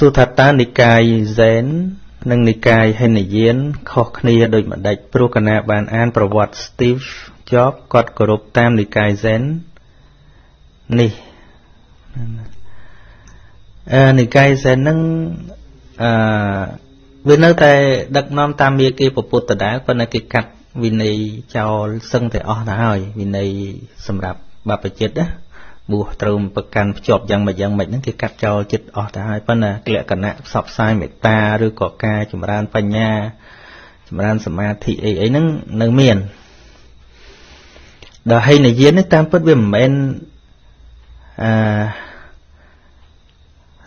សុថាតានិកាយហ្សែននិងនិកាយហេនយានខុសគ្នាដូចម្ដេចព្រោះកណាបានអានប្រវត្តិ Steve Jobs គាត់គោរពតាមនិកាយហ្សែននេះនិកាយហ្សែននឹងវានៅតែដឹកនាំតាមមាគ៌ាពុទ្ធដដែលប៉ុន្តែគេកាត់វិន័យចោលសឹងតែអស់ទៅហើយវិន័យសម្រាប់បព្វជិតណាបួសត្រូវប្រកាន់ភ្ជាប់យ៉ាងម៉េចហ្នឹងគេកាត់ចោលចិត្តអស់ទៅហើយប៉ុន្តែលក្ខណៈផ្សព្វផ្សាយមេត្តាឬក៏ការចម្រើនបញ្ញាចម្រើនសមាធិអីហ្នឹងនៅមានដល់ហេនយាននេះតាមពិតវាមិនមែន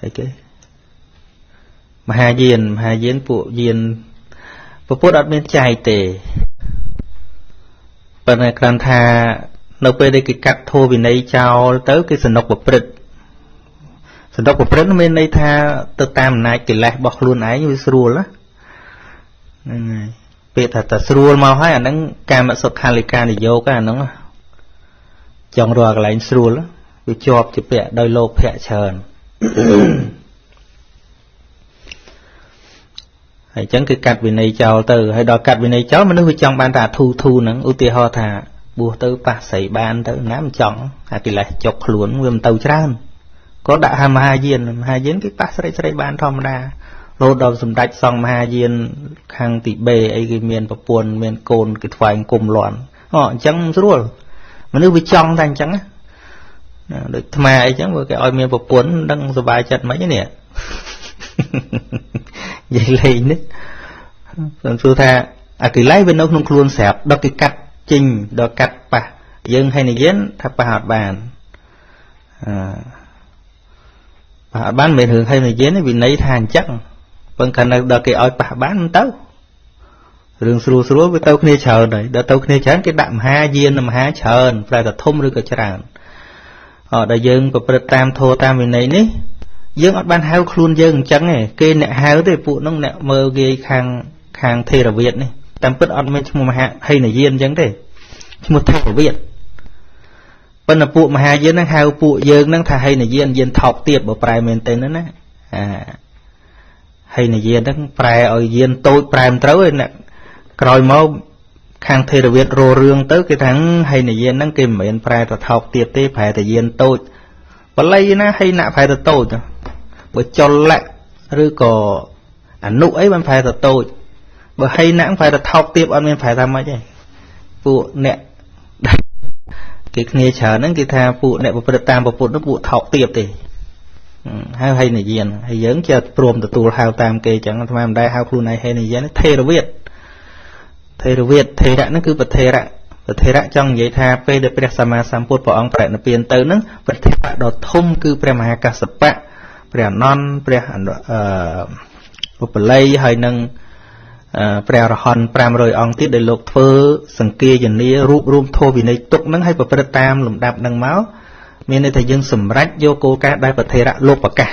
អីគេមហាយានពួកយានពពុទ្ធអត់មានចែកទេប៉ុន្តែគ្រាន់ថានៅពេលដែលគេកាត់ធម៌វិន័យចោលទៅគេសនុកប្រព្រឹត្តមានន័យថាទៅតាមអំណាចកិលេសរបស់ខ្លួនឯងវាស្រួលណាហ្នឹងហើយពេលថាស្រួលមកហើយអាហ្នឹងកាមសុខាលិកានិយោគអាហ្នឹងចង់រកកន្លែងស្រួលវាជាប់ជាពាក់ដោយលោភៈច្រើនហើយអញ្ចឹងគឺកាត់វិន័យចោលទៅហើយដល់កាត់វិន័យចោលមនុស្សវាចង់បានតែធូហ្នឹងឧទាហរណ៍ថាបួសទៅប៉ះស្រីបានទៅណាមិនចង់អាកិលេសចុកខ្លួនវាមិនទៅច្រើនក៏ដាក់មហាយានគេប៉ះស្រីបានធម្មតារហូតដល់សម្ដេចសង្ឃមហាយានខាងទីបេអីគេមានប្រពន្ធមានកូនគេថ្វាយគុំលាន់អញ្ចឹងស្រួលមនុស្សវាចង់តែអញ្ចឹងណាដូចថ្មអីចឹងគេឲ្យមានប្រពន្ធដឹងសុបាយចិត្តមិនទេនេះនិយាយលេងនេះខ្ញុំសួរថាអកិលេសវានៅក្នុងខ្លួនស្រាប់ដល់គេកាត់ចេញដល់កាត់ប៉ះយើងហេនយានថាប៉ះអត់បានប៉ះអត់បានមិនមែនរឿងហេនយានទេវិន័យថាអញ្ចឹងប៉ុន្តែនៅដល់គេឲ្យប៉ះបានមិនទៅរឿងស្រួលវាទៅគ្នាច្រើនហើយដល់ទៅគ្នាច្រើនគេដាក់មហាយានមហាច្រើនប្រែថាធំឬក៏ច្រើនដល់យើងប្រព្រឹត្តតាមធម៌តាមវិន័យនេះយើងអត់បានហៅខ្លួនយើងអញ្ចឹងទេគេអ្នកហៅទេពួកហ្នឹងអ្នកមើលគេខាងថេរវាទនេះតាមពិតអត់មានឈ្មោះមហាហេនយានអញ្ចឹងទេឈ្មោះថេរវាទប៉ុន្តែពួកមហាយានហ្នឹងហៅពួកយើងហ្នឹងថាហេនយានថោកទៀតបើប្រែមែនទេណាហេនយានហ្នឹងប្រែឲ្យយានតូចប្រែមិនត្រូវឯអ្នកក្រោយមកខាងថេរវាទរោរឿងទៅគេថាហេនយានហ្នឹងគេមិនមែនប្រែទៅថោកទៀតទេប្រែតែយានតូចបល័យណាហេណៈប្រែទៅតូចបើចលៈឬក៏អនុអីបានប្រែទៅតូចបើហេណៈប្រែទៅថោកទៀតអត់មានប្រែថាម៉េចទេពួកអ្នកគេគ្នាច្រើនហ្នឹងគេថាពួកអ្នកប្រព្រឹត្តតាមពុទ្ធនោះពួកថោកទៀតទេហើយហេនយានហើយយើងជាព្រមទទួលហៅតាមគេអញ្ចឹងអាត្មាមិនដែលហៅខ្លួនឯងហេនយានថេរវាទថេរហ្នឹងគឺប្រធេរៈចង់និយាយថាពេលដែលព្រះសម្មាសម្ពុទ្ធព្រះអង្គប្រតិនិព្វានទៅហ្នឹងប្រធេរៈដ៏ធំគឺព្រះមហាកស្សបៈព្រះអនន្តព្រះឧបល័យហើយនឹងព្រះអរហន្ត500អង្គទៀតដែលលោកធ្វើសង្គាយនារូបរួមធម៌វិន័យទុកហ្នឹងឲ្យប្រព្រឹត្តតាមលំដាប់ហ្នឹងមកមានន័យថាយើងសម្រេចយកគោលការណ៍ដែលប្រធេរៈលោកប្រកាស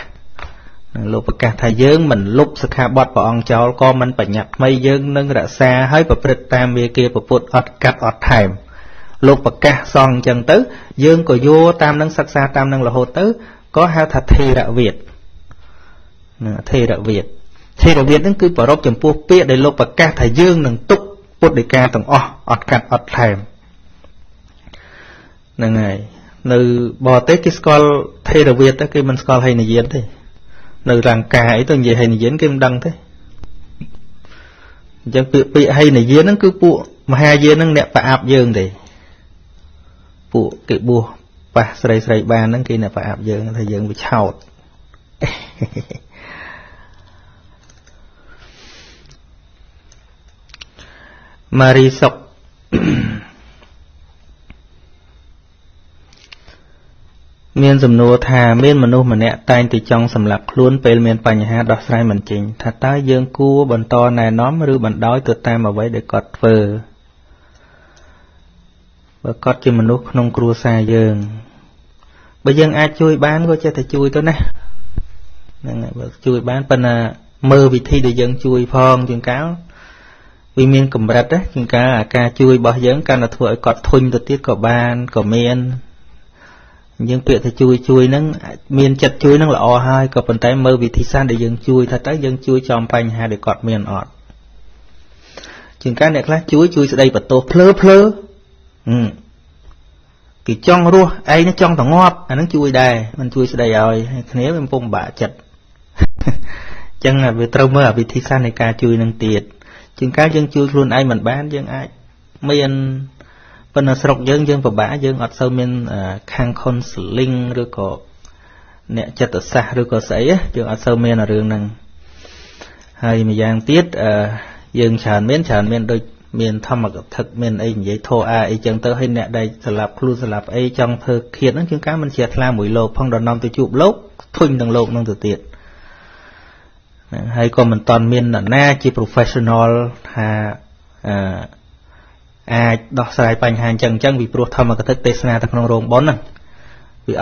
ថាយើងមិនលុបសិក្ខាបទព្រះអង្គចោលក៏មិនបញ្ញត្តិថ្មីយើងនឹងរក្សាឲ្យប្រព្រឹត្តតាមមាគ៌ាពុទ្ធអត់កាត់អត់ថែមលោកប្រកាសសងអញ្ចឹងទៅយើងក៏យកតាមនឹងសិក្សាតាមនឹងរហូតទៅក៏ហៅថាថេរវាទហ្នឹងគឺប្ររពចំពោះពាក្យដែលលោកប្រកាសថាយើងនឹងទុកពុទ្ធដីកាទាំងអស់អត់កាត់អត់ថែមហ្នឹងហើយនៅបរទេសគេស្គាល់ថេរវាទគេមិនស្គាល់ហេនយានទេនៅរង្កាអីទៅនិយាយហេនយានគេមិនដឹងទេអញ្ចឹងពាក្យហេនយានហ្នឹងគឺពួកមហាយានហ្នឹងអ្នកប្រអាប់យើងទេពួកគេបួសប៉ះស្រីបានហ្នឹងគេអ្នកប្រអាប់យើងថាយើងវាឆោតម៉ារីសុកមានសំណួរថាមានមនុស្សម្នាក់តែងតែចង់សម្លាប់ខ្លួនពេលមានបញ្ហាដោះស្រាយមិនចេញថាតើយើងគួរបន្តណែនាំឬបណ្ដោយទៅតាមអ្វីដែលគាត់ធ្វើបើគាត់ជាមនុស្សក្នុងគ្រួសារយើងបើយើងអាចជួយបានក៏ចេះតែជួយទៅណាហ្នឹងហើយបើជួយបានប៉ុន្តែមើលវិធីដែលយើងជួយផងជាងកាលវាមានកម្រិតណាជាងកាលអាការជួយរបស់យើងកាន់តែធ្វើឲ្យគាត់ធុញទៅទៀតក៏បានក៏មាន nhưng việc thì chui nâng miền chặt chui nâng là o hai có phần tay mơ vì thị san để dừng chui thật tới dừng chui trong panh hai để cọt miền ọt chừng cái này khác chui sẽ đây bật tô phơ cái trong rùa ấy nó trong thằng ngọt nó chui đây mình chui sẽ đây rồi nếu mình phong bả chặt chẳng là về trâu mơ vì thị san này ca chui nâng tiệt chừng cái dừng chui luôn ai mình bán dừng ai miền bên là sọc dân và bả dân ở sau miền khang con sling rồi có nè chặt ở xa rồi có sấy á dân ở sau miền là đường năng hay mà giang tiết dân tràn miền đôi miền thâm mà thực miền ấy vậy thô ấy chẳng tới hay nè đây sờ lạp ấy trong thơ khiết nó chúng cá mình chẹt la mũi lô phong đòn năm từ chụp lốp thun đằng lộn năng từ tiệt hay còn mình toàn miền là na chỉ professional ha đọc sai bánh hàng chẳng vì pro thầm mà cái thức tê sna ta không rồng bón nè vì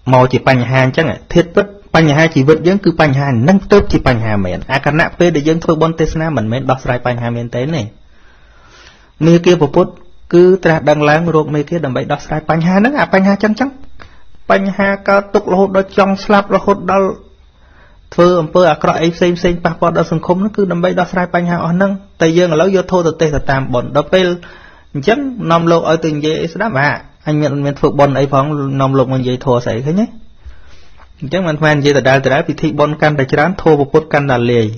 màu chỉ bánh hàng chẳng thiết bất bánh hàng chỉ vật dân cứ bánh hàng nâng tốt chỉ bánh hàng mền cái nạp về để dân thôi bón tê sna mình mến đọc sai bánh hàng mền tế này mê kia bộ phút cứ tra đăng láng rộp mê kia đầm bậy đọc sai bánh hàng nâng bánh hàng chẳng bánh hàng cao tục là hốt đó trong slap là hốt đó thưa ông pơ cọ ấy xem passport đó sừng khum nó cứ đầm bậy đọc sai bánh hàng ở nâng tây dương ở lối vô thô từ tê từ tam bẩn đó pel chấm nằm lục ở từng dây đó mà anh nhận phục bon ấy phóng nằm lục mình dây thua sấy thế nhé chấm mình fan dây từ đá bị thị bon căn tại chán thua một phút căn là lì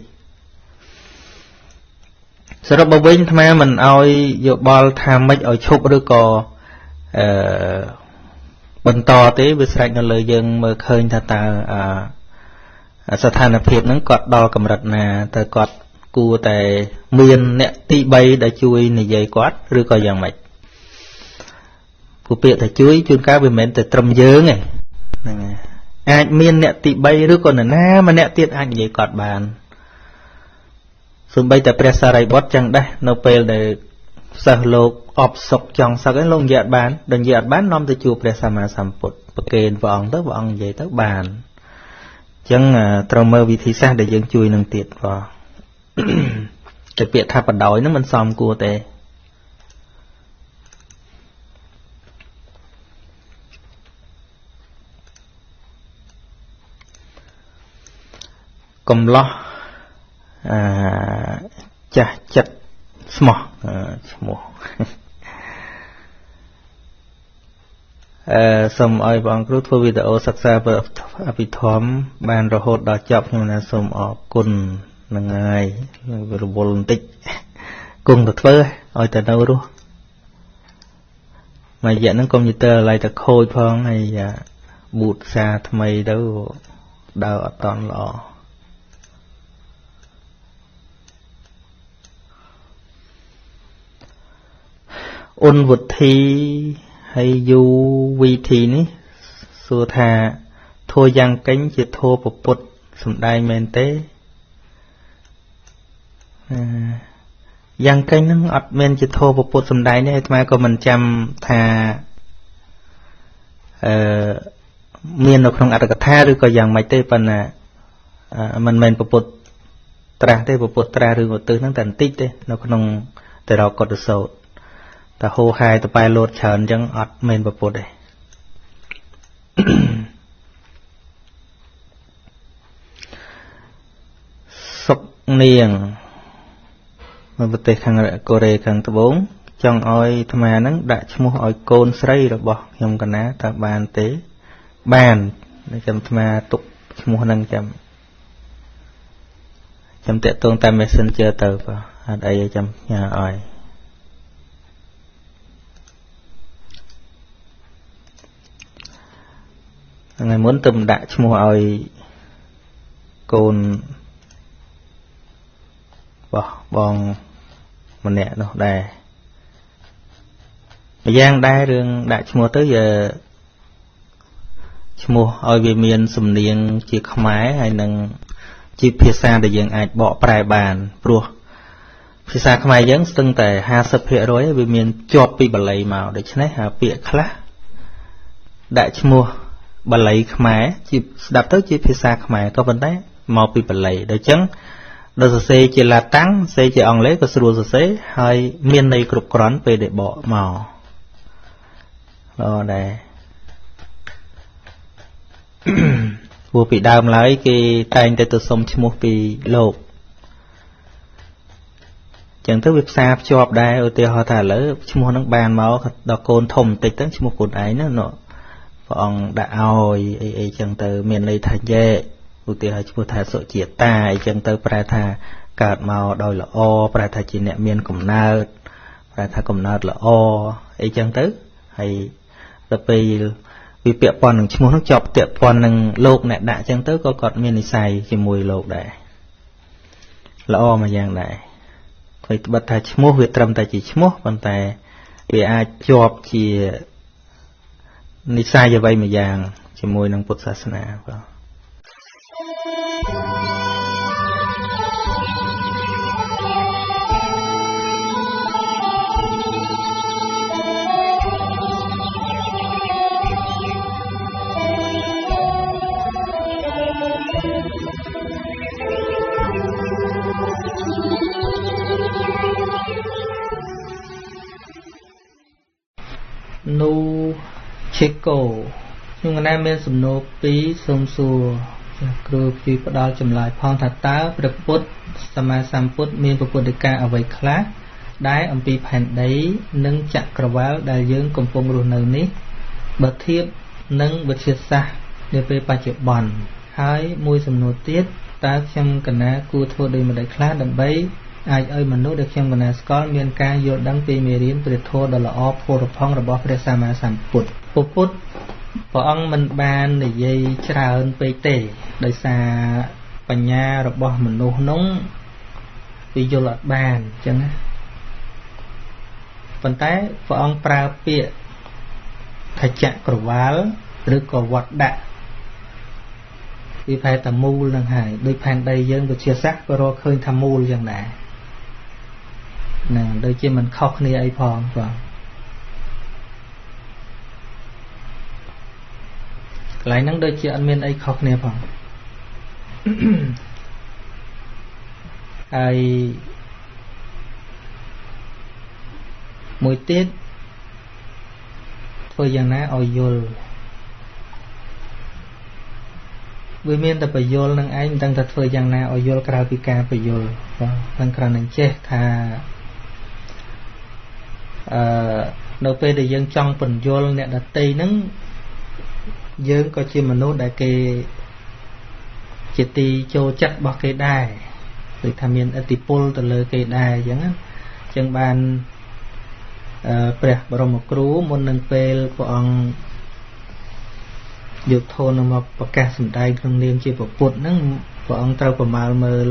sau đó bao vinh tham mình ao dụ ball tham mấy ở chụp rồi có bận to thế với sạch nó lời dân mơ khơi ta sát than là phiền nó cọt đo cầm rật nè ta cọt cua tại miền nè tị bay đã chui này dày quát rồi coi dạng mạch của việc thầy chuối chuyên cá về mến tại trầm dớ này anh miền nè tị bay rồi còn là na mà nè tiết anh dày quát bàn xung bay tại presa ray bot chẳng đây nopel để sờ lộc ọp sọc trong sao cái lông dẹt bán đừng dẹt bán nom từ chùa presa mà sắm bột kền vòng tới vòng vậy tới bàn chẳng trầm mơ vì thị xa để dân chui nâng tiệt vào cái việc tháp đói nó mình xong cua tệ cầm lo chặt small xong ai bằng rút thôi video sắc xa và bị thóm bàn rồi hốt đó chọc nhưng mà xong ở cùng là ngày rồi bồn tích cùng thật vơ ôi ta đâu luôn mà dạ nó computer lại ta khôi phong hay bụt xa tham mây đâu đào ở toàn lọ ôn vật thi hay du vi thi ní xua thà thôi giang cánh chỉ thô bột bột sầm đai men tế giang cánh nó ọt men chỉ thô bột bột sầm đai này mà có mình chăm thà miền nó không ăn được tha rồi có giang mày tế phần mình men bột bột tra tế bột tra rồi một từ nó thành tích tế nó không từ đó có được sâu ta hô hai ta bay lột chờn chẳng ọt men bột bột đây sọc niềng mà bật tay khang Korea khang tập 4 trong oi tham gia nắng đại mua oi côn sấy rồi bỏ nhom cái ná ta bàn tế bàn để chăm tham gia tục mua năng chăm tệ tôn tam messenger từ vào đây chăm nhà oi ngày muốn tầm đại mua oi côn bong mình nè nó đây giang đai đường đại mua tới giờ mua ơi về miền sầm niên chỉ không máy hay nâng chỉ phía xa để dừng ai bỏ prai bàn pro phía xa không ai dấn từng tại 20% rồi về miền chọt bị bật lấy màu để cho nên hà bịa khá đại mua bật lấy không máy chỉ đạp tới chỉ phía xa không máy có vấn đề màu bị bật lấy để chấn đó sẽ chỉ là tăng sẽ chỉ ông lấy cái số sẽ hay miền này cục cán về để bỏ màu đó đây ព្រោះពីដើមឡើយគេតែងតែទៅសុំឈ្មោះពីលោកចឹងទៅវាផ្សារភ្ជាប់ដែរឧទាហរណ៍ថាឥឡូវឈ្មោះហ្នឹងបានមកដល់កូនធំបន្តិចទៅឈ្មោះកូនឯងណាព្រះអង្គដាក់ឲ្យអីចឹងទៅមានន័យថាយេឧទាហរណ៍ឈ្មោះថាសុជាតាអីចឹងទៅប្រែថាកើតមកដោយល្អប្រែថាជាអ្នកមានកំណើតប្រែថាកំណើតល្អអីចឹងទៅហើយដល់ពេលវាពាក់ព័ន្ធនឹងឈ្មោះហ្នឹងជាប់ពាក់ព័ន្ធនឹងលោកអ្នកដាក់ចឹងទៅក៏គាត់មាននិស្ស័យជាមួយលោកដែរល្អមួយយ៉ាងដែរហើយត្បិតថាឈ្មោះវាត្រឹមតែជាឈ្មោះប៉ុន្តែវាអាចជាប់ជានិស្ស័យអ្វីមួយយ៉ាងជាមួយនឹងពុទ្ធសាសនាបាទនូឆេកូខ្ញុំកណាមានសំណួរ2សូមសួរគ្រូពីផ្ដល់ចម្លើយផងថាតើព្រះពុទ្ធសម្មាសម្ពុទ្ធមានប្រពុទ្ធិកាអ្វីខ្លះដែលអំពីផែនដីនិងចក្រវាលដែលយើងកំពុងរស់នៅនេះបើធៀបនឹងវិទ្យាសាស្ត្រនាពេលបច្ចុប្បន្នហើយមួយសំណួរទៀតតើខ្ញុំកណាគួរធ្វើដូចម្តេចខ្លះដើម្បីអាចឲ្យមនុស្សដែលខ្ញុំកណាស្គាល់មានការយល់ដឹងពីមេរៀនព្រះធម៌ដ៏ល្អផូរផង់របស់ព្រះសម្មាសម្ពុទ្ធព្រះអង្គមិនបាននិយាយច្រើនពេកទេដោយសារបញ្ញារបស់មនុស្សនោះវាយល់អត់បានអញ្ចឹងណាប៉ុន្តែព្រះអង្គប្រើពាក្យថាចក្រវាលឬក៏វត្តដាក់វាប្រែតែមូលនឹងហើយដោយផែនដីយើងវិទ្យាសាស្ត្រក៏រកឃើញថាមូលយ៉ាងណាហ្នឹងដូចជាមិនខុសគ្នាអីផងបាទកន្លែងហ្នឹងដូចជាអត់មានអីខុសគ្នាផងហើយមួយទៀតធ្វើយ៉ាងណាឲ្យយល់វាមានតែបញ្យល់នឹងឯងមិនដឹងថាធ្វើយ៉ាងណាឲ្យយល់ក្រៅពីការបញ្យល់បាទហ្នឹងគ្រាន់តែចេះថានៅពេលដែលយើងចង់បញ្យល់អ្នកដទៃហ្នឹងយើងក៏ជាមនុស្សដែលគេជាទីចូលចិត្តរបស់គេដែរដូចថាមានឥទ្ធិពលទៅលើគេដែរអញ្ចឹងណាអញ្ចឹងបានព្រះបរមគ្រូមុននឹងពេលព្រះអង្គយកធម៌មកប្រកាសសម្ដែងក្នុងនាមជាពុទ្ធហ្នឹងព្រះអង្គត្រូវប្រមាលមើល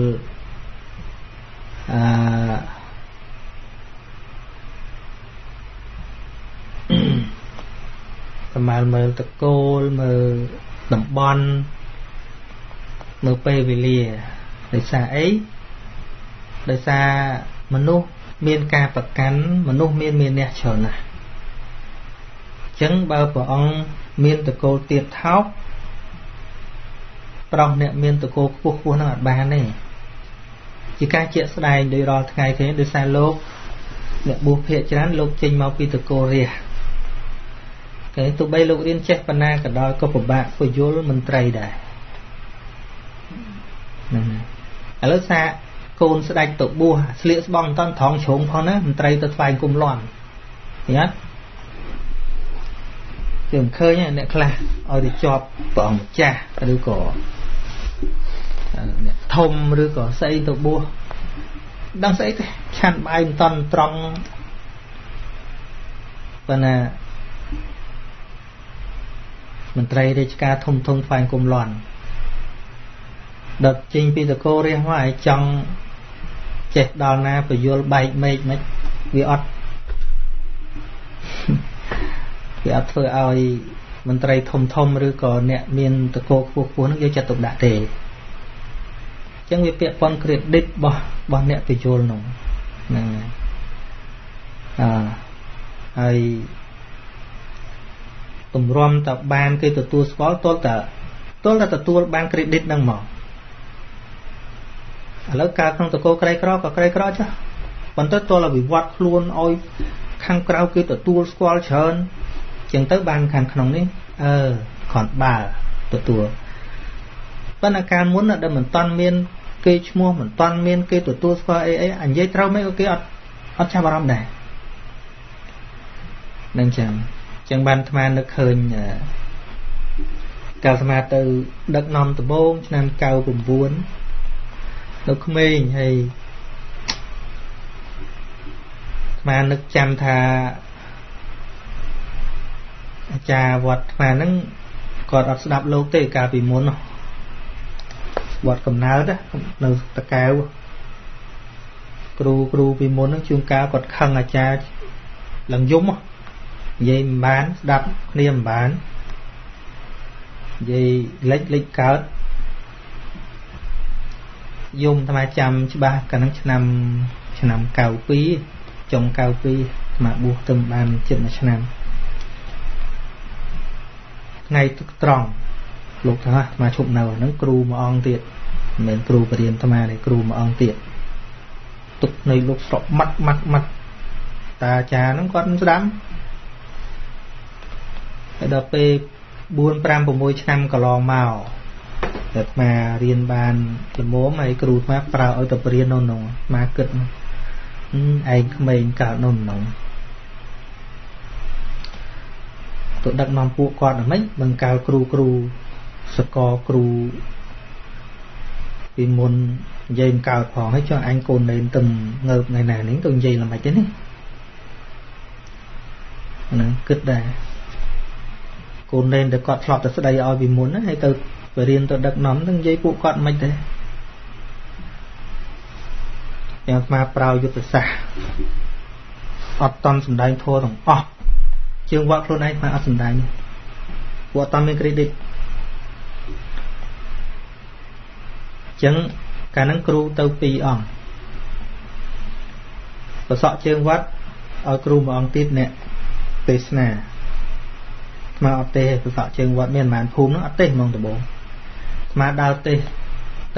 ប្រមាលមើលតកូលមើលតំបន់មើលពេលវេលាដោយសារអីដោយសារមនុស្សមានការប្រកាន់មនុស្សមានអ្នកច្រើនណាស់អញ្ចឹងបើព្រះអង្គមានតកូលទៀតថោកប្រុសអ្នកមានតកូលខ្ពស់ហ្នឹងអត់បានទេជាការជាក់ស្ដែងដោយរាល់ថ្ងៃឃើញដោយសារលោកអ្នកបួសភាគច្រើនលោកចេញមកពីតកូលរាជគេទោះបីលោករៀនចេះបណ្ណាក៏ដោយក៏ពិបាកពយល់មន្ត្រីដែរឥឡូវសាកូនស្ដេចទៅបួសស្លៀកស្បង់មិនតាន់ត្រង់ជ្រុងផងណាមន្ត្រីទៅថ្វាយគុំលាន់ឃើញអត់គឺមិនឃើញអ្នកខ្លះឲ្យទៅជាប់ព្រះអង្គម្ចាស់ឬក៏អ្នកធំឬក៏ស្អីទៅបួសដឹងស្អីទេឆាន់បាយមិនតាន់ត្រង់ប៉ុន្តែមន្ត្រីរាជការធំថ្វាយគុំលាន់ដុតចេញពីតកូលរាជមកឲ្យចង់ចេះដល់ណាពយល់បែកមេឃមិនវាអត់ធ្វើឲ្យមន្ត្រីធំឬក៏អ្នកមានតកូលខ្ពស់ហ្នឹងយកចិត្តទុកដាក់ទេអញ្ចឹងវាពាក់ព័ន្ធ credit របស់អ្នកពយល់នោះហ្នឹងហើយទម្រាំតបានគេទទួលស្គាល់ទល់តែទទួលបាន credit ហ្នឹងមកឥឡូវការក្នុងតកូលក្រីក្រក៏ក្រីក្រចុះប៉ុន្តែទល់តែវិវត្តខ្លួនឲ្យខាងក្រៅគេទទួលស្គាល់ច្រើនចឹងទៅបានខាងក្នុងនេះគ្រាន់បើ ទទួលប៉ុន្តែកាលមុនដែលមិនតាន់មានគេឈ្មោះមិនតាន់មានគេទទួលស្គាល់អីនិយាយត្រូវមិនក៏គេអត់ចាប់អារម្មណ៍ដែរនឹងចឹងបានអាត្មានឹកឃើញកាលអាត្មាទៅដឹកនាំដំបូងឆ្នាំ99នៅក្មេងហើយអាត្មានឹកចាំថាអាចារ្យវត្តអាត្មាហ្នឹងគាត់អត់ស្ដាប់លោកទេកាលពីមុនវត្តកំណើតនៅតកែវគ្រូពីមុនហ្នឹងជួនកាលគាត់ខឹងអាចារ្យឡើងយំនិយាយមិនបានស្ដាប់គ្នាមិនបាននិយាយលេចកើតយំអាត្មាចាំច្បាស់កាលហ្នឹងឆ្នាំ92ចុង92អាត្មាបួសទៅបានជិត1ឆ្នាំថ្ងៃទឹកត្រង់លោកថាអាត្មាឈប់នៅហ្នឹងគ្រូមួយអង្គទៀតមិនមែនគ្រូបរៀនអាត្មាទេគ្រូមួយអង្គទៀតទុកនៅលោកស្រុកម៉ាត់តាអាចារ្យហ្នឹងគាត់មិនស្ដាប់ហើយដល់ពេល4 5 6ឆ្នាំកន្លងមកតែអាត្មារៀនបានល្មមហើយគ្រូអាត្មាប្រើឲ្យទៅបរៀននៅក្នុងអាត្មាគិតឯងក្មេងកើតនៅក្នុងទៅដឹកនាំពួកគាត់ហ្មងបង្កើគ្រូសកលគ្រូពីមុននិយាយមិនកើតផងហើយចុះអញកូននេនទៅងើបថ្ងៃណានេះទៅនិយាយល្មិចទេនេះហ្នឹងគិតដែរកូននេនតែគាត់ធ្លាប់តែស្ដីឲ្យពីមុនណាហើយទៅបរៀនទៅដឹកនាំនឹងនិយាយពួកគាត់មិនទេយ៉ាងអាត្មាប្រើយុទ្ធសាស្ត្រអត់តន់សំដែងធម៌ទាំងអស់ជើងវត្តខ្លួនឯងមកអត់សំដែងពួកអត់តន់មាន credit ចឹងកាលហ្នឹងគ្រូទៅ2អង្គបសក់ជើងវត្តឲ្យគ្រូមួយអង្គទៀតអ្នកទេសនាមកអត់ទេបសក់ជើងវត្តមានប្រហែលភូមិហ្នឹងអត់ទេហ្មងដំបូងស្មាដើរទេ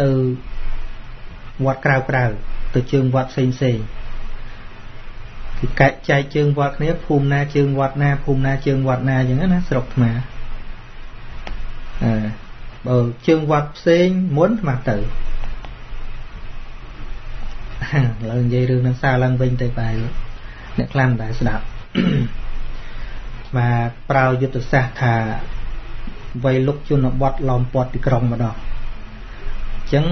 ទៅវត្តក្រៅទៅជើងវត្តផ្សេងគឺកែកចែកជើងវត្តគ្នាភូមិណាជើងវត្តណាភូមិណាជើងវត្តណាអញ្ចឹងណាស្រុកអាត្មាបើជើងវត្តផ្សេងមុនអាត្មាទៅឡើយនិយាយរឿងនឹងសារឡើងវិញទៅបែរអ្នកខ្លះមិនដែលស្ដាប់អាប្រើយុទ្ធសាស្ត្រថាវ័យលុកជនបទឡោមព័ទ្ធទីក្រុងម្ដងអញ្ចឹង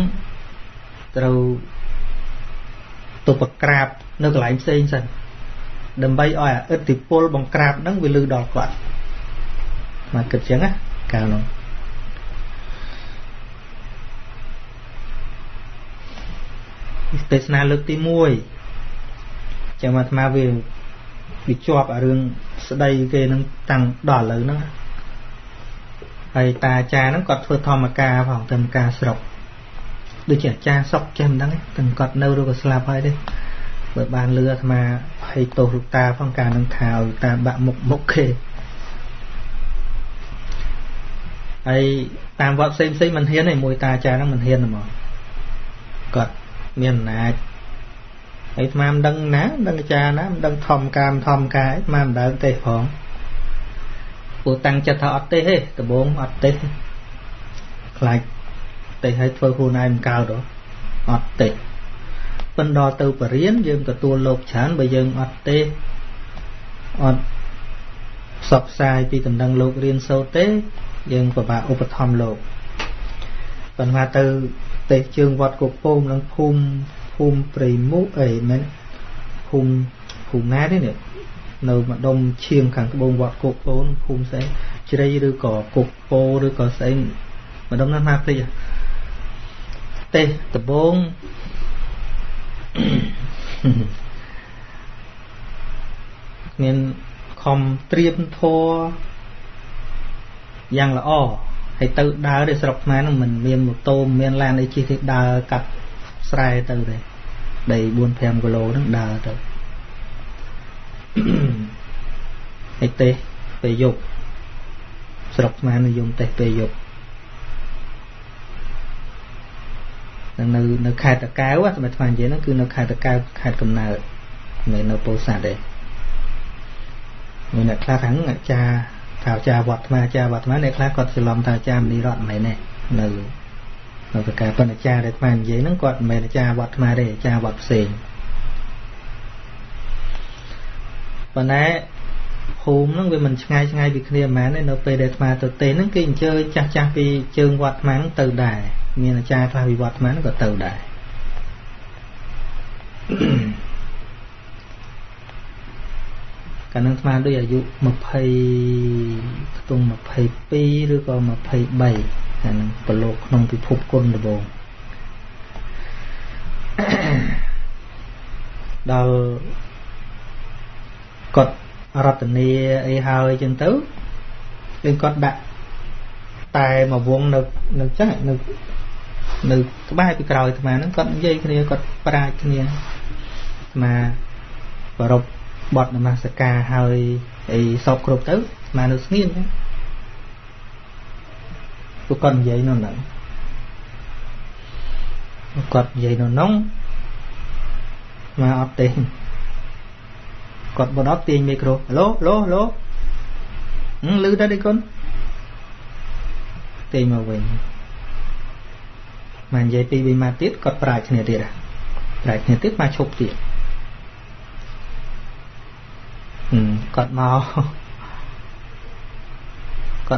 ត្រូវទៅប្រក្រាបនៅកន្លែងផ្សេងសិនដើម្បីឲ្យឥទ្ធិពលបង្ក្រាបហ្នឹងវាលឺដល់គាត់មកគិតចឹងណាកាលនោះទេសនាលើកទី1ចាំអាត្មាវាជាប់អារឿងស្ដីគេនឹងតាំងដល់ឥឡូវហ្នឹងហើយតាអាចារ្យហ្នឹងគាត់ធ្វើធម្មការផងធម្មការស្រុកដូចជាអាចារ្យស្រុកចេះមិនដឹងទេទាំងគាត់នៅឬក៏ស្លាប់ហើយទេបើបានលឺអាត្មាភ័យទោសលោកតាផងការនឹងថាឲ្យតាបាក់មុខគេហើយតាមវត្តផ្សេងមិនហ៊ានទេមួយតាអាចារ្យហ្នឹងមិនហ៊ានហ្មងគាត់មានអំណាចហើយអាត្មាមិនដឹងណាមិនដឹងអាចារ្យណាមិនដឹងធម្មការអាត្មាមិនដឹងទេផងព្រោះតាំងចិត្តថាអត់ទេដំបូងអត់ទេខ្លាចទេឲ្យធ្វើខ្លួនឯងមិនកើតអត់ទេប៉ុន្តែដល់ទៅបរិញ្ញាយើងទទួលលោកច្រើនបើយើងអត់ទេអត់ផ្សព្វផ្សាយពីដំណឹងលោករៀនសូត្រទេយើងពិបាកឧបត្ថម្ភលោកប៉ុន្តែទៅទេសជើងវត្តគោកពងនិងភូមិព្រៃមុខអីមែនភូមិណាទេនេះនៅម្ដុំឈៀងខាងត្បូងវត្តគោកពងភូមិស្អីជ្រៃឬក៏គោកពោឬក៏ស្អីម្ដុំណាស់ណាភ្លេចទេសត្បូងមានខំត្រៀមធัวយ៉ាងល្អហើយទៅដើរទៅស្រុកខ្មែរហ្នឹងមិនមានម៉ូតូមានឡានអីជិះទេដើរកាត់ស្រែទៅទេដី 4-5 គីឡូហ្នឹងដើរទៅហើយទេពេលយប់ស្រុកខ្មែរនិយមទេពេលយប់នៅខេត្តតាកែវសម្រាប់ថ្មនិយាយហ្នឹងគឺនៅខេត្តតាកែវខេត្តកំណើតមិននៅពោធិ៍សាត់ទេមានអ្នកខ្លះហ្នឹងអាចារ្យ thảo cha vọt mà này khác còn sự lòng thảo cha mình đi rọn mày nè nừ rồi cả phần cha để mà giấy nó còn mày cha vọt mà để cha vọt xền và nãy hôm nó về mình ngay việc kia mà nên nó về để mà thực tế nó kinh chơi cha vì chơi vọt máng từ đài như là cha pha vì vọt máng nó có từ đài cả năng mà đôi dụ một hay tung một hay pi rồi còn một hay bảy thành bờ lộc nông bị phục côn được bồn đầu cột rọt này ai hơi chân tứ lên cột đặt tài mà vuông được chắc được ba bị còi mà nó cột dây kia cột pra kia mà và rộp bọt mà sẽ ca hơi sọc rộp tới mà nó nghiêng tôi còn vậy nó nặng cột vậy nó nóng mà ọt tiền cột bọt ọt tiền micro lố lư ra đi con tiền mà về mà vậy thì bị mà tiết cột phải này tiệt à phải này tiết mà chụp tiệt còn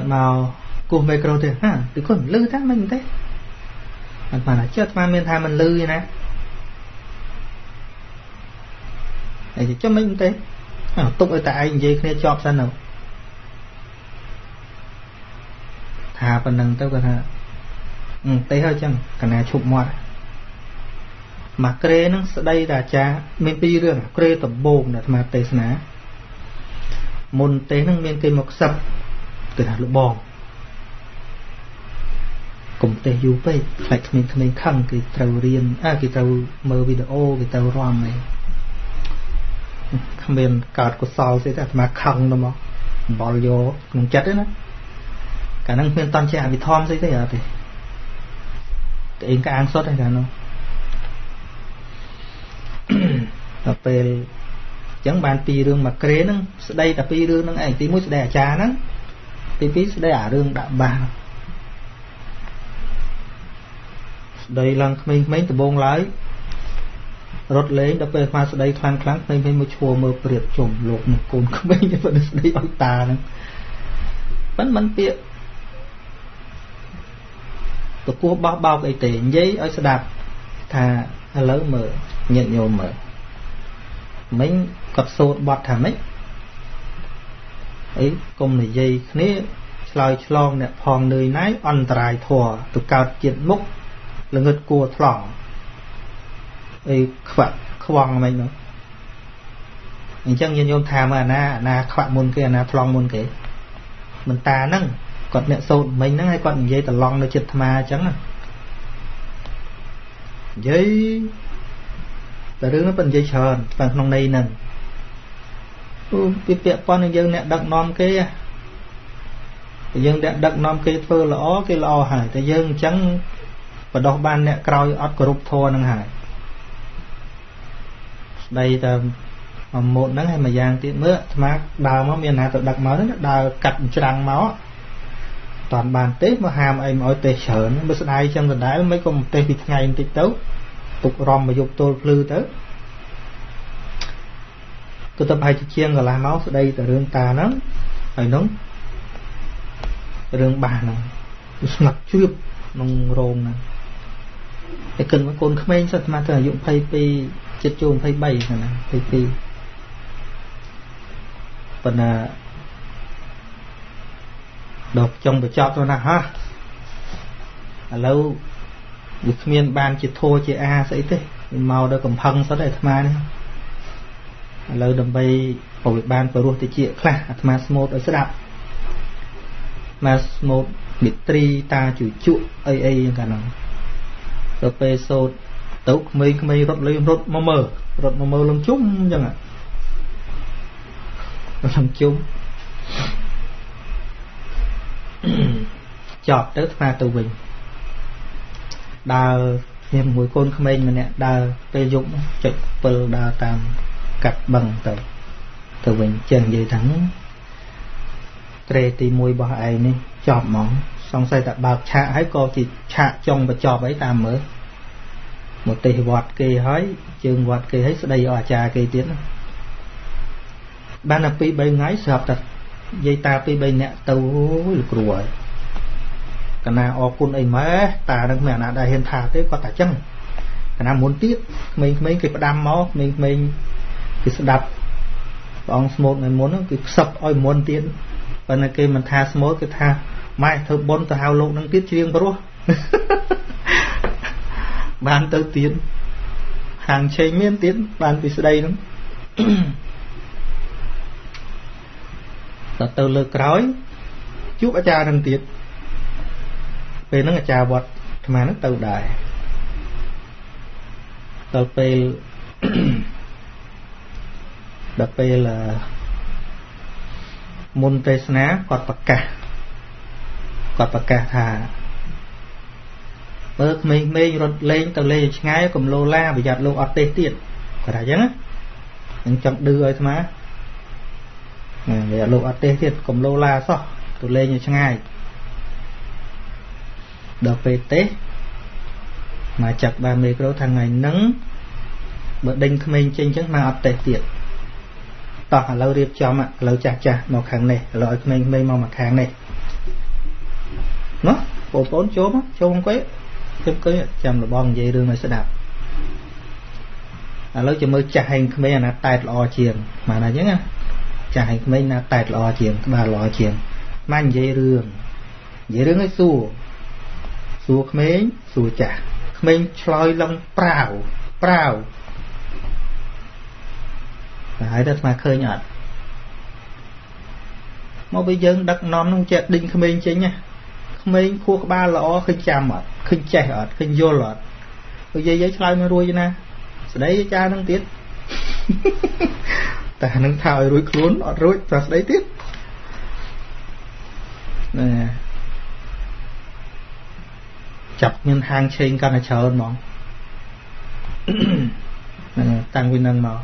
màu cùng micro thì ha thì con lư thắt mình thế mà là chết mà miền Thái mình lư như nè này thì cho mình thế tục ở tại anh gì kia chọc sao nào thà phần năng tới còn hả tế hơi chăng cả này chụp mọi mà kê nó đây là cha mình pi rương kê tập bồn là mà tế ná môn tế nó miền cây mọc sập từ hạt lũ bòn cùng tế du vậy lại mình khăn cái tàu riêng cái tàu mơ video cái tàu rom này không biết card của sau sẽ mà khăn đâu mà bỏ vô mình chất đấy đó cả năng miền toàn trẻ bị thom thế thế à thì anh cái ăn sốt hay là nó tập về chẳng bàn pi rương mà kê nó đây là pi rương nó ảnh tí mũi sẽ trà nó tí sẽ đẻ rương đạm bà đây là mình mấy từ bông lái rốt lấy đập về mà đây khăn mình mới chùa mơ priệt chủng lột một cồn không mấy như vậy đây ông ta nữa vẫn tiện tụi cô bao cái tiền giấy ở xe đạp thà lớn mở nhận nhiều mở mấy cặp sốt bọt thà mấy ấy cùng này dây này slide long nè phong nơi nái ăn trai thua tụi cao chuyện múc là ngất cua thòng ấy khoang mấy nữa anh chẳng nhìn nhôm thà mà na khoang môn kia na thòng môn kia mình ta nâng còn nè sốt mình nó hay còn dây tờ long nó chật mà chẳng à dây là đứa nó bên dây tròn bằng trong này nè cái việc con dân nè đặng nom kia dân nè đặng nom kia phơ lõ cái lò hải tại dân trắng và đo ban nè còi ót group thua năng hải đây là một nắng hay mà giang tiện mưa mà đào máu miền nào tự đặt máu đó đào cắt trăng máu toàn bàn tết mà hàm em ở tê sợ nó bớt ai trong lần đá mấy con tê thịt ngày tịt tấu tục rom mà dục tôi lư tới tôi tập hai chiên rồi làm máu ở đây từ đường ta nó phải nóng đường bà này ngập chưa nông rồn này cái cần với con không sao mà thường dụng pay pi chết chuồng pay bay này pay pi phần là đọc trong cái chọt rồi nè ha lâu việc miền ban chỉ thua chỉ a sẽ thế màu đâu còn phăng sao đây tham này lâu đầm bay ở việc ban phải luôn thì chị khla tham smooth ở sẽ đạp mà smooth bị tri ta chửi chuột ai cả nó rồi peso tấu mấy rốt lên rốt mơ mơ lông chung chẳng ạ lông chung chọt tới pha tù bình đào thêm mũi côn không anh mà nè đào tê dụng trực pơ đào tam cặp bằng tờ bình chân dây thắng ក្រេទី1របស់ឯងនេះចប់ហ្មងសង្ស័យតែបើកឆាកហើយក៏ជាឆាកចុងបញ្ចប់អីតាមមើលមកទេវត្តគេហើយជើងវត្តគេហើយស្ដីឲ្យអាចារ្យគេទៀតណាបានតែ2 3ថ្ងៃស្រាប់តែនិយាយតា2 3នាក់ទៅលោកគ្រូហើយកណាអរគុណអីម៉ែតានឹងមិនអាណាដែលហ៊ានថាទេគាត់តែចឹងកណាមុនទៀតក្មេងៗគេផ្ដាំមកក្មេងៗគេស្ដាប់ព្រះអង្គស្មូតនៅមុនគឺផ្សឹបឲ្យមុនទៀតប៉ុន្តែគេមិនថាស្មូតគឺថាម៉ែធ្វើបុណ្យទៅហៅលោកនឹងទៀតច្រៀងព្រោះបានទៅទៀតហាងឆេងមានទៀតបានពីស្ដីហ្នឹងដល់ទៅលើកក្រោយជួបអាចារ្យនឹងទៀតពេលហ្នឹងអាចារ្យវត្តអាត្មាហ្នឹងទៅដែរដល់ពេលមុនទេសនាគាត់ប្រកាសថាមើលក្មេងៗរត់លេងទៅលេងឆ្ងាយកុំលោឡាប្រយ័ត្នលោកអត់ទេសទៀតគាត់ថាអញ្ចឹងណាអញ្ចឹងឌឺឲ្យអាត្មាប្រយ័ត្នលោកអត់ទេសទៀតកុំលោឡាសោះទៅលេងឲ្យឆ្ងាយដល់ពេលទេសមកចាក់បានមេក្រូថាថ្ងៃហ្នឹងបើដេញក្មេងចេញអញ្ចឹងមកអត់ទេសទៀតតោះឥឡូវរៀបចំឥឡូវចាស់មកខាងនេះឥឡូវឲ្យក្មេងៗមកខាងនេះណោះបងប្អូនចូលអង្គុយចាំលបងនិយាយរឿងឲ្យស្ដាប់ឥឡូវចាំមើលចាស់ហែងក្មេងអាណាតែតល្អជាងបានអញ្ចឹងណាចាស់ហែងក្មេងណាតែតល្អជាងក្បាលល្អជាងមកនិយាយរឿងឲ្យសួរក្មេងសួរចាស់ក្មេងឆ្លើយឡើងប្រាវហើយតែស្មាឃើញអត់មកពេលយើងដឹកនាំនឹងចេះដេញក្មេងចេញណាក្មេងខួរក្បាលល្អឃើញចាំអត់ឃើញចេះអត់ឃើញយល់អត់និយាយឆ្លើយមិនរួចណាស្ដីអាចារ្យនឹងទៀតតែនឹងថាឲ្យរួចខ្លួនអត់រួចប្រស្ដីទៀតណែចាប់មានហាងឆេងកាន់តែច្រើនហ្មងតាំងពីនឹងមក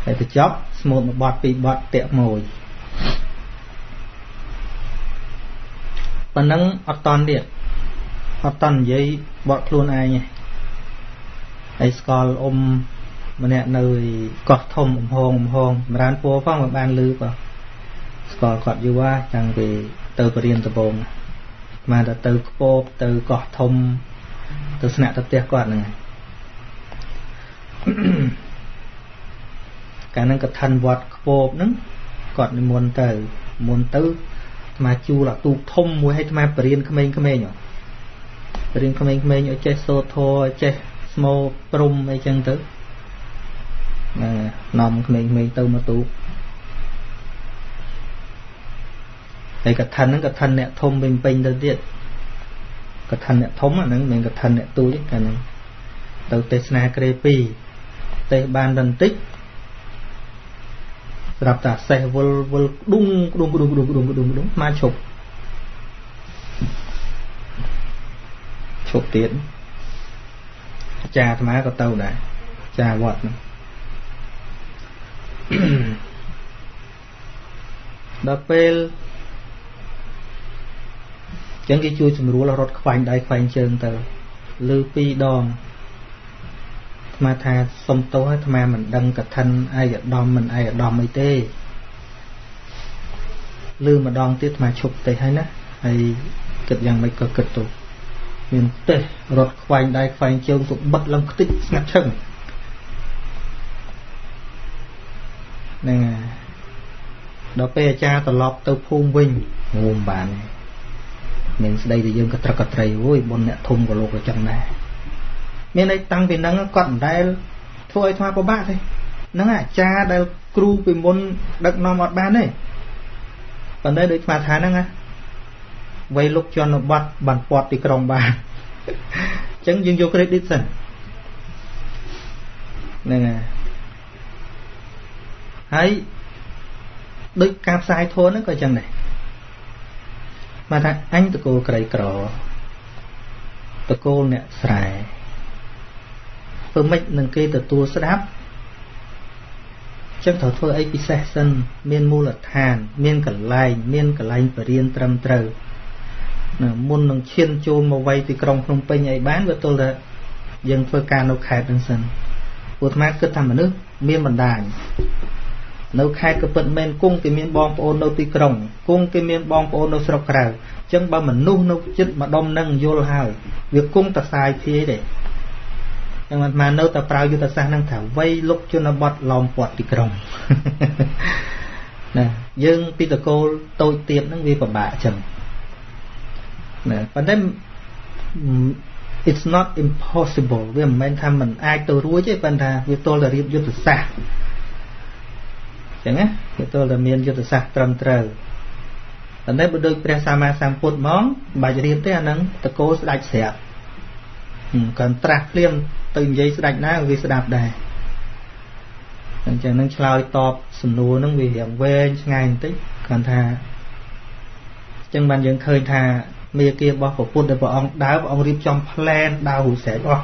ហើយទៅចប់ស្មូតមួយបទពីរបទតាក់មួយប៉ុណ្ណឹងអត់តន់ទៀតអត់តន់និយាយបទខ្លួនឯងទេហើយស្គាល់ម្នាក់នៅកោះធំហងសម្រានពួរផងមិនបានលឺបងស្គាល់គាត់យូរហើយតាំងពីទៅបរៀនដំបូងមកទៅខ្ពកទៅកោះធំទៅស្នាក់ទៅផ្ទះគាត់ហ្នឹងកាលហ្នឹងក៏ឋិនវត្តខ្ពកហ្នឹងគាត់និមន្តទៅអាជូលទូកធំមួយឲ្យអាបរៀនក្មេងៗបរៀនក្មេងៗឲ្យចេះសូត្រធម៌ឲ្យចេះស្មោព្រំអីចឹងទៅនាំក្មេងៗទៅមកទូកហើយកឋិនហ្នឹងកឋិនអ្នកធំពេញទៅទៀតកឋិនអ្នកធំហ្នឹងមិនកឋិនអ្នកទូចកាលហ្នឹងទៅទេសនាក្រេ2ទេសបានបន្តិចស្រាប់តែសេះវល់ដុងមកឈប់ទៀតអាចារ្យអាត្មាក៏ទៅដែរអាចារ្យវត្តហ្នឹងដល់ពេលចឹងគេជួយសម្រួលរត់ខ្វាញ់ដៃខ្វាញ់ជើងទៅលើ2ដងអាត្មាថាសុំទោសឲ្យអាត្មាមិនដឹងកឋិនឯកឧត្តមមិនឯកឧត្តមអីទេលើម្ដងទៀតអាត្មាឈប់ទេហើយណាហើយគិតយ៉ាងម៉េចក៏គិតទៅមានទេរត់ខ្វាញ់ដៃខ្វាញ់ជើងទៅបិទឡើងខ្ទេចស្ងាត់ឈឹងហ្នឹងហើយដល់ពេលអាចារ្យត្រឡប់ទៅភូមិវិញងុំបានមានស្ដីតែយើងក៏ត្រឹកកត្រីអូយបុណ្យអ្នកធំក៏លោកក៏ចឹងដែរមានន័យតាំងពីហ្នឹងគាត់មិនដែលធ្វើឲ្យអាត្មាពិបាកទេហ្នឹងអាចារ្យដែលគ្រូពីមុនដឹកនាំអត់បានទេប៉ុន្តែដូចអាត្មាថាហ្នឹងណាវ័យលោកជនបទបានពាត់ទីក្រុងបានអញ្ចឹងយើងយក credit សិនហ្នឹងហើយដូចការផ្សាយធនហ្នឹងក៏អញ្ចឹងដែរមកថាអញតកូលក្រីក្រតកូលអ្នកស្រែធ្វើម៉េចនឹងគេទទួលស្ដាប់ ចឹងត្រូវធ្វើអីពិសេសសិនមានមូលដ្ឋានមានកន្លែងបរិញ្ញាត្រឹមត្រូវណាមុននឹងឈានចូលមកវ័យទីក្រុងភ្នំពេញអីបានវាទល់តែយើងធ្វើការនៅខេត្តហ្នឹងសិនព្រោះអាត្មាគិតថាមនុស្សមានបណ្ដាញនៅខេត្តក៏ពិតមែនគង់គេមានបងប្អូននៅទីក្រុងគង់គេមានបងប្អូននៅស្រុកក្រៅអញ្ចឹងបើមនុស្សនៅចិត្តម្ដុំនឹងយល់ហើយវាគង់តែសាយភាយទេចឹងអាត្មានៅតែប្រើយុទ្ធសាស្ត្រហ្នឹងថាវ័យលុកជនបទឡោមព័ទ្ធទីក្រុងណាយើងពីតកូលតូចទៀតហ្នឹងវាពិបាកចឹងណាប៉ុន្តែ it's not impossible វាមិនមែនថាมันអាចទៅរួចទេប៉ុន្តែវាទល់តែរៀបយុទ្ធសាស្ត្រចឹងណាវាទល់តែមានយុទ្ធសាស្ត្រត្រឹមត្រូវប៉ុន្តែបើដូចព្រះសម្មាសម្ពុទ្ធហ្មងមិនបាច់រៀបទេអាហ្នឹងតកូលស្ដេចស្រាប់គាត់ត្រាស់ភ្លាមទៅនិយាយស្ដេចណាវាស្ដាប់ដែរអញ្ចឹងនឹងឆ្លើយតបសំណួរហ្នឹងវារៀងវែងឆ្ងាយបន្តិចគាត់ថាអញ្ចឹងបានយើងឃើញថាមេគារបស់ព្រះពុទ្ធដែលព្រះអង្គដើរព្រះអង្គរៀបចំផ្លែនដើរហូរស្រែកអស់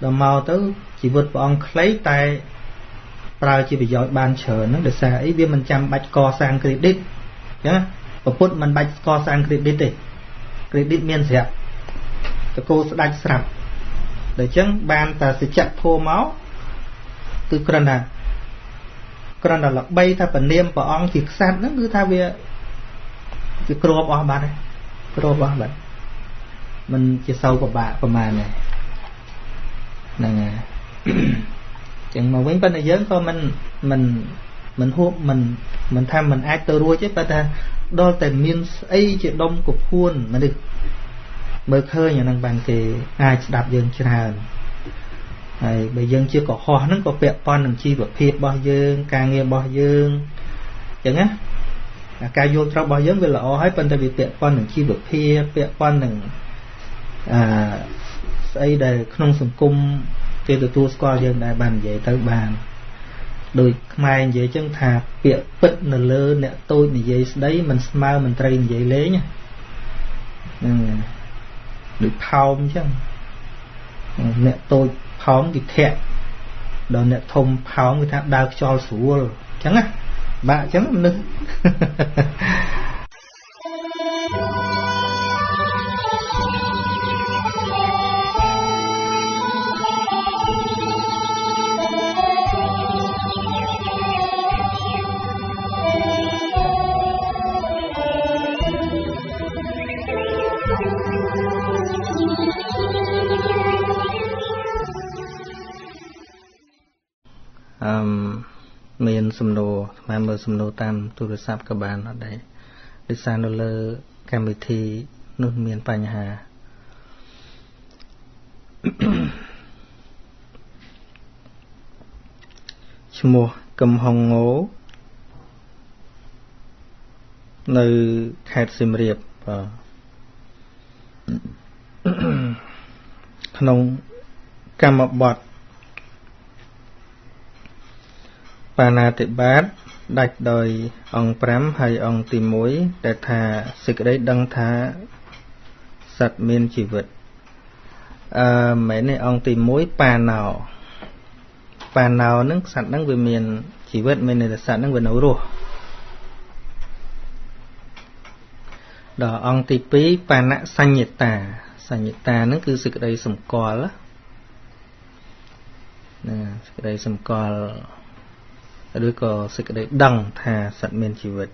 ដល់មកទៅជីវិតព្រះអង្គខ្លីតែប្រើជាប្រយោជន៍បានច្រើនហ្នឹងដោយសារអីវាមិនចាំបាច់កសាង credit អញ្ចឹងព្រះពុទ្ធមិនបាច់កសាង credit ទេ credit មានស្រាប់តកូលស្ដេចស្រាប់ដូច្នេះបានតែសច្ចធម៌មកគឺគ្រាន់តែល្បីថាពនាមព្រះអង្គជាក្សត្រហ្នឹងគឺថាវាគ្របអស់បាត់ហើយគ្របអស់បាត់មិនជាសោកបាក់ប្រមាណទេហ្នឹងហើយចឹងមកវិញប៉ុន្តែយើងក៏មិនហួបមិនថាមិនអាចទៅរួចទេប៉ុន្តែដល់តែមានស្អីជាដុំកពួនមនុស្សមើលឃើញអាហ្នឹងបានគេអាចស្ដាប់យើងច្រើនហើយបើយើងជាកុហកហ្នឹងក៏ពាក់ព័ន្ធនឹងជីវភាពរបស់យើងការងាររបស់យើងអញ្ចឹងណាការយល់ត្រូវរបស់យើងវាល្អហើយប៉ុន្តែវាពាក់ព័ន្ធនឹងជីវភាពពាក់ព័ន្ធនឹងស្អីដែលក្នុងសង្គមគេទទួលស្គាល់យើងដែរបាននិយាយទៅបានដោយខ្មែរនិយាយចឹងថាពាក្យពិតនៅលើអ្នកតូចនិយាយស្ដីមិនស្មើមន្ត្រីនិយាយលេងហ្នឹងដូចផោមចឹងអ្នកតូចផោមគេធាក់ដល់អ្នកធំផោមគេថាដើរខ្យល់ស្រួលចឹងណាបាក់ចឹងមនុស្សមានសំណួរស្មានមើលសំណួរតាមទូរស័ព្ទក៏បានអត់ដែរដោយសារនៅលើកម្មវិធីនោះមានបញ្ហាឈ្មោះកំហុងងោនៅខេត្តសៀមរាបបាទក្នុងកម្មបទបាណាតិបាតដាច់ដោយអង្គ5ហើយអង្គទី1ដែលថាសេចក្តីដឹងថាសត្វមានជីវិតមែនទេអង្គទី1បាណោហ្នឹងសត្វហ្នឹងវាមានជីវិតមានន័យថាសត្វហ្នឹងវានៅរស់ដល់អង្គទី2បាណសញ្ញតាហ្នឹងគឺសេចក្តីសម្គាល់ណាសេចក្តីសម្គាល់ឬក៏សេចក្តីដឹងថាសត្វមានជីវិត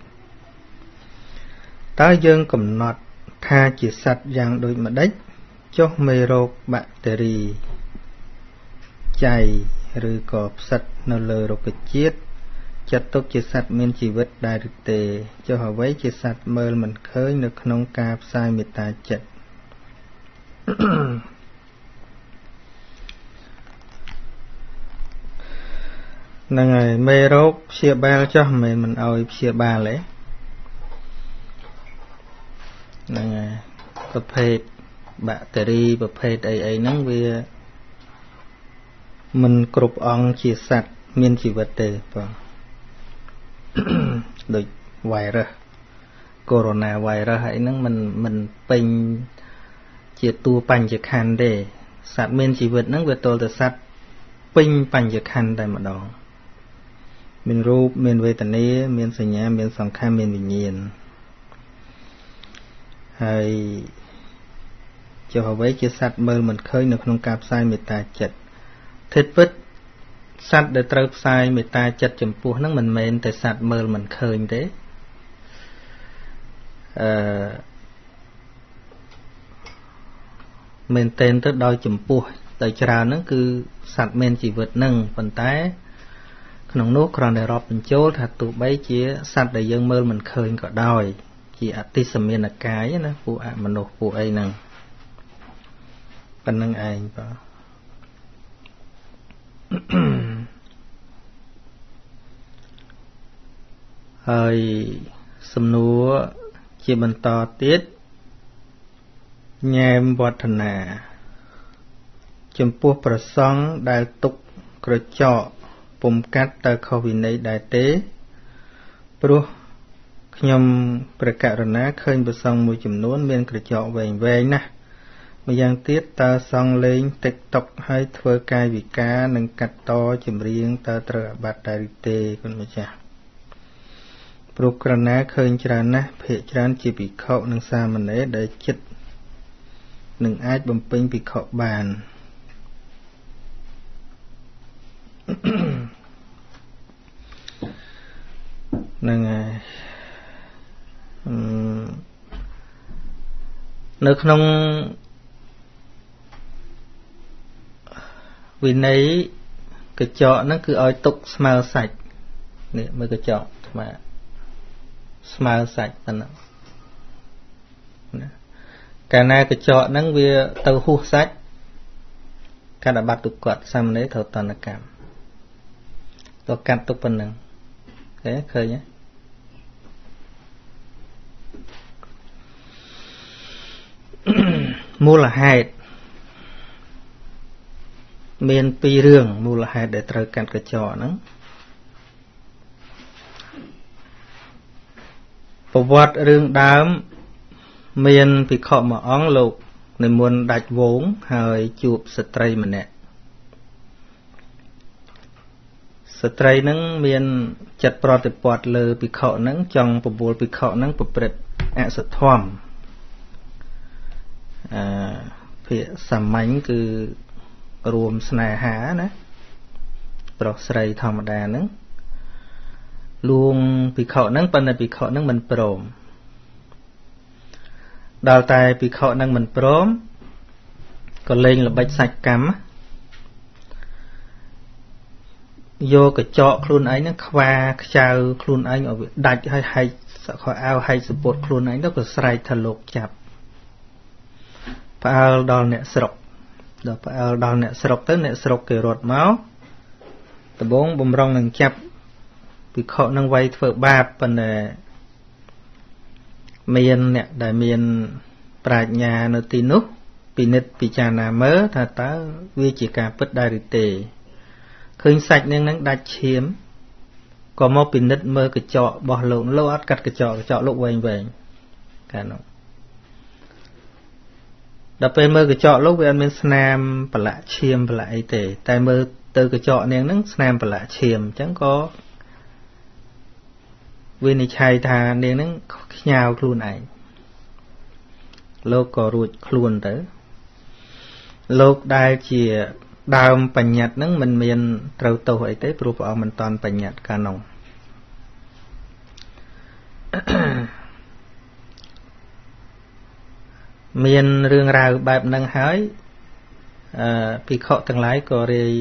តើយើងកំណត់ថាជាសត្វយ៉ាងដូចម្ដេចចុះមេរោគបាក់តេរីចៃឬក៏ផ្សិតនៅលើរុក្ខជាតិចាត់ទុកជាសត្វមានជីវិតដែរឬទេចុះអ្វីជាសត្វមើលមិនឃើញនៅក្នុងការផ្សាយមេត្តាចិត្តហ្នឹងហើយមេរោគព្យាបាលចុះមិនឲ្យព្យាបាលទេហ្នឹងហើយប្រភេទបាក់តេរីប្រភេទអីហ្នឹងវាមិនគ្រប់អង្គជាសត្វមានជីវិតទេបងដូច virus corona virus ហើយហ្នឹងមិនពេញជាតួបញ្ញខណ្ឌទេសត្វមានជីវិតហ្នឹងវាទល់តែសត្វពេញបញ្ញខណ្ឌតែម្ដង មានរូបមានវេទនាមានសញ្ញាមានសង្ខារមានវិញ្ញាណហើយចុះអ្វីជាសត្វមើលមិនឃើញនៅក្នុងការផ្សាយមេត្តាចិត្តធិតពិតសត្វដែលត្រូវផ្សាយមេត្តាចិត្តចំពោះហ្នឹងមិនមែនតែសត្វមើលមិនឃើញទេមែនតែនទៅដោយចំពោះតែច្រើនហ្នឹងគឺសត្វមានជីវិតហ្នឹងប៉ុន្តែក្នុងនោះគ្រាន់តែរាប់បញ្ចូលថាទោះបីជាសត្វដែលយើងមើលមិនឃើញក៏ដោយជាអតិសមានកាយណាពួកអមនុស្សពួកអីហ្នឹងប៉ុណ្្នឹងឯងបាទហើយសំណួរជាបន្តទៀតញែមវឌ្ឍនាចំពោះប្រសង់ដែលទុកក្រចកពុំកាត់ទៅខុសវិន័យដែរទេព្រោះខ្ញុំព្រះករុណាឃើញប្រសង់មួយចំនួនមានក្រចកវែងណាស់ម្យ៉ាងទៀតតើសង់លេង TikTok ហើយធ្វើកាយវិការនិងកាត់តចម្រៀងតើត្រូវអាបត្តិដែរឬទេគុណម្ចាស់ព្រោះក្រណាឃើញច្រើនណាស់ភាគច្រើនជាភិក្ខុនិងសាមណេរដែលចិត្តនឹងអាចបំពេញភិក្ខុបាននឹងនៅក្នុងវិន័យកញ្ចក់ហ្នឹងគឺឲ្យទុកស្មើសាច់នេះមើលកញ្ចក់ស្មើសាច់ប៉ុណ្ណឹងណាកាលណាកញ្ចក់ហ្នឹងវាទៅហួសសាច់កាត់អាបត្តិទុកគាត់សាមណេរត្រូវតណ្ណកម្មទៅកាត់ទុកប៉ុណ្ណឹងឃើញទេមូលហេតុមានពីររឿងមូលហេតុដែលត្រូវកាត់កញ្ចក់ហ្នឹងប្រវត្តិរឿងដើមមានភិក្ខុមួយអង្គលោកនិមន្តដាច់វងហើយជួបស្ត្រីម្នាក់ស្ត្រីហ្នឹងមានចិត្តប្រតិព័ទ្ធលើភិក្ខុហ្នឹងចង់បបួលភិក្ខុហ្នឹងប្រព្រឹត្តអសធម៌ភាគសាមញ្ញគឺរួមស្នេហាណាប្រុសស្រីធម្មតាហ្នឹងលួងភិក្ខុហ្នឹងប៉ុន្តែភិក្ខុហ្នឹងមិនព្រមដល់តែភិក្ខុហ្នឹងមិនព្រមក៏លេងល្បិចសាច់កម្មយកកញ្ចក់ខ្លួនឯងហ្នឹងខ្វាខ្ចៅខ្លួនឯងឲ្យវាដាច់ហើយហែកខោអាវហែកសពុតខ្លួនឯងទៅក៏ស្រែកថាលោកចាប់ផ្អើលដល់អ្នកស្រុកដល់ផ្អើលដល់អ្នកស្រុកទៅអ្នកស្រុកគេរត់មកដំបងបំរុងនឹងចាប់ភិក្ខុនឹងវាយធ្វើបាបប៉ុន្តែមានអ្នកដែលមានប្រាជ្ញានៅទីនោះពិនិត្យពិចារណាមើលថាតើវាជាការពិតដែរឬទេឃើញសាច់នាងនឹងដាច់ឈាមក៏មកពិនិត្យមើលកញ្ចក់របស់លោកអត់កាត់កញ្ចក់លោកវែងកាលនោះដល់ពេលមើលកញ្ចក់លោកវាអត់មានស្នាមប្រឡាក់ឈាមប្រឡាក់អីទេតែមើលទៅកញ្ចក់នាងហ្នឹងស្នាមប្រឡាក់ឈាមអញ្ចឹងក៏វិនិច្ឆ័យថានាងហ្នឹងខ្ញាវខ្លួនឯងលោកក៏រួចខ្លួនទៅលោកដែលជាដើមបញ្ញត្តិហ្នឹងមិនមានត្រូវទោសអីទេព្រោះព្រះអង្គមិនតាន់បញ្ញត្តិកាលនោះមានរឿងរ៉ាវបែបហ្នឹងហើយភិក្ខុទាំងឡាយក៏រាយ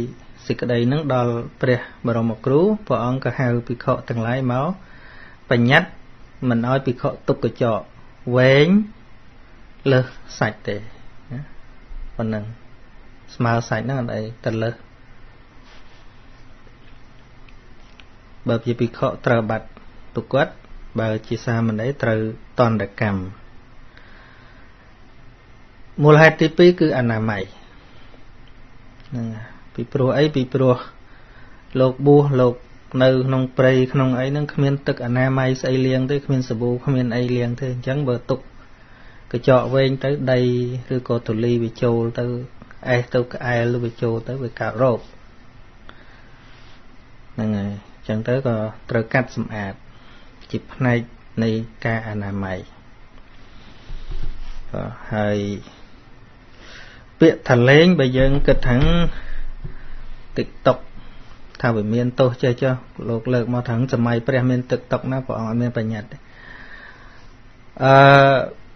សេចក្តីហ្នឹងដល់ព្រះបរមគ្រូព្រះអង្គក៏ហៅភិក្ខុទាំងឡាយមកបញ្ញត្តិមិនឲ្យភិក្ខុទុកកញ្ចក់វែងលើសសាច់ទេណាប៉ុណ្ណឹងស្មើសាច់ហ្នឹងអត់អីទៅលើសបើជាភិក្ខុត្រូវបាត់ទុកគាត់បើជាសាមណេរត្រូវតណ្ឌកម្មមូលហេតុទី2គឺអនាម័យហ្នឹងពីព្រោះអីពីព្រោះលោកបួសលោកនៅក្នុងព្រៃក្នុងអីហ្នឹងគ្មានទឹកអនាម័យស្អីលាងទេគ្មានសាប៊ូគ្មានអីលាងទេអញ្ចឹងបើទុកកញ្ចក់វែងទៅដីឬក៏ទូលីវាចូលទៅអេសទៅក្អែលវាចូលទៅវាកើតរោគហ្នឹងហើយ Chẳng tới cóត្រូវកាត់សម្អាតជាផ្នែកនៃការអនាម័យហើយពាក្យថាលេងបើយើងគិតថា TikTok ថាវាមានទោសចេះចុះលោកលើកមកថាសម័យព្រះមាន TikTok ណាព្រះអង្គអត់មានបញ្ញត្តិទេ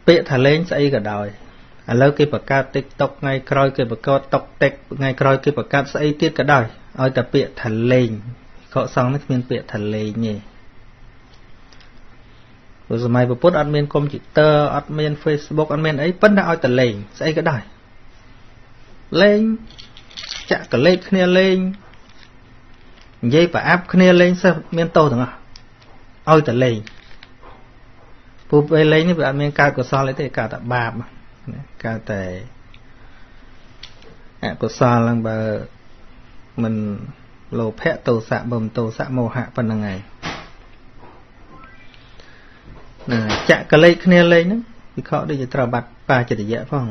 ពាក្យថាលេងស្អីក៏ដោយឥឡូវគេបង្កើត TikTok ថ្ងៃក្រោយគេបង្កើត TikTok ថ្ងៃក្រោយគេបង្កើតស្អីទៀតក៏ដោយឲ្យតែពាក្យថាលេងកុសលនេះគ្មានពាក្យថាលេងទេព្រោះសម័យពុទ្ធអត់មានកុំព្យូទ័រអត់មាន Facebook អត់មានអីប៉ុន្តែឲ្យតែលេងស្អីក៏ដោយលេងចាក់កលេចគ្នាលេងនិយាយប្រអាប់គ្នាលេងសិស្សមានទោសទាំងអស់ឲ្យតែលេងព្រោះពេលលេងនេះវាអត់មានកើតកុសលអីទេកើតតែបាបកើតតែអកុសលហ្នឹងបើមិនលោភៈទោសៈបើមិនទោសៈមោហៈប៉ុណ្្នឹងឯងចាក់កលេចគ្នាលេងហ្នឹងវិខដូចជាត្រូវបាត់បាចិត្តយៈផង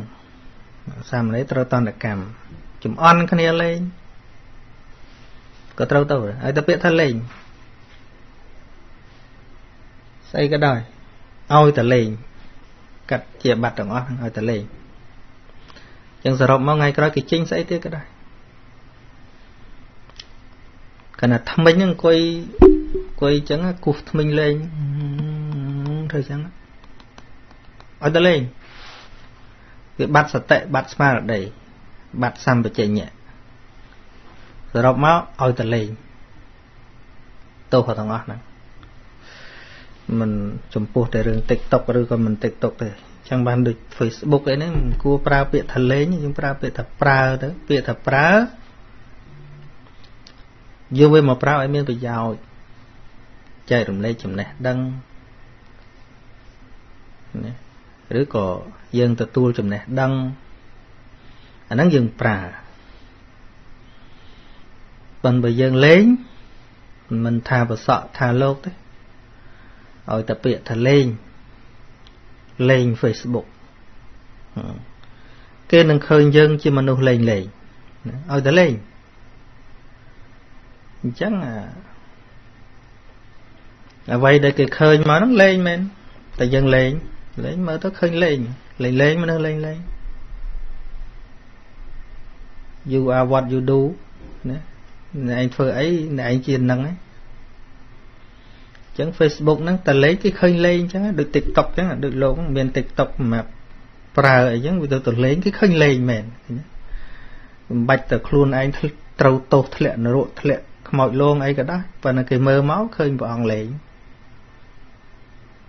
សាមណេរត្រូវតន្តកម្មចំអន់គ្នាលេងក៏ត្រូវទៅហើយតែពាក្យថាលេងស្អីក៏ដោយឲ្យតែលេងកាត់ជាបាត់ទាំងអស់ឲ្យតែលេងចឹងសរុបមកថ្ងៃក្រោយគេចេញស្អីទៀតក៏ដោយគណៈថ្មិញហ្នឹងអង្គុយចឹងគូសថ្មិញលេងធ្វើចឹងឲ្យតែលេងវាបាត់សតិបាត់ស្មារតីបាត់សម្បជញ្ញៈសរុបមកឲ្យតែលេងទោសទាំងអស់ហ្នឹងមិនចំពោះតែរឿង TikTok ឬក៏មិន TikTok ទេចឹងបានដូច Facebook អីហ្នឹងមិនគួរប្រើពាក្យថាលេងយើងប្រើពាក្យថាប្រើទៅពាក្យថាប្រើយកវាមកប្រើឲ្យមានប្រយោជន៍ចែករំលែកចំណេះដឹងណាឬក៏យើងទទួលចំណេះដឹងអាហ្នឹងយើងប្រើប៉ុន្តែបើយើងលេងមិនថាប្រសក់ថាលោកទេឲ្យតែពាក្យថាលេង Facebook គេនឹងឃើញយើងជាមនុស្សលេងឲ្យតែលេងអញ្ចឹងអ្វីដែលគេឃើញមកហ្នឹងលេងមែនតែយើងលេងមើលទៅឃើញលេងមនុស្សលេង You are what you do ណាឯងធ្វើអីឯងជានឹងហ្នឹងអញ្ចឹង Facebook ហ្នឹងតែលេងគេឃើញលេងអញ្ចឹងដូច TikTok អញ្ចឹងដូចលោកមាន TikTok សម្រាប់ប្រើអីអញ្ចឹងវាទៅលេងគេឃើញលេងមែនមិនបាច់តែខ្លួនឯងត្រូវទោសធ្លាក់នរកធ្លាក់ខ្មោចលងអីក៏ដោយប៉ុន្តែគេមើលមកឃើញព្រះអង្គលេង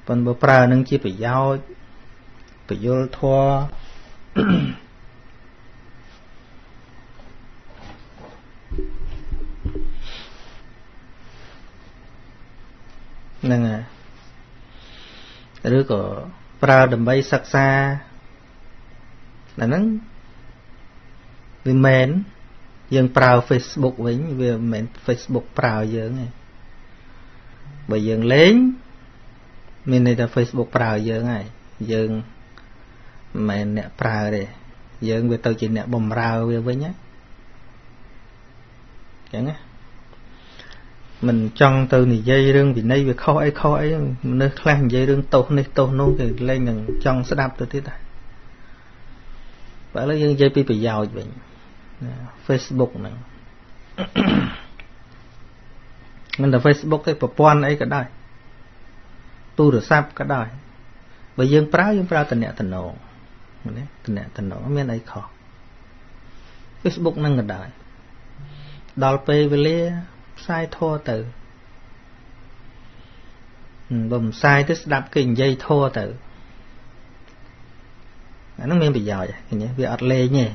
ប៉ុន្តែបើប្រើនឹងជាប្រយោជន៍ពយល់ធម៌ហ្នឹងហើយឬក៏ប្រើដើម្បីសិក្សាហ្នឹងវាមែនយើងប្រើ Facebook វិញវាមិនមែន Facebook ប្រើយើងទេបើយើងលេងមានន័យថា Facebook ប្រើយើងហើយយើងមិនមែនអ្នកប្រើទេយើងវាទៅជាអ្នកបំរើវាវិញណាចឹងណាមិនចង់ទៅនិយាយរឿងវិន័យវាខុសអីមនុស្សខ្លះនិយាយរឿងទោសនេះទោសនោះគេលេងនឹងចង់ស្ដាប់ទៅទៀតដែរបើឥឡូវយើងនិយាយពីប្រយោជន៍វិញFacebook ហ្នឹងមិនតែ Facebook ទេប្រព័ន្ធអីក៏ដោយទូរស័ព្ទក៏ដោយបើយើងប្រើតំណែងតំណងណាតំណែងតំណងមានអីខុស Facebook ហ្នឹងក៏ដោយដល់ពេលវេលាផ្សាយធម៌ទៅបើមិនផ្សាយទៅស្ដាប់គេនិយាយធម៌ទៅអាហ្នឹងមានប្រយោជន៍ឃើញទេវាអត់លេងទេ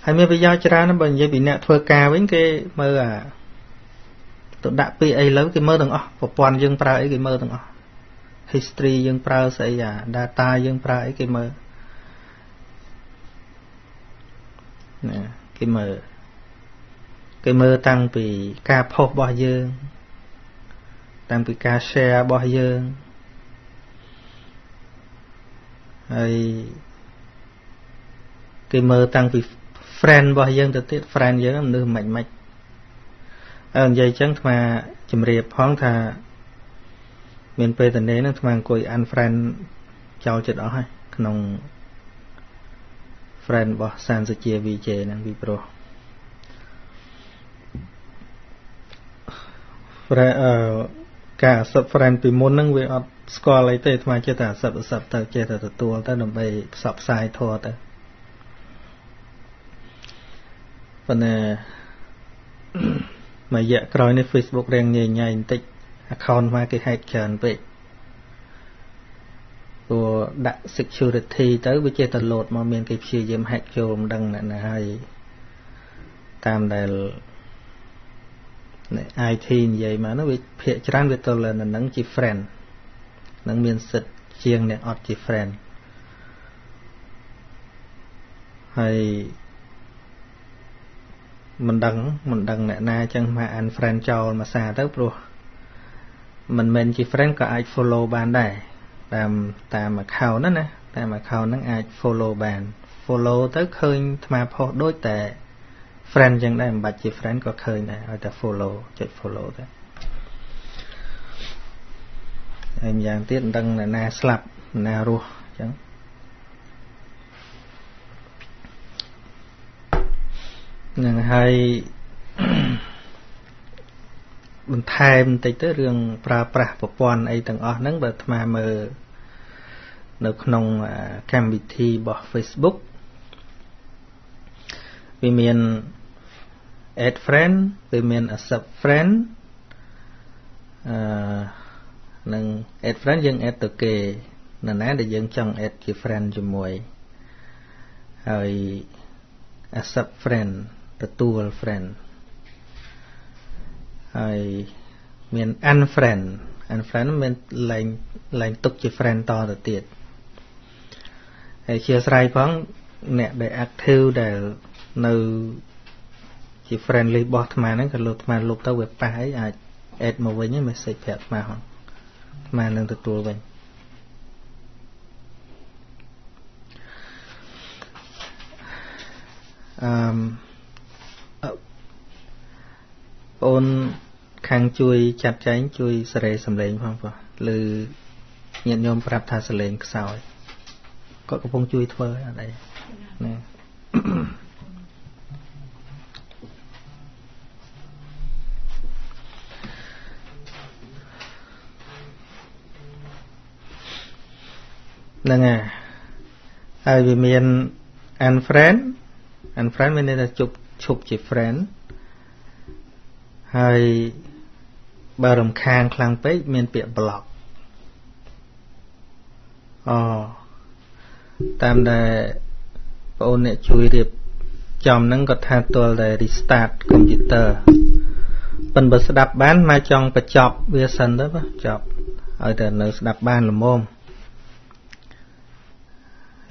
ហើយមានប្រយោជន៍ច្រើនណាស់បើនិយាយពីអ្នកធ្វើការវិញគេមើលទៅដាក់ពាក្យអីលើគេមើលទាំងអស់ប្រព័ន្ធយើងប្រើអីគេមើលទាំងអស់ history យើងប្រើស្អីdata យើងប្រើអីគេមើលណាគេមើលតាំងពីការផុសរបស់យើងតាំងពីការ share របស់យើងហើយគេមើលតាំងពី friend របស់យើងទៅទៀត friend យើងមនុស្សមិន និយាយចឹងអាជំរាបផងថាមានពេលតនេះហ្នឹងអាអង្គុយ unfriend ចោលចិត្តអស់ហើយក្នុង friend របស់សានសុជា VJ ហ្នឹងពីព្រោះការអាសិត friend ពីមុនហ្នឹងវាអត់ស្គាល់អីទេអាត្មាចេះតែអាសិតទៅចេះតែទទួលទៅដើម្បីផ្សព្វផ្សាយធម៌ទៅប៉ុន្តែមួយរយៈក្រោយនេះ Facebook រៀងញញបន្តិច account មកគេ hack ច្រើនពេកព្រោះដាក់ security ទៅវាចេះតែ load មកមានគេព្យាយាម hack ចូលមិនដឹងអ្នកណាហើយតាមដែលIT និយាយមកនោះវាភាគច្រើនវាទៅលើនឹងជា friend នឹងមានសិទ្ធជាងអ្នកអត់ជា friend ហើយមិនដឹងអ្នកណាចឹងមក unfriend ចោលមកសារទៅព្រោះមិនមែនជា friend ក៏អាច follow បានដែរតាម account ណាតាម account ហ្នឹងអាច follow បាន follow ទៅឃើញអាត្មាផុសដូចតែ friend ចឹងដែរមិនបាច់ជា friend ក៏ឃើញដែរឲ្យតែ follow ចុច follow ទៅហើយម្យ៉ាងទៀតមិនដឹងអ្នកណាស្លាប់អ្នកណារស់ចឹងនឹងហើយបន្ថែមបន្តិចទៅរឿងប្រើប្រាស់ប្រព័ន្ធអីទាំងអស់ហ្នឹងបើអាត្មាមើលនៅក្នុងកម្មវិធីរបស់ Facebook វាមាន add friend វាមាន accept friend នឹង add friend យើង add ទៅគេនរណាដែលយើងចង់ add ជា friend ជាមួយហើយ accept friend ទទួល friend ហើយមាន unfriend មានលែងទុកជា friend តទៅទៀតហើយជាស្រ័យផងអ្នកដែល active ដែលនៅជា friend list របស់អាត្មាហ្នឹងក៏លោកអាត្មាលុបទៅវាប៉ះអីអាច add មកវិញ message ប្រាប់អាត្មាហ្នឹងអាត្មានឹងទទួលវិញបងអូនខាងជួយចាត់ចែងជួយសេរីសំឡេងផងព្រោះឬញាតិញោមប្រាប់ថាសំឡេងខ្សោយគាត់កំពុងជួយធ្វើអត់អីណាហ្នឹងហើយវាមាន unfriend មានន័យថាឈប់ជា friend ហើយបើរំខានខ្លាំងពេកមានពាក្យ block តាមដែលបងអូនអ្នកជួយរៀបចំហ្នឹងគាត់ថាទាល់តែ restart computer ប៉ុន្តែបើស្ដាប់បានមកចង់បញ្ចប់វាសិនទៅចប់ឲ្យតែនៅស្ដាប់បានល្មម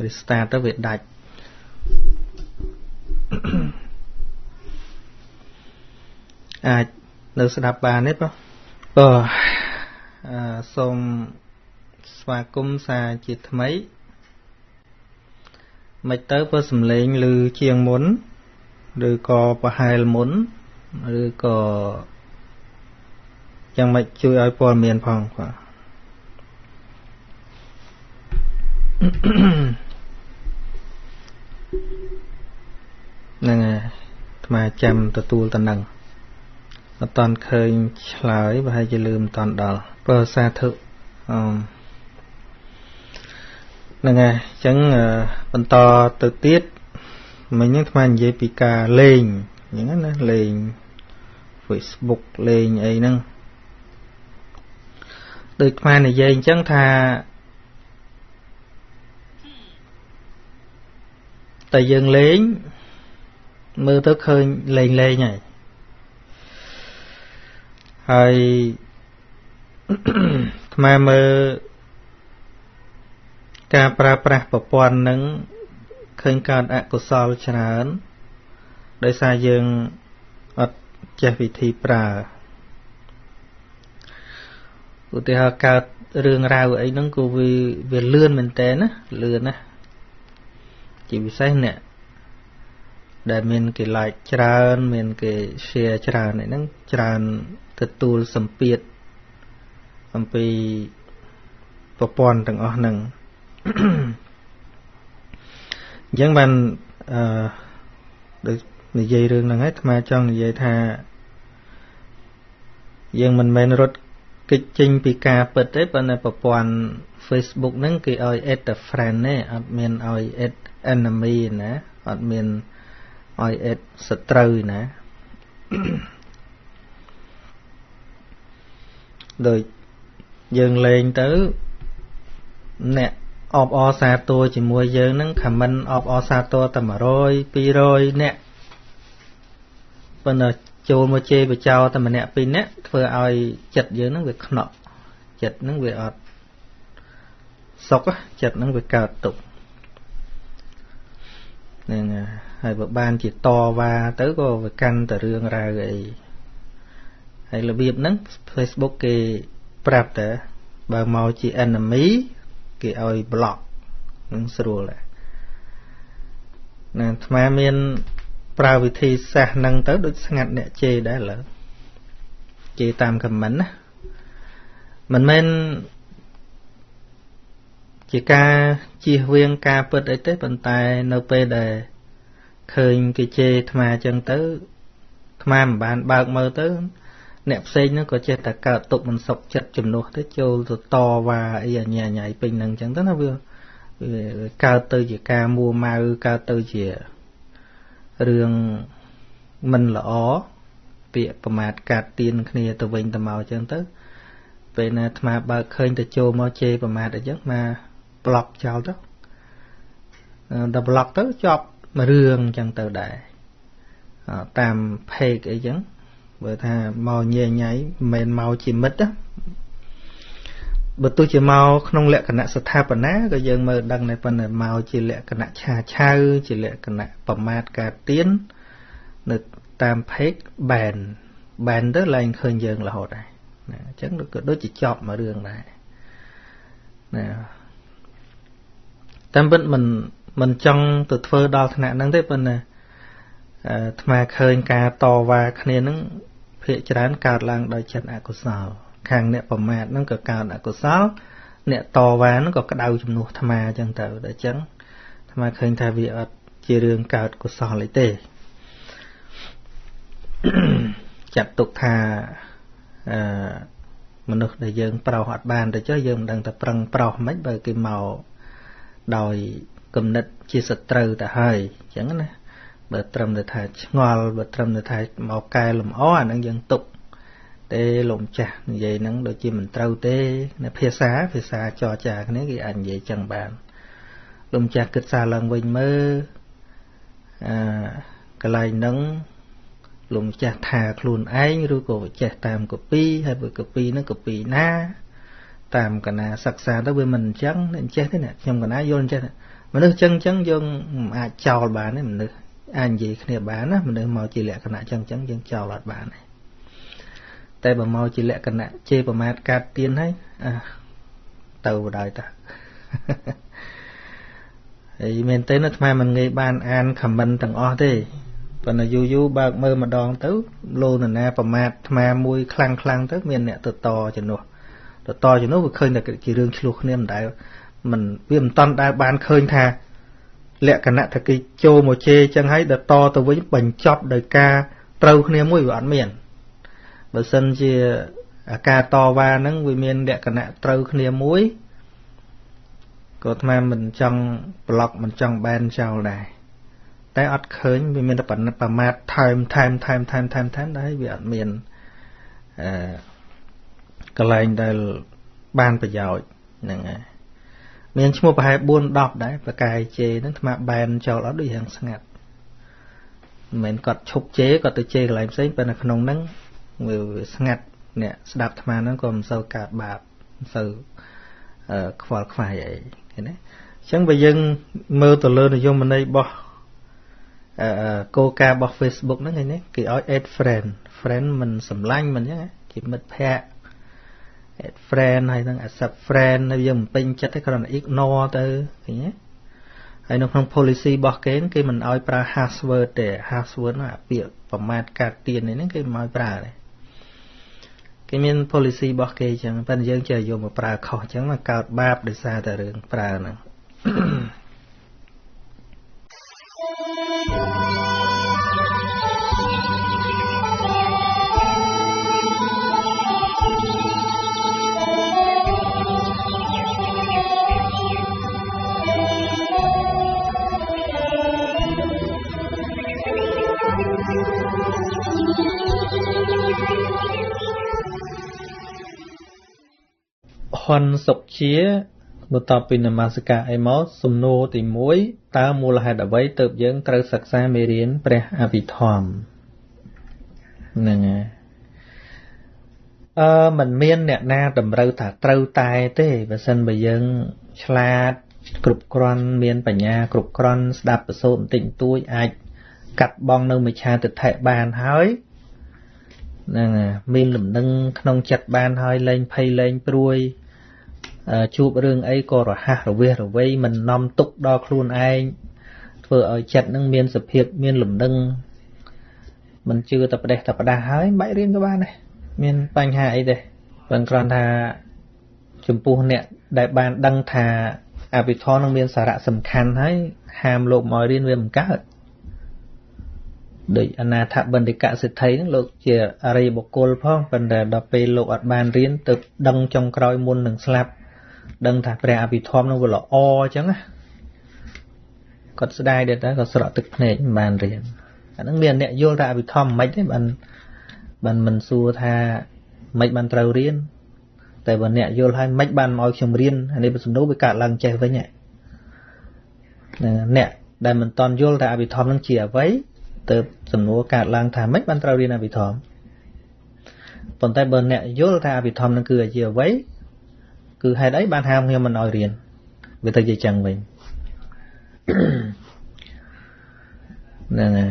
restart ទៅវាដាច់អាចនៅស្ដាប់បានទេបងសូមស្វាគមន៍សារជាថ្មីមិនទៅបើសំឡេងឮជាងមុនឬក៏ប្រហែលមុនឬក៏យ៉ាងម៉េចជួយឲ្យព័ត៌មានផងបាទហ្នឹងហើយអាត្មាចាំទទួលតំណឹងអត់តាន់ឃើញឆ្លើយប្រហែលជាលឺមិនតាន់ដល់បើសាធុហ្នឹងហើយអញ្ចឹងបន្តទៅទៀតមិញហ្នឹងអាត្មានិយាយពីការលេងអញ្ចឹងណាលេង Facebook លេងអីហ្នឹងដូចអាត្មានិយាយអញ្ចឹងថាតែយើងលេងមើលទៅឃើញលេងហើយហើយអាត្មាមើលការប្រើប្រាស់ប្រព័ន្ធហ្នឹងឃើញកើតអកុសលច្រើនដោយសារយើងអត់ចេះវិធីប្រើឧទាហរណ៍កើតរឿងរ៉ាវអីហ្នឹងក៏វាលឿនមែនតើណាលឿនណាជាពិសេសអ្នក ដែលមានគេ like ច្រើនមានគេ share ច្រើនហ្នឹងច្រើនទទួលសម្ពាធអំពីប្រព័ន្ធទាំងអស់ហ្នឹងអញ្ចឹងបានដូចនិយាយរឿងហ្នឹងហើយអាត្មាចង់និយាយថាយើងមិនមែនរត់គេចចេញពីការពិតទេប៉ុន្តែប្រព័ន្ធ Facebook ហ្នឹងគេឲ្យ add a friend ទេអត់មានឲ្យ add enemy ណាអត់មានឲ្យ add សត្រូវណាដូចយើងលេងទៅអ្នកអបអរសាទរជាមួយយើងហ្នឹង comment អបអរសាទរតែ100 200អ្នកប៉ុន្តែចូលមកជេរបចោតែម្នាក់ពីរនាក់ធ្វើឲ្យចិត្តយើងហ្នឹងវាខ្នក់ចិត្តហ្នឹងវាអត់សុខចិត្តហ្នឹងវាកើតទុក្ខហ្នឹងហើយបើបានជាតវ៉ាទៅក៏វាកាន់តែរឿងរ៉ាវអីហើយរបៀបហ្នឹង Facebook គេប្រាប់តែបើមកជា enemy គេឲ្យ block នឹងស្រួលដែរណាអាត្មាមានប្រើវិធីសាស្ត្រហ្នឹងទៅដូចស្ងាត់អ្នកជេរដែរឥឡូវជេរតាម comment ណាមិនមែនជាការជៀសវាងការពិតអីទេប៉ុន្តែនៅពេលដែលឃើញគេជេរអាត្មាអញ្ចឹងទៅអាត្មាមិនបានបើកមើលទៅអ្នកផ្សេងហ្នឹងក៏ចេះតែកើតទុកមិនសុខចិត្តជំនួសទៅចូលទៅតវ៉ាអីអញ្ញាញ៉ៃពេញហ្នឹងអញ្ចឹងទៅណាវាកើតទៅជាការមួម៉ៅកើតទៅជារឿងមិនល្អពាក្យប្រមាថកាត់ទៀនគ្នាទៅវិញទៅមកអញ្ចឹងទៅពេលណាអាត្មាបើកឃើញទៅចូលមកជេរប្រមាថអញ្ចឹងមកប្លុកចោលទៅដល់ប្លុកទៅជាប់រឿងអញ្ចឹងទៅដែរតាម page អីចឹងបើថាមកញ៉ៃញ៉ៃមិនមែនមកជាមិត្តណាបើទោះជាមកក្នុងលក្ខណៈស្ថាបនាក៏យើងមើលដឹងដែរប៉ុន្តែមកជាលក្ខណៈឆាឆៅជាលក្ខណៈប្រមាថការទៀននៅតាម page ban ទៅឡើងឃើញយើងរហូតដែរណាអញ្ចឹងក៏ដូចជាចប់មួយរឿងដែរណាតាមពិតមិនចង់ទៅធ្វើដល់ថ្នាក់ហ្នឹងទេប៉ុន្តែអាត្មាឃើញការតវ៉ាគ្នាហ្នឹងភាគច្រើនកើតឡើងដោយចិត្តអកុសលខាងអ្នកប្រមាថហ្នឹងក៏កើតអកុសលអ្នកតវ៉ាហ្នឹងក៏ក្តៅជំនួសអាត្មាអញ្ចឹងទៅដល់អញ្ចឹងអាត្មាឃើញថាវាអត់ជារឿងកើតកុសលអីទេចាត់ទុកថាមនុស្សដែលយើងប្រោសអត់បានទៅចុះយើងមិនដឹងតែប្រឹងប្រោសមិនបើគេមកដោយគំនិតជាសត្រូវទៅហើយអញ្ចឹងណាបើត្រឹមតែថាឆ្ងល់បើត្រឹមតែថាមកកែលម្អអាហ្នឹងយើងទុកទេលោកម្ចាស់និយាយហ្នឹងដូចជាមិនត្រូវទេនៅភាសាចរចាគ្នាគេអាចនិយាយចឹងបានលោកម្ចាស់គិតសារឡើងវិញមើលកន្លែងហ្នឹងលោកម្ចាស់ថាខ្លួនឯងឬក៏ចេះតាមកូពីហើយបើកូពីហ្នឹងកូពីណាតាមកណាសិក្សាទៅវាមិនអញ្ចឹងអ្នកចេះទេណាខ្ញុំកណាយល់អញ្ចឹងមនុស្សចឹងយើងមិនអាចចោលបានទេមនុស្សអាចនិយាយគ្នាបានណាមនុស្សមកជាលក្ខណៈចឹងយើងចោលអត់បានទេតែបើមកជាលក្ខណៈជេរប្រមាថកាត់ទៀនហើយទៅបដ ாய் តាហើយមែនទេអាត្មាមិនងាយបានអាន comment ទាំងអស់ទេប៉ុន្តែយូរបើកមើលម្ដងទៅលោនណាប្រមាថអាត្មាមួយខ្លាំងទៅមានអ្នកទៅតជំនួសវាឃើញតែជារឿងឆ្លោះគ្នាមិនដែលវាមិនតាន់ដែលបានឃើញថាលក្ខណៈថាគេចូលមកជេរចឹងហើយដល់តទៅវិញបញ្ចប់ដោយការត្រូវគ្នាមួយវាអត់មានបើសិនជាអាការតវ៉ាហ្នឹងវាមានលក្ខណៈត្រូវគ្នាមួយក៏អាត្មាមិនចង់ប្លុកមិនចង់បែនចោលដែរតែអត់ឃើញវាមានតែប្រមាថថែមដែរវាអត់មានកន្លែងដែលបានប្រយោជន៍ហ្នឹងហើយមានឈ្មោះប្រហែល 4-10 ដែរប្រកាយជេរហ្នឹងអាត្មាបែនចោលអត់ដូចយ៉ាងស្ងាត់មិនមែនគាត់ឈប់ជេរគាត់ទៅជេរកន្លែងផ្សេងប៉ុន្តែក្នុងហ្នឹងវាស្ងាត់អ្នកស្ដាប់អាត្មាហ្នឹងក៏មិនសូវកើតបាបមិនសូវខ្វល់ខ្វាយអីឃើញទេអញ្ចឹងបើយើងមើលទៅលើនិយមន័យរបស់គោលការណ៍របស់ Facebook ហ្នឹងឃើញទេគេឲ្យ add friend មិនសម្លាញ់មិនអញ្ចឹងជាមិត្តភក្តិ add friend ហើយនឹង accept friend នៅយើងមិនពេញចិត្តទេគ្រាន់តែ ignore ទៅឃើញទេ ហើយនៅក្នុង policy របស់គេមិនឲ្យប្រើ password ទេ password នោះអាពាក្យប្រមាថកាត់ទៀននេះគេមិនឲ្យប្រើទេគេមាន policy របស់គេអញ្ចឹងប៉ុន្តែយើងចេះយកមកប្រើខុសអញ្ចឹងមកកើតបាបដោយសារតែរឿងប្រើហ្នឹងហ៊ុនសុកជាបន្ទាប់ពីនមស្ការអីមកសំណួរទី1តើមូលហេតុអ្វីទើបយើងត្រូវសិក្សាមេរៀនព្រះអភិធម្មហ្នឹងហើយមិនមានអ្នកណាតម្រូវថាត្រូវតែទេបើសិនបើយើងឆ្លាតគ្រប់គ្រាន់មានបញ្ញាគ្រប់គ្រាន់ស្ដាប់ប្រសូតបន្តិចបន្តួចអាចកាត់បងនៅមិច្ឆាទិដ្ឋិបានហើយហ្នឹងមានលំនឹងក្នុងចិត្តបានហើយលែងភ័យលែងព្រួយជួបរឿងអីក៏រហ័សរវេសរវៃមិននាំទុកដល់ខ្លួនឯងធ្វើឲ្យចិត្តនឹងមានសភាពមានលំនឹងមិនជឿតែផ្ដេសតែផ្ដាស់ហើយមិនបាច់រៀនក៏បានដែរមានបញ្ហាអីទេប៉ុន្តែគ្រាន់ថាចំពោះអ្នកដែលបានដឹងថាអភិធម្មនឹងមានសារៈសំខាន់ហើយហាមលោកមករៀនវាមិនកើតដូចអនាថបណ្ឌិកសិទ្ធិហ្នឹងលោកជាអរិយបុគ្គលផងប៉ុន្តែដល់ពេលលោកអត់បានរៀនទៅដឹងចុងក្រោយមុននឹងស្លាប់ដឹងថាព្រះអភិធម្មនឹងវាល្អអញ្ចឹងណាគាត់ស្ដាយដែរតែគាត់ស្រក់ទឹកភ្នែកមិនបានរៀនអាហ្នឹងមានអ្នកយល់ថាអភិធម្មមិនទេបានមិនសួរថាមិនបានត្រូវរៀនតែបើអ្នកយល់ហើយមិនបានមកឲ្យខ្ញុំរៀនអានេះសំណួរវាកើតឡើងចេះវិញអ្នកដែលមិនតន់យល់ថាអភិធម្មនឹងជាអ្វីទៅសំណួរកើតឡើងថាមិនបានត្រូវរៀនអភិធម្មប៉ុន្តែបើអ្នកយល់ថាអភិធម្មនឹងគឺជាអ្វីគឺហេតុអីបានហាមខ្ញុំមិនឲ្យរៀនវាទៅជាចឹងវិញហ្នឹងហើយ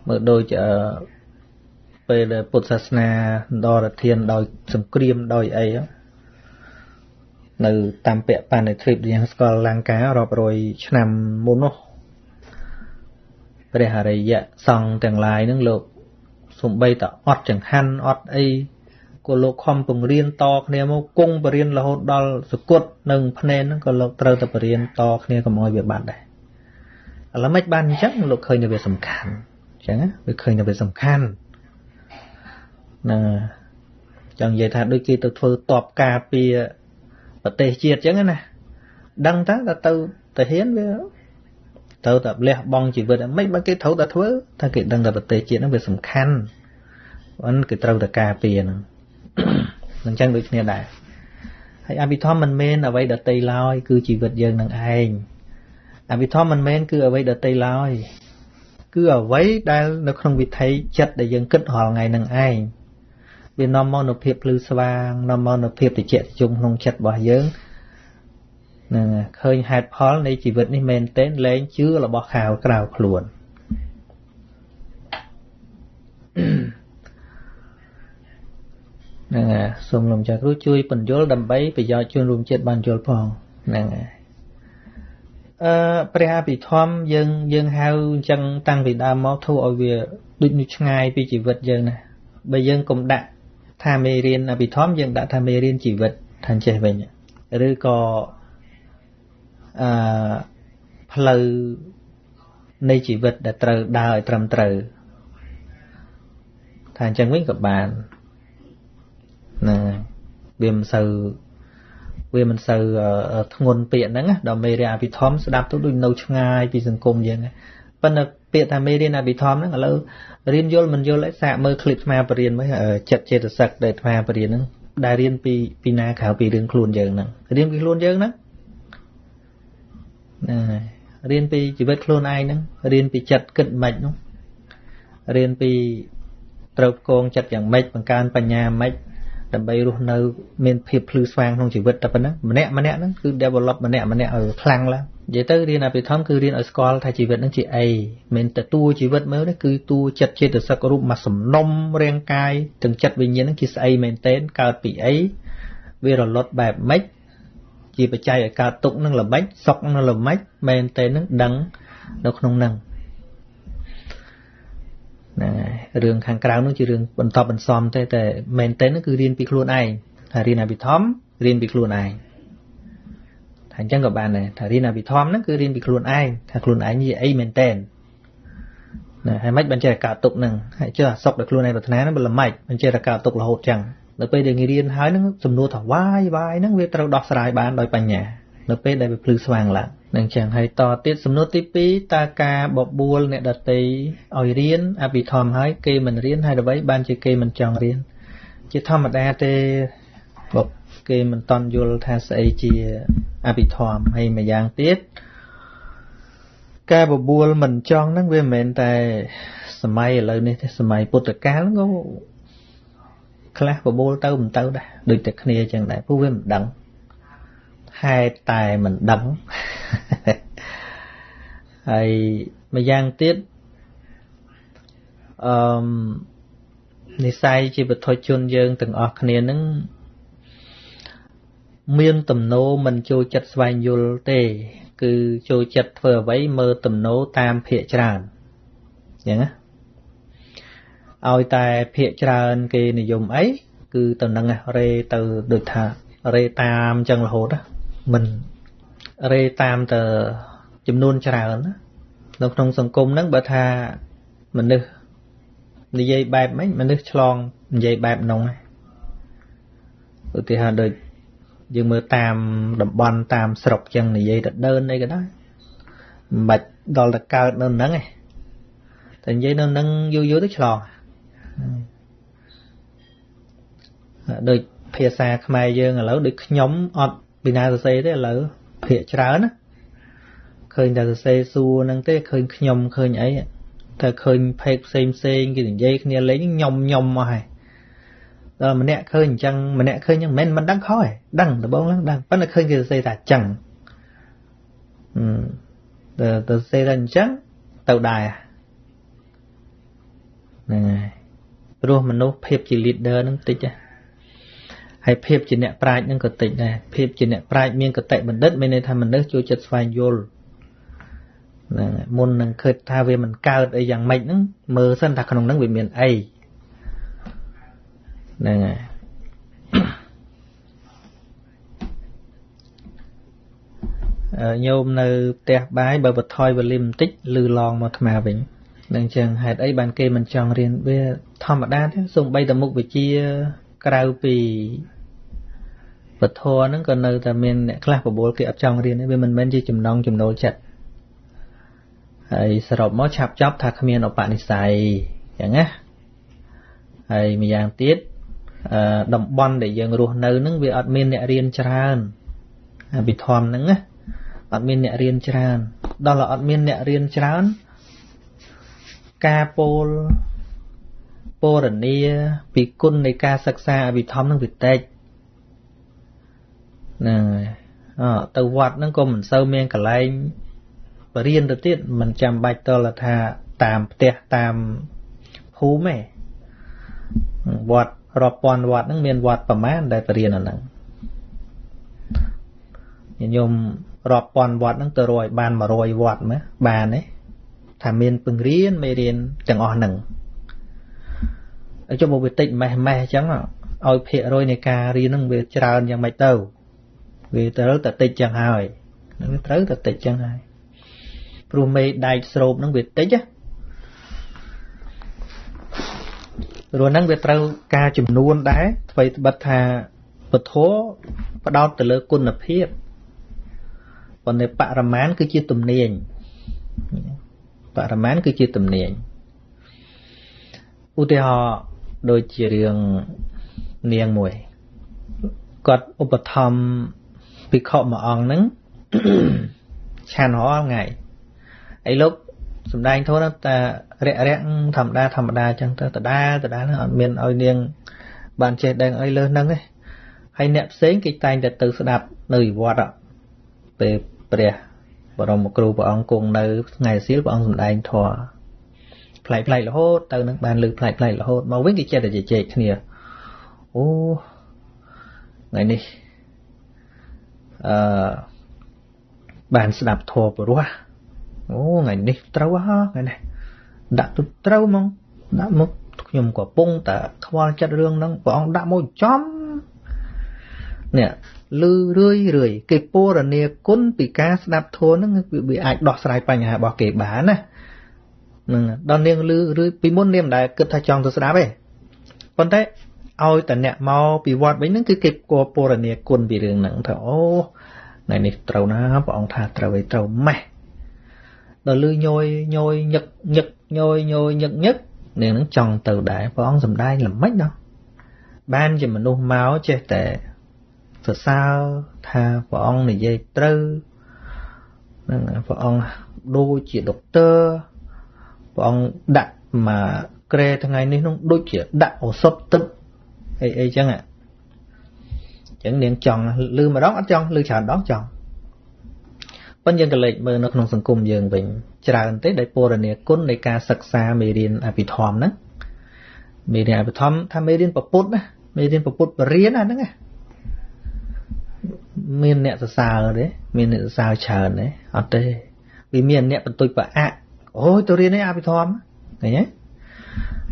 មើលដូចពេលពុទ្ធសាសនាដរធានដោយសង្គ្រាមដោយអីនៅតាមពាក់បានទ្រីបយ៉ាងស្គាល់លង្ការាប់រយឆ្នាំមុននោះព្រះអរិយសង្ឃទាំងឡាយនឹងលោកសំបីតអត់ចង្ហាន់អត់អីក៏លោកខំពង្រៀនតគ្នាមកគង់បរៀនរហូតដល់សគុតនៅភ្នែនហ្នឹងក៏លោកត្រូវតែបរៀនតគ្នាកុំឲ្យវាបាត់ដែរឥឡូវមិនបានអញ្ចឹងលោកឃើញថាវាសំខាន់អញ្ចឹងវាឃើញថាវាសំខាន់ណាចង់និយាយថាដូចគេទៅធ្វើតបការពារប្រទេសជាតិអញ្ចឹងណាដឹងតើទៅហ៊ានវាត្រូវតែលះបង់ជីវិតមិនបើគេត្រូវតែធ្វើថាគេដឹងថាប្រទេសជាតិហ្នឹងវាសំខាន់គេត្រូវតែការពារហ្នឹងអញ្ចឹងដូចគ្នាដែរហើយអភិធម្មមិនមែនអ្វីដទៃឡើយគឺជីវិតយើងនឹងឯងអភិធម្មមិនមែនគឺអ្វីដទៃឡើយគឺអ្វីដែលនៅក្នុងវិថីចិត្តដែលយើងគិតរាល់ថ្ងៃនឹងឯងវានាំមកនូវភាពភ្លឺស្វាងនាំមកនូវភាពត្រជាក់ត្រជុំក្នុងចិត្តរបស់យើងនឹងឃើញហេតុផលនៃជីវិតនេះមែនទែនលែងជឿរបស់ខាវក្រៅខ្លួនហ្នឹងហើយសូមលោកចាគ្រូជួយបញ្យល់ដើម្បីប្រយោជន៍ជនរួមជាតិបានយល់ផងហ្នឹងហើយព្រះអភិធម្មយើងហៅអញ្ចឹងតាំងពីដើមមកធ្វើឲ្យវាដូចនឹងឆ្ងាយពីជីវិតយើងណាបើយើងកុំដាក់ថាមេរៀនអភិធម្មយើងដាក់ថាមេរៀនជីវិតថាចេះវិញឬក៏ផ្លូវនៃជីវិតដែលត្រូវដើរឲ្យត្រឹមត្រូវថាអញ្ចឹងវិញក៏បានណាវាមិនសូវធ្ងន់ពាក្យហ្នឹងដល់មេរៀនអភិធម្មស្ដាប់ទៅដូចនៅឆ្ងាយពីសង្គមយើងប៉ុន្តែពាក្យថាមេរៀនអភិធម្មហ្នឹងឥឡូវរៀនយល់មិនយល់ឯងសាកមើលคลิปស្មាបរៀនមើលចិត្តចេតសិកដែលស្មាបរៀនហ្នឹងដែលរៀនពីណាក្រៅពីរឿងខ្លួនយើងហ្នឹងរៀនពីខ្លួនយើងហ្នឹងរៀនពីជីវិតខ្លួនឯងហ្នឹងរៀនពីចិត្តគិតមិនហ្នឹងរៀនពីត្រូវកងចិត្តយ៉ាងម៉េចបង្កើនបញ្ញាម៉េចដើម្បីរស់នៅមានភាពភ្លឺស្វាងក្នុងជីវិតតែប៉ុណ្ណឹងម្នាក់ហ្នឹងគឺ develop ម្នាក់ឲ្យខ្លាំងឡើងនិយាយទៅរៀនអភិធម្មគឺរៀនឲ្យស្គាល់ថាជីវិតហ្នឹងជាអីមិនតែតួជីវិតមើលទេគឺតួចិត្តចេតសិករូបមួយសំណុំរាងកាយទាំងចិត្តវិញ្ញាណហ្នឹងជាស្អីមែនទែនកើតពីអីវារលត់បែបម៉េច chỉ phải chạy ở cao tục năng là bách sọc năng là mách men tên năng đắng đâu không năng này rừng hàng cào nó chỉ rừng bận tọp bận xòm thếแต่men tên nó cứ riêng bị luôn ai thà riêng là bị thóm riêng bị luôn ai thành chân của bạn này thà riêng là bị thóm nó cứ riêng bị luôn ai thà luôn ai như vậy men tên này hay mách bạn chơi cao tục năng hay chưa sọc được luôn này bật ná nó bật là mạch bạn chơi là cao tục là hột chẳng nó bây giờ người riêng hái nó sầm nua thở vai vai nó về tao đọc sài bán đòi bành nhà nó bây đây bị plư xoàng lại nên chẳng hay to tiết sầm nua tí pí ta ca bọc bùa nè đặt tì ỏi riêng à bị thòm hái kê mình riêng hay là vậy ban chơi kê mình chọn riêng chứ thòm mà đa tê bọc kê mình toàn vô tha xây chi à bị thòm hay mà giang tiết ca bọc bùa mình chọn nó về mình tại sầm mai ở lời này sầm mai bột cá nó có class và bố tao mình tao đã được tịch kia chẳng đại phú với mình đắng hai tài mình đắng hay mà giang tiết ni sai chỉ bật thôi chôn dương từng ở kia nứng miên tầm nô mình trôi chặt vài nhul tê cứ trôi chặt vừa vậy mơ tầm nô tam phệ tràn vậy á ôi tại phía tràn cái này dùng ấy cứ từ năng rê từ được thà rê tam chân là hốt đó mình rê tam từ chùm nôn tràn đó nó trong sông cung nó bởi thà mình được đi dây bẹp mấy mình được chlong dây bẹp nông này rồi thì hà được dương mưa tam đập bon tam sọc chân này dây đặt đơn đây cái đó bạch đó là cao đơn nắng này thành dây nó nâng vô vô tới chlong được phía xa khai dương là lỡ được nhóm ọt bị nào xe thế lỡ phía trái đó khơi nào xe xua năng thế khơi nhom khơi ấy ta khơi phê xem cái dây kia lấy những nhom mà hay rồi mình nè khơi chăng mình nè khơi nhưng mình đang khó đăng từ bóng lắm đăng bắt là khơi kia xe ta chẳng từ xe lên trắng tàu đài à này rồi mình nấu phép chỉ leader nó tích à hay phép chỉ nẹt prai nó có tích này phép chỉ nẹt prai miên có tệ mình đất bên này tham mình đất chui chật phai vô môn năng khơi tha về mình cao ở dạng mạnh nó mờ sân thật không năng bị miền ấy này nhôm nơi tè bái bờ vật thoi và lim tích lư lon mà tham vĩnh nên chừng hạt ấy ban kê mình chọn riêng về thom mà đa thế dùng bay tầm mục về chia cao vì vật thua nó còn nơi ta miền class của bố kia chọn riêng về mình bên chia chùm non chùm nồi chặt hay sập máu chạp chóp thạc miền ở bạn xài chẳng á hay mình giang tiết đồng bon để dừng ruột nơi nó về admin nè riêng tràn bị thòm nó á admin nè riêng tràn đó là admin nè riêng tràn ca pol polania bị cun này ca sắc xa bị thom nó bị tệ nè từ vặt nó có mình sâu men cả lại và riêng đầu tiên mình chăm bạch to là thà tam tè tam phú mẹ vặt rọp pon vặt nó miền vặt phẩm mát đại và riêng là nặng nhôm rọp pon vặt nó từ rồi bàn mà rồi vặt mà bàn ấy thà miền bừng riêng mê riêng chẳng ở nặng ở trong một việc tịnh mẹ chẳng ạ ôi phệ rồi này ca riêng nó về trànយ៉ាងម៉េចទៅវាទៅតែតិចចឹងហើយវាត្រូវតែតិចចឹងហើយព្រោះមេដៃស្រូបនឹងវាតិចព្រោះហ្នឹងវាត្រូវការចំនួនដែរអ្វីត្បិតថាពធផ្ដោតទៅលើគុណភាពប៉ុន្តែបរិមាណគឺជាទំនាញបរិមាណគឺជាទំនាញឧទាហរណ៍ដូចជារឿងនាងមួយគាត់ឧបត្ថម្ភភិក្ខុមួយអង្គហ្នឹងឆានរាល់ថ្ងៃឯលោកសំដែងធម៌ហ្នឹងតែរាក់ធម្មតាអញ្ចឹងទៅដដែលហ្នឹងអត់មានឲ្យនាងបានចេះដឹងអីលើហ្នឹងទេហើយអ្នកផ្សេងគេតែងតែទៅស្ដាប់នៅវត្តពេលព្រះបរមគ្រូព្រះអង្គគង់នៅថ្ងៃសៀលព្រះអង្គសំដែងធម៌ផ្លែរហូតទៅនឹងបានលើផ្លែរហូតមកវិញគេចេះតែជជែកគ្នាអូថ្ងៃនេះ bạn sẽ đạp thua bữa đó ngày này trâu á ngày này đạp tụt trâu mong đạp một nhầm của bông ta khoa chất rương nâng bọn đạp một chóm nè lư rưỡi cái po là nè cún bị cá đạp thua nó bị ai đọt sai bành hà bỏ kể bá nè đòn niềng lư rưỡi bị muốn niềm đại cực thay chọn tôi sẽ đáp ấy còn thế ôi tận nè mau bị vọt với những cái po là nè cún bị rương nặng thở này nè trâu nó bọn thà trâu với trâu mẹ đòn lư nhoi nhật nè nó chọn từ đại bọn dùm đai làm mấy đâu ban cho mình nuôi máu che tệ thật sao tha bọn này dây trâu bọn đôi chỉ doctor bọn đặt mà kê thằng ngàyនេះnó đôi chỉ đặt ổ sốt tức ấy chẳng ạ chẳng điện chọn lư mà đón chọn lư chọn đón chọn vấn dân cái lệnh mà nó không sẵn cùng dường bình trả ơn tới đại bộ là nè cún đại ca sắc xa mê điên apithom đó mê điên apithom tham mê điên bọc bút đó mê điên bọc bút bà riêng đó nghe miền nè sao đấy miền nè sao chờ đấy ở đây vì miền nè tôi bà ạ ôi tôi riêng đấy apithom này nhé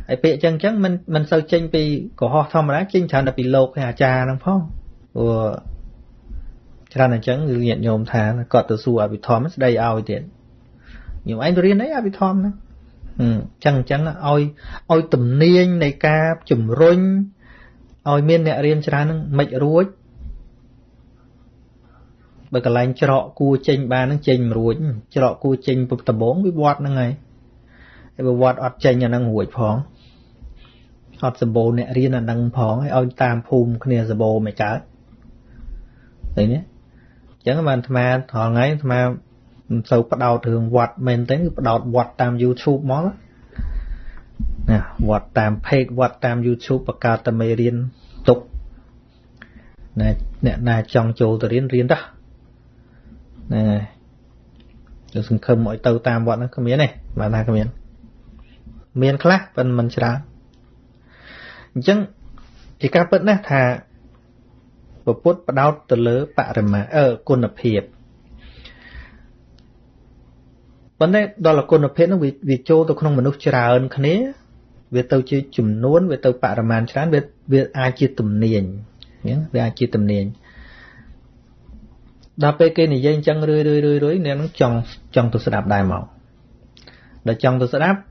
ai bệ chân chắn mình sao chênh vì có họ thông mà đã chênh chẳng là bị lột hay trà đúng không của cho nên chẳng người nhận nhôm thà có từ xu apithom đây ao tiền nhiều anh tôi riêng đấy apithom đó chẳng là ôi tùm niên này ca chùm rôn ôi miền nè riêng cho nên mạch ruột bởi cả lành trọ cua chênh ba nó chênh ruột trọ cua chênh tập 4 với bọt nó ngày bởi bọt ọt chênh là năng hụi phóng ọt sầm bồ nè riêng là năng phóng ôi tam phùm cái nè sầm bồ mày cả đấy nhé chẳng mà tham họ ngay tham sâu bắt đầu thường quạt mình tới bắt đầu quạt tam YouTube mó nè quạt tam page quạt tam YouTube và cả tam mê riêng tục nè trong chỗ từ riêng đó nè được sừng khâm mọi tàu tam quạt nó có miếng này mà là cái miếng khác phần mình sẽ ra chẳng chỉ các bất nè thà và bút bắt đầu từ lứa bạ rồi mà côn lập hiệp vấn đề đó là côn lập hiệp nó vì cho tôi không mình lúc trả ơn cái này về tôi chỉ chùm nuốn về tôi bạ rồi mà chán về ai chia tùm niền nhé về ai chia tùm niền đa pê kê này dây chân rưỡi nên nó trong tôi sẽ đạp đài màu để trong tôi sẽ đáp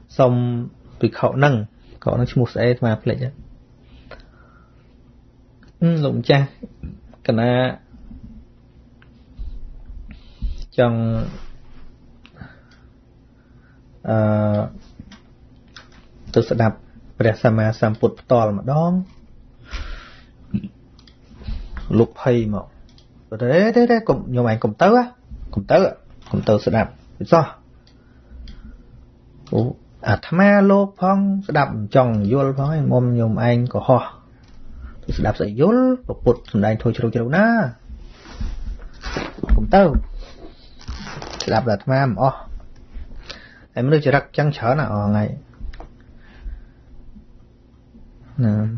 xong việc họ nâng có nó chỉ một sẽ mà lại chứ lụng cha cái này trong tôi sẽ đạp Presama Samput to mà đón lục hay mà đấy cùng nhiều anh cùng tớ sẽ đạp sao tham lô phong sẽ đạp chồng vô phong anh mồm nhiều anh có họ sẽ đạp sợi dốt bột bột này thôi cho đâu na cũng tao sẽ đạp là tham em mới chỉ đặt chân chở nào ngày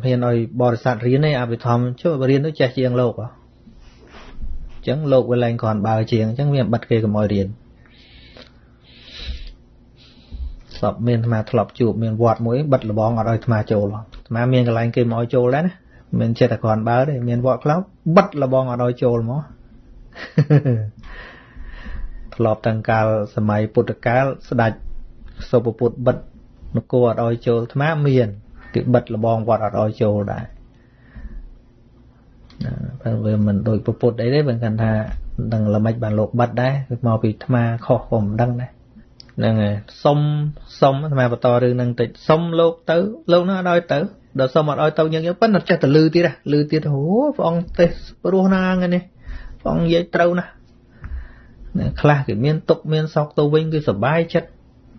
hiện rồi bò sạt riêng này apithom chứ riêng nó che chiang lộc à chẳng lộc với lành còn bao chiang chẳng miệng bật kê của mọi riêng sập miền mà thọp chụp miền vọt mũi bật là bong ở đây mà trâu mà miền cái lành kê mọi trâu đấy miền che tài còn báo đấy miền vọt lắm bật là bong ở đây trâu mà thọp tăng caoสมัย ปุตตะกาล สดัด sô bột bột bật nó cô ở đây trâu má miền cái bật là bong vọt ở đây trâu đấy về mình đổi bột bột đấy bên cạnh thà đằng là mạch bản lột bật đấy màu bị tham kho khom đăng đấy nè sông mà to rừng năng tịt sông lột tới lâu nó đôi tới đợt sông mà đôi tàu nhân vẫn là chắc là lư tiệt hố phong tê runa nghe nè phong dây trâu nè khla cái miên tục miên sọc tàu vinh cái sờ bay chất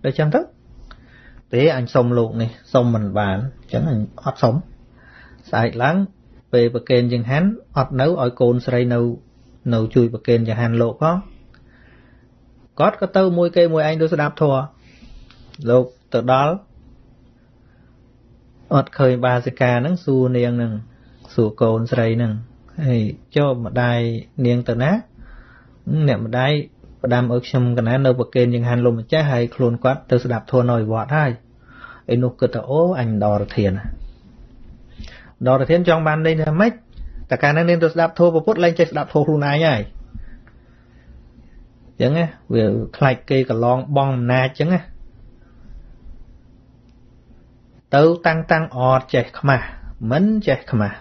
để chăng thức thế anh sông lột này sông mình bán chẳng là ót sống xài láng về bậc kênh chẳng hắn ót nấu ỏi cồn sấy nấu chui bậc kênh chẳng hắn lột có tâu môi cây môi anh tôi sẽ đạp thua lột từ đó ót khơi ba se ca nắng xu niềng nằng xu cồn sấy nằng ហើយចូលម្ដាយនាងទៅណាអ្នកម្ដាយផ្ដាំឲ្យខ្ញុំកណានៅប្រកេនចង្ហាន់លោកម្ចាស់ហើយខ្លួនគាត់ទៅស្ដាប់ធម៌នៅវត្តហើយឯនោះគិតថាអូអញដរធានចង់បានលេងថាម៉េចតែកាលហ្នឹងនាងទៅស្ដាប់ធម៌ពុទ្ធលែងចេះស្ដាប់ធម៌ខ្លួនឯងហើយអញ្ចឹងណាវាខ្លាចគេកន្លងបងអំណាចអញ្ចឹងណាទៅតាំងអត់ចេះខ្មាស់មិនចេះខ្មាស់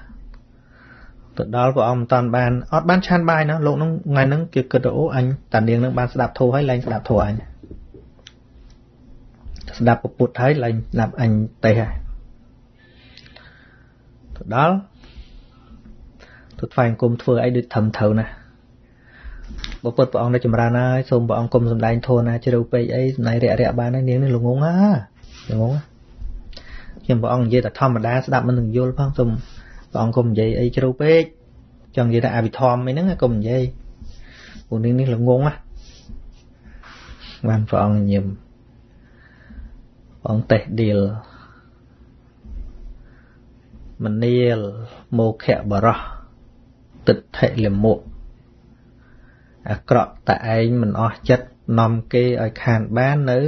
ទៅដល់ព្រះអង្គមិនតាន់បានអត់បានឆានបាយណាលោកហ្នឹងថ្ងៃហ្នឹងគេគិតថាអូអញតានាងហ្នឹងបានស្ដាប់ធម៌ហើយលែងស្ដាប់ធម៌អញស្ដាប់ពុទ្ធហើយលែងស្ដាប់អញទេហើយទៅដល់ទៅថ្វាយអង្គមធ្វើអីដូចត្រឹមត្រូវណាបើពុទ្ធព្រះអង្គនៅចម្រើនហើយសូមព្រះអង្គគុំសម្ដែងធម៌ណាជ្រៅពេកអីសម្ដែងរាក់បានហើយនាងនេះល្ងងហ่าល្ងងខ្ញុំព្រះអង្គនិយាយតែធម្មតាស្ដាប់មិននឹងយល់ផងសូមព្រះអង្គគុំនិយាយអីជ្រៅពេកចង់និយាយថាអភិធម្មអីហ្នឹងគុំនិយាយព្រោះនាងនេះល្ងងណាបានព្រះអង្គញឹមព្រះអង្គតេះឌីលមនាលមោខៈបរោះទិដ្ឋិលមុអាក្រក់តែឯងមិនអស់ចិត្តនាំគេឲ្យខានបាននៅ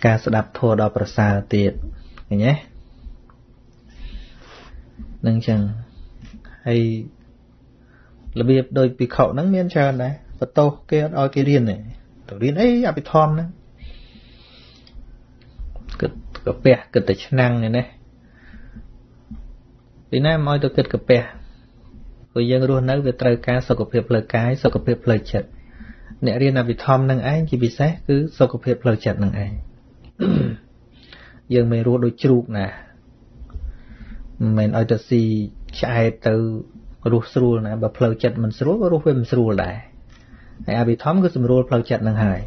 ការស្ដាប់ធម៌ដ៏ប្រសើរទៀតឃើញទេនឹងចឹងហើយរបៀបដូចភិក្ខុហ្នឹងមានច្រើនដែរបន្ទោសគេអត់ឲ្យគេរៀនទេទៅរៀនអីអភិធម្មហ្នឹងគិតកាពះគិតតែឆ្នាំងនេះពីណាមកឲ្យទៅគិតកាពះព្រោះយើងរស់នៅវាត្រូវការសុខភាពផ្លូវកាយសុខភាពផ្លូវចិត្តអ្នករៀនអភិធម្មនឹងឯងជាពិសេសគឺសុខភាពផ្លូវចិត្តនឹងឯងយើងមិនរស់ដូចជ្រូកណាមិនឲ្យទៅស៊ីឆ្អែតទៅរស់ស្រួលណាបើផ្លូវចិត្តមិនស្រួលក៏រស់វាមិនស្រួលដែរហើយអភិធម្មគឺស្រួលផ្លូវចិត្តនឹងហើយ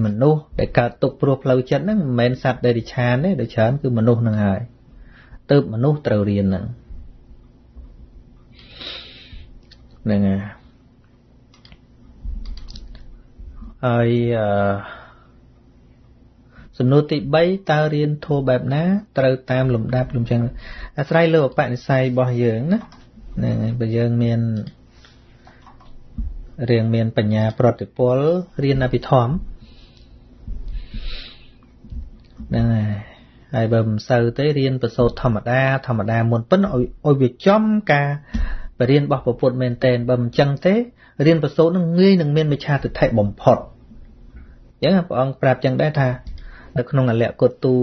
មនុស្សដែលកើតទុកព្រោះផ្លូវចិត្តហ្នឹងមិនមែនសត្វដែលរិឆានទេដូចច្រើនគឺមនុស្សនឹងហើយទើបមនុស្សត្រូវរៀនហ្នឹងហើយសំណួរទី3តើរៀនធម៌បែបណាត្រូវតាមលំដាប់លំចឹងអាស្រ័យលើឧបនិស្ស័យរបស់យើងណាហ្នឹងហើយបើយើងមានរៀងមានបញ្ញាប្រតិពលរៀនអភិធម្មហ្នឹងហើយបើមិនសូវទេរៀនប្រសូតធម្មតាមុនប៉ុន្តែឲ្យវាចំការបរៀនរបស់ពុទ្ធមែនតែនបើមិនចឹងទេរៀនប្រសូតនឹងងាយនឹងមានមិច្ឆាទិដ្ឋិបំផុតអញ្ចឹងព្រះអង្គប្រាប់ចឹងដែរថានៅក្នុងអលកុទូ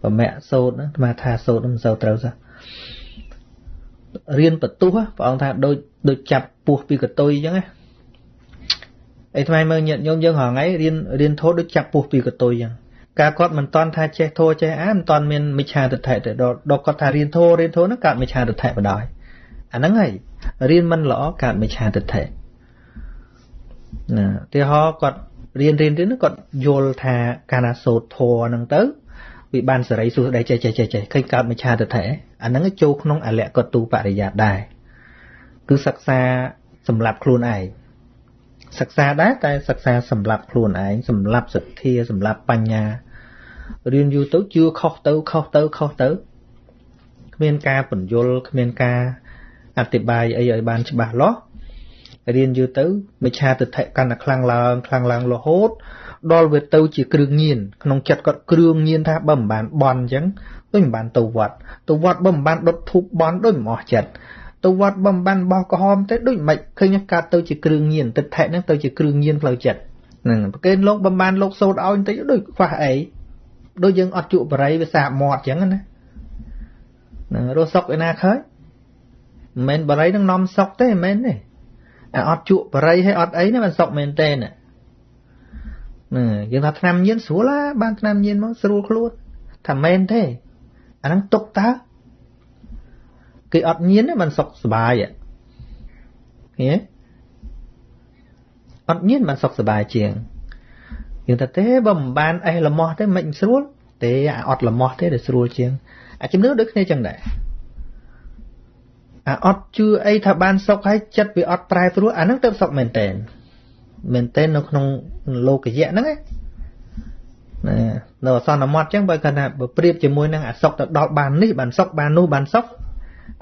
បមៈសូត្រហ្នឹងអាត្មាថាសូត្រមិនសូវត្រូវសោះរៀនបទុះព្រះអង្គថាដូចចាប់ពស់ពីកតុយអញ្ចឹងណាអីថ្មមើលញាតិញោមយើងរាល់ថ្ងៃរៀនធម៌ដូចចាប់ពស់ពីកតុយអញ្ចឹងការគាត់មិនតន់ថាចេះធម៌ចេះមិនតន់មានមិច្ឆាទិដ្ឋិទេដល់គាត់ថារៀនធម៌ហ្នឹងកើតមិច្ឆាទិដ្ឋិបដ ாய் អាហ្នឹងហើយរៀនមិនល្អកើតមិច្ឆាទិដ្ឋិណាទីហោគាត់រៀនហ្នឹងគាត់យល់ថាកាលណាសូត្រធម៌ហ្នឹងទៅវាបានសេរីសួស្ដីចេះឃើញកើតមិច្ឆាទិដ្ឋិអាហ្នឹងចូលក្នុងអលកតុបរិយាដែរគឺសិក្សាសម្រាប់ខ្លួនឯងសិក្សាដែរតែសិក្សាសម្រាប់ខ្លួនឯងសម្រាប់សទ្ធាសម្រាប់បញ្ញារៀនយូរទៅជឿខុសទៅគ្មានការបញ្យល់គ្មានការអธิบายអីឲ្យបានច្បាស់លាស់រៀនយូរទៅមិច្ឆាទិដ្ឋិកាន់តែខ្លាំងឡើងរហូតដល់វាទៅជាគ្រឿងញៀនក្នុងចិត្តគាត់គ្រឿងញៀនថាបើមិនបានបន់អញ្ចឹងដូចមិនបានទៅវត្តបើមិនបានដុតធូបបន់ដូចមិនអស់ចិត្តទៅវត្តបើមិនបានបោះក្រហមទេដូចមិនឃើញកើតទៅជាគ្រឿងញៀនទិដ្ឋិហ្នឹងទៅជាគ្រឿងញៀនផ្លូវចិត្តហ្នឹងប្រកេនលោកបើមិនបានលោកសូត្រឲ្យបន្តិចដូចខ្វះអីដូចយើងអត់ជក់បរិយវាសាបមាត់អញ្ចឹងណាហ្នឹងរស់សុកឯណាឃើញមិនមែនបរិយនឹងនាំសុកទេមិនមែនទេអាអត់ជក់បរិយហើយអត់អីណាមិនសុកមែនទេណាយើងថាថ្នាំញៀនស្រួលបានថ្នាំញៀនមកស្រួលខ្លួនថាមែនទេអាហ្នឹងទុកតើគេអត់ញៀនទេមិនសុខសบายហ៎អត់ញៀនមិនសុខសบายជាងយើងថាទេបើមិនបានអេះលមាស់ទេមិនស្រួលទេអាអត់លមាស់ទេដែលស្រួលជាងអាជំនឿដូចគ្នាចឹងដែរអាអត់ជឿអីថាបានសុខហើយចិត្តវាអត់ប្រែប្រួលអាហ្នឹងទៅសុខមែនតែននៅក្នុងលោកយៈហ្នឹង នៅអសន្នមត់ចឹងបើគាត់ថាបើប្រៀបជាមួយនឹងអាសុកទៅដល់បាននេះបានសុកបាននោះបានសុក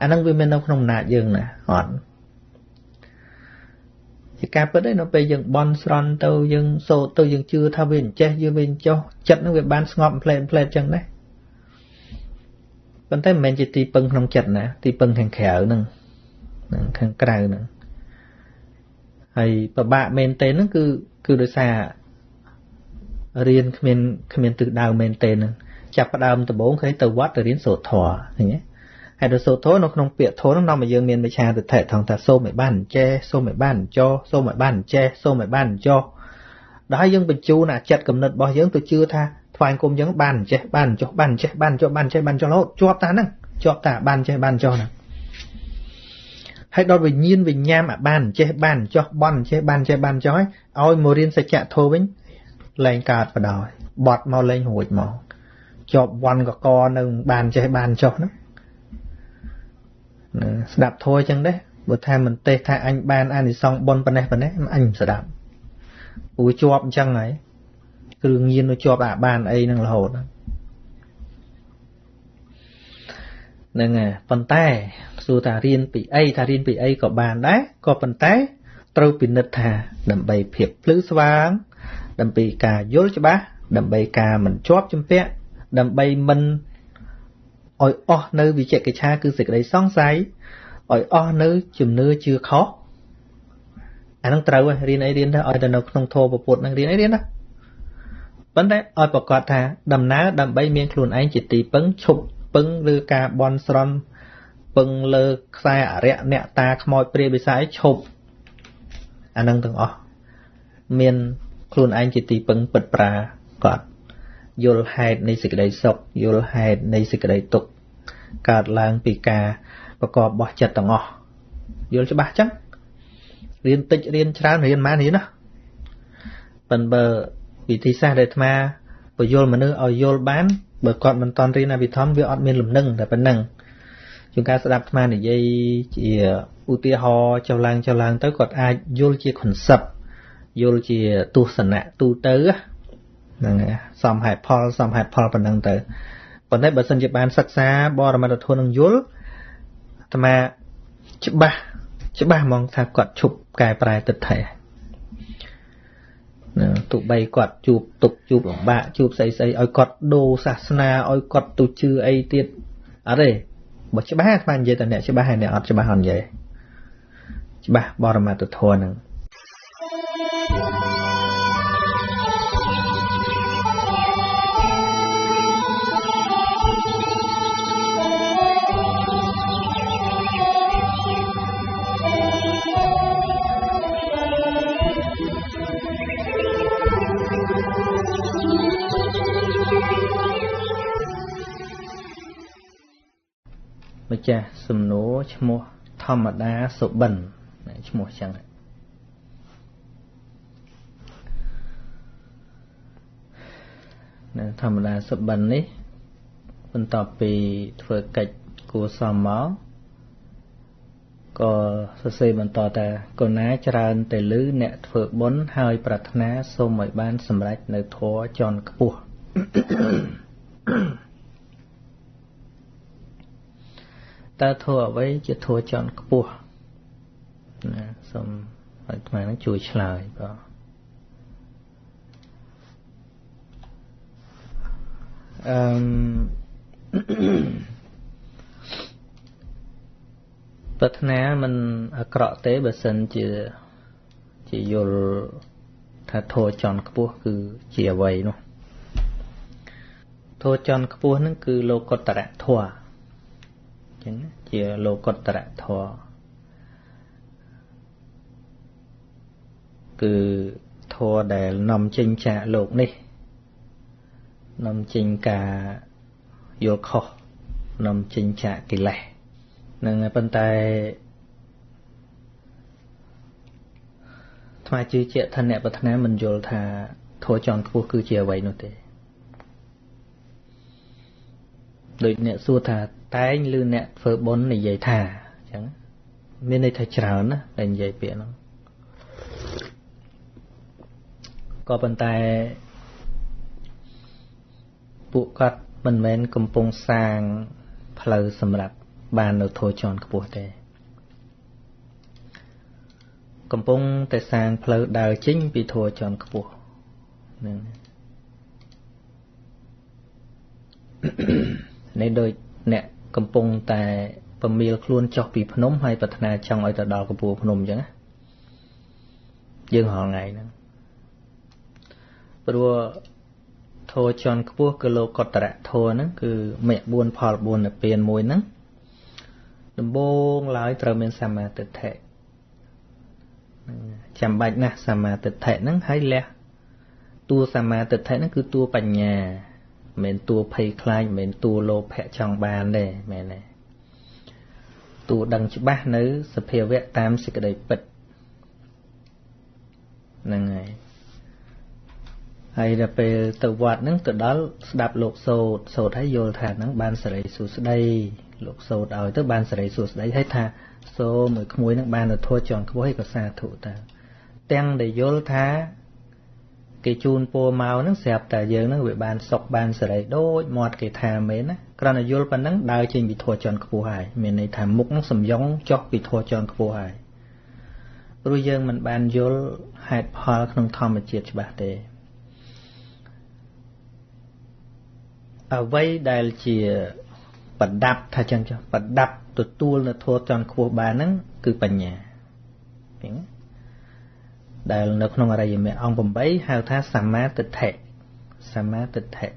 អាហ្នឹងវាមាននៅក្នុងអំណាចយើងណាអត់ជាការពិតឯនៅពេលយើងបន់ស្រន់ទៅយើងសូត្រទៅយើងជឿថាវាអញ្ចេះយើងវាអញ្ចោះចិត្តហ្នឹងវាបានស្ងប់ផ្លែតចឹងដែរប៉ុន្តែមិនមែនជាទីពឹងក្នុងចិត្តណាទីពឹងខាងក្រៅហ្នឹងខាងក្រៅហ្នឹងហើយពិបាកមែនទេហ្នឹងគឺដោយសាររៀនគ្មានទិសដៅមែនទេហ្នឹងចាប់ផ្ដើមដំបូងឃើញទៅវត្តទៅរៀនសូត្រធម៌ឃើញទេហើយដល់សូត្រធម៌នៅក្នុងពាក្យធម៌ហ្នឹងនាំឲ្យយើងមានវិជ្ជាទិដ្ឋិថងថាសូមឲ្យបានចេះសូមឲ្យបានចោសូមឲ្យបានចេះសូមឲ្យបានចោដល់យើងបញ្ជូនអាចិត្តគំនិតរបស់យើងទៅជឿថាថ្វាយគុំយើងបានចេះបានចោបានចេះបានចោបានចេះបានចោរហូតជាប់តាហ្នឹងជាប់តាបានចេះបានចោហ្នឹងហើយដល់វិញ្ញាណវិញ្ញាមអាបានចេះបានចោបន់ចេះបានចេះបានចោឲ្យមករៀនសច្ចធម៌វិញលែងកើតបដ ாய் បត់មកលែងរួចមកជាប់វ័នកកនៅបានចេះបានចោហ្នឹងស្ដាប់ធម៌ចឹងដែរបើថាមិនទេថាអញបានអានិសង្សបុណ្យប៉ុណ្ណេះអញមិនស្ដាប់ព្រោះជាប់អញ្ចឹងហើយគ្រឿងញៀនទៅជាប់អាបានអីហ្នឹងរហូតហ្នឹងហើយប៉ុន្តែសួរថារៀនពីអីក៏បានដែរក៏ប៉ុន្តែត្រូវពិនិត្យថាដើម្បីភាពភ្លឺស្វាងដើម្បីការយល់ច្បាស់ដើម្បីការមិនជាប់ជំពាក់ដើម្បីមិនឲ្យអស់នៅវិជ្ជកិច្ឆាគឺសេចក្តីសង្ស័យឲ្យអស់នៅជំនឿជឿខុសអាហ្នឹងត្រូវរៀនអីរៀនទៅឲ្យទៅនៅក្នុងធម៌ពុទ្ធហ្នឹងរៀនអីរៀនណាប៉ុន្តែឲ្យប្រកាសថាដំណើរដើម្បីមានខ្លួនឯងជាទីពឹងឈប់ពឹងលើការបន់ស្រន់ពឹងលើខ្សែអរិយអ្នកតាខ្មោចព្រាយបិសាចឈប់អាហ្នឹងទាំងអស់មានខ្លួនឯងជាទីពឹងពិតប្រាកដយល់ហេតុនៃសេចក្តីសុខយល់ហេតុនៃសេចក្តីទុក្ខកើតឡើងពីការប្រកបរបស់ចិត្តទាំងអស់យល់ច្បាស់ចឹងរៀនតិចរៀនច្រើនរៀនប៉ុន្មានរៀនណាប៉ុន្តែបើវិធីសាស្ត្រដែលអាត្មាបញ្យល់មនុស្សឲ្យយល់បានបើគាត់មិនតន់រៀនអភិធម្មវាអត់មានលំនឹងតែប៉ុណ្ណឹងជួនកាលស្ដាប់អាត្មានិយាយជាឧទាហរណ៍ចុះឡើងទៅគាត់អាចយល់ជា concept យល់ជាទស្សនៈទូទៅហ្នឹងហើយសមហេតុផលប៉ុណ្ណឹងទៅប៉ុន្តែបើសិនជាបានសិក្សាបរមត្ថធម៌នឹងយល់អាត្មាច្បាស់ហ្មងថាគាត់ឈប់កែប្រែទិដ្ឋិទោះបីគាត់ជួបទុកជួបលំបាកជួបស្អីឲ្យគាត់ដូរសាសនាឲ្យគាត់ទៅជឿអីទៀតអត់ទេបើច្បាស់អាត្មានិយាយតែអ្នកច្បាស់ហើយអ្នកអត់ច្បាស់អត់និយាយច្បាស់បរមត្ថធម៌ហ្នឹងម្ចាស់សំណួរឈ្មោះធម្មតាសុបិនឈ្មោះចឹងធម្មតាសុបិននេះបន្ទាប់ពីធ្វើកិច្ចគួរសមមកក៏សរសេរបន្តថាកូនណាច្រើនតែលឺអ្នកធ្វើបុណ្យហើយប្រាថ្នាសូមឲ្យបានសម្រេចនៅធម៌ជាន់ខ្ពស់តើធម៌អ្វីជាធម៌ជាន់ខ្ពស់ណាសូមឲ្យអាត្មានឹងជួយឆ្លើយបាទប្រាថ្នាមិនអាក្រក់ទេបើសិនជាយល់ថាធម៌ជាន់ខ្ពស់គឺជាអ្វីនោះធម៌ជាន់ខ្ពស់ហ្នឹងគឺលោកុត្តរធម៌អញ្ចឹងជាលោកុត្តរធម៌គឺធម៌ដែលនាំចេញចាកលោកនេះនាំចេញការយល់ខុសនាំចេញចាកកិលេសនឹងប៉ុន្តែថ្មជឿជាក់ថាអ្នកប្រាថ្នាមិនយល់ថាធម៌ជាន់ខ្ពស់គឺជាអ្វីនោះទេដូចអ្នកសួរថាតែងឬអ្នកធ្វើបុណ្យនិយាយថាអញ្ចឹងមានន័យថាច្រើនណាដែលនិយាយពាក្យហ្នឹងក៏ប៉ុន្តែ ពួកគាត់មិនមែនកំពុងសាងផ្លូវសម្រាប់បាននៅធម៌ជាន់ខ្ពស់ទេកំពុងតែសាងផ្លូវដើរចេញពីធម៌ជាន់ខ្ពស់ហ្នឹងនេះដូចអ្នកកំពុងតែពមៀលខ្លួនចុះពីភ្នំហើយប្រាថ្នាចង់ឲ្យទៅដល់កំពូលភ្នំអញ្ចឹងណាយើងរាល់ថ្ងៃហ្នឹងព្រោះធម៌ជាន់ខ្ពស់គឺលោកុត្តរធម៌ហ្នឹងគឺមគ្គ4ផល4និព្វានមួយហ្នឹងដំបូងឡើយត្រូវមានសមាទិដ្ឋិចាំបាច់ណាស់សមាទិដ្ឋិហ្នឹងហើយលះតួសមាទិដ្ឋិហ្នឹងគឺតួបញ្ញាមិនមែនតួភ័យខ្លាចមិនមែនតួលោភៈចង់បានទេមែនទេតួដឹងច្បាស់នៅសភាវៈតាមសេចក្តីពិតហ្នឹងហើយដល់ពេលទៅវត្តហ្នឹងទៅដល់ស្ដាប់លោកសូត្រហើយយល់ថាហ្នឹងបានសេរីសួស្តីលោកសូត្រឲ្យទៅបានសេរីសួស្តីហើយថាសូមឲ្យក្មួយហ្នឹងបានទៅធัวជាន់ខ្ពស់ហើយក៏សាធុទៅទាំងដែលយល់ថាគេជូនពរមកហ្នឹងស្រាប់តែយើងហ្នឹងវាបានសុខបានសេរីដូចមាត់គេថាមែនណាគ្រាន់តែយល់ប៉ុណ្ណឹងដើរចេញពីធัวជាន់ខ្ពស់ហើយមានន័យថាមុខហ្នឹងសំយងចុះពីធัวជាន់ខ្ពស់ហើយព្រោះយើងមិនបានយល់ហេតុផលក្នុងធម្មជាតិច្បាស់ទេអ្វីដែលជាប្រដាប់ថាចឹងចុះប្រដាប់ទទួលនៅធម៌ចង់ខ្ពស់បានហ្នឹងគឺបញ្ញាឃើញដែលនៅក្នុងអរិយមគ្គអង្គ8ហៅថាសមាទិដ្ឋិសមាទិដ្ឋិ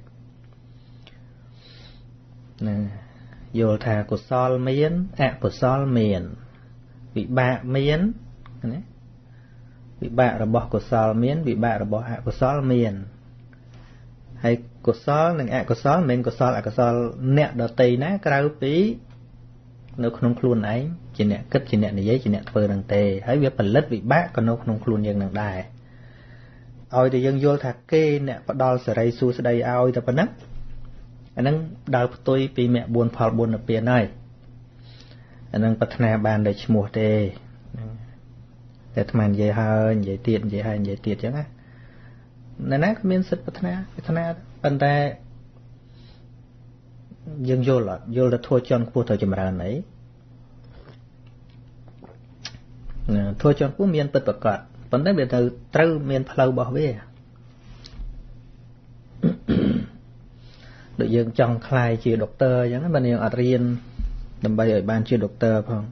ណាយល់ថាកុសលមានអកុសលមានវិបាកមានណាវិបាករបស់កុសលមានវិបាករបស់អកុសលមានហើយកុសលនិងអកុសលមិនមែនកុសលអកុសលអ្នកដតីណាក្រៅពីនៅក្នុងខ្លួនឯងជាអ្នកគិតជាអ្នកនិយាយជាអ្នកធ្វើនឹងទេហើយវាផលិតវិបាកក៏នៅក្នុងខ្លួនយើងនឹងដែរឲ្យតែយើងយល់ថាគេអ្នកផ្ដល់សេរីសួស្តីឲ្យតែប៉ុណ្ណឹងអាហ្នឹងដើរផ្ទុយពីមគ្គ4ផល4និព្វានហើយអាហ្នឹងប្រាថ្នាបានដោយឈ្មោះទេតែអាត្មានិយាយហើយនិយាយទៀតនិយាយហើយនិយាយទៀតអញ្ចឹងណាណាគ្មានសិទ្ធិប្រាថ្នាប៉ុន្តែយើងយល់ទៅធัวជាន់ខ្ពស់ទៅចម្រើនអីធัวជាន់ខ្ពស់មានពិតប្រាកដប៉ុន្តែវាត្រូវមានផ្លូវរបស់វាដូចយើងចង់ខ្លាយជាដុកទ័រអញ្ចឹងបើយើងអត់រៀនដើម្បីឲ្យបានជាដុកទ័រផង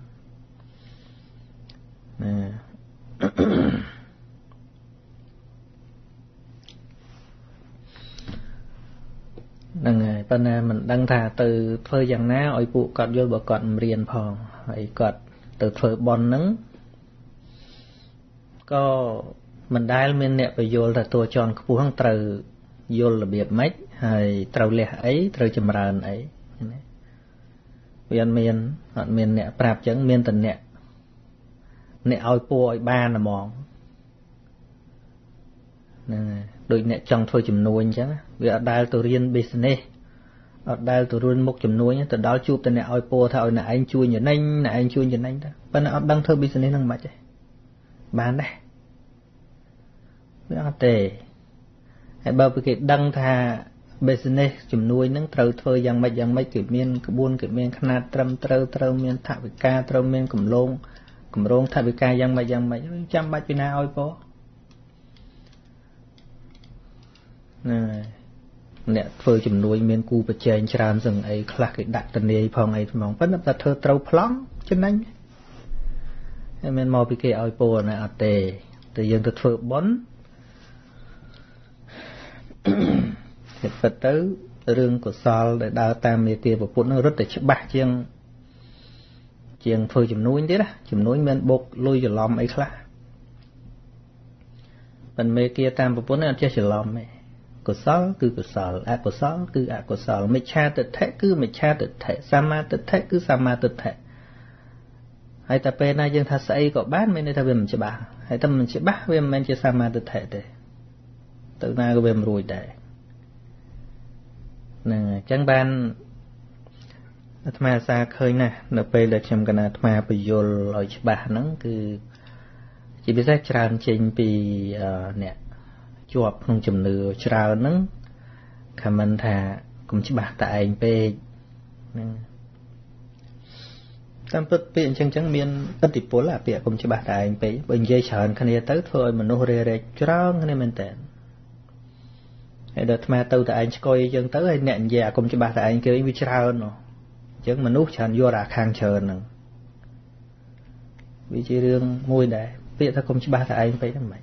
ហ្នឹងហើយប៉ុន្តែមិនដឹងថាទៅធ្វើយ៉ាងណាឲ្យពួកគាត់យល់បើគាត់មិនរៀនផងហើយគាត់ទៅធ្វើបន់ហ្នឹងក៏មិនដែលមានអ្នកបញ្យល់ថាតួជាន់ខ្ពស់ហ្នឹងត្រូវយល់របៀបម៉េចហើយត្រូវលះអីត្រូវចម្រើនអីណាវាអត់មានអ្នកប្រាប់ចឹងមានតែអ្នកឲ្យពរឲ្យបានហ្មងហ្នឹងហើយដូចអ្នកចង់ធ្វើជំនួញអញ្ចឹងវាអត់ដែលទៅរៀន business អត់ដែលទៅរៀនមុខជំនួញទៅដល់ជួបតែអ្នកឲ្យពរថាឲ្យអ្នកឯងជួយចំណេញអ្នកឯងជួយចំណេញទៅប៉ុន្តែអត់ដឹងធ្វើ business ហ្នឹងមិនទេបានដែរវាអត់ទេហើយបើគេដឹងថា business ជំនួយហ្នឹងត្រូវធ្វើយ៉ាងម៉េចគេមានក្បួនគេមានຂະຫນាតត្រឹមត្រូវមានថវិកាត្រូវមានគម្រោងថវិកាយ៉ាងម៉េចចាំបាច់ពីណាឲ្យពរអ្នកធ្វើជំនួយមានគូប្រជែងច្រើនសឹងអីខ្លះគេដាក់តនាយផងអីហ្មងប៉ុន្តែតែធ្វើត្រូវប្លង់ចំណេញហើយមិនមកពីគេឲ្យពរណាអត់ទេតែយើងទៅធ្វើបុណ្យពិតទៅរឿងកុសលដែលដើរតាមមេគាពុទ្ធនឹងរត់តែច្បាស់ជាងធ្វើជំនួយទៀតណាជំនួយមានបុកលុយច្រឡំអីខ្លះប៉ុន្តែមេគាតាមពុទ្ធនឹងអត់ចេះច្រឡំទេកុសលគឺកុសលអកុសលគឺអកុសលមិច្ឆាទិដ្ឋិគឺមិច្ឆាទិដ្ឋិសមាទិដ្ឋិគឺសមាទិដ្ឋិហើយតែពេលណាយើងថាស្អីក៏បានមានន័យថាវាមិនច្បាស់ហើយតែមិនច្បាស់វាមិនមែនជាសមាទិដ្ឋិទេទៅណាក៏វាមិនរួចដែរហ្នឹងអញ្ចឹងបានអាត្មាអាសាឃើញណាស់នៅពេលដែលខ្ញុំកណាអាត្មាបញ្យល់ឲ្យច្បាស់ហ្នឹងគឺជាពិសេសច្រើនចេញពីអ្នកជាប់ក្នុងជំនឿច្រើនហ្នឹងខមមិនថា ុំច្បាស់តែឯងពេកហ្នឹងតាមពិតពាក្យអញ្ចឹងមានឥទ្ធិពលអាពាក្យកុំច្បាស់តែឯងពេកបើនិយាយច្រើនគ្នាទៅធ្វើឲ្យមនុស្សរេរែកច្រើនគ្នាមែនតើហើយដល់អាត្មាទៅតែឯងឆ្កុយអញ្ចឹងទៅហើយអ្នកនិយាយអាកុំច្បាស់តែឯងគេវាច្រើនអញ្ចឹងមនុស្សច្រើនយល់អាខាងច្រើនហ្នឹងវាជារឿងមួយដែរពាក្យថាកុំច្បាស់តែឯងពេកហ្នឹងមិន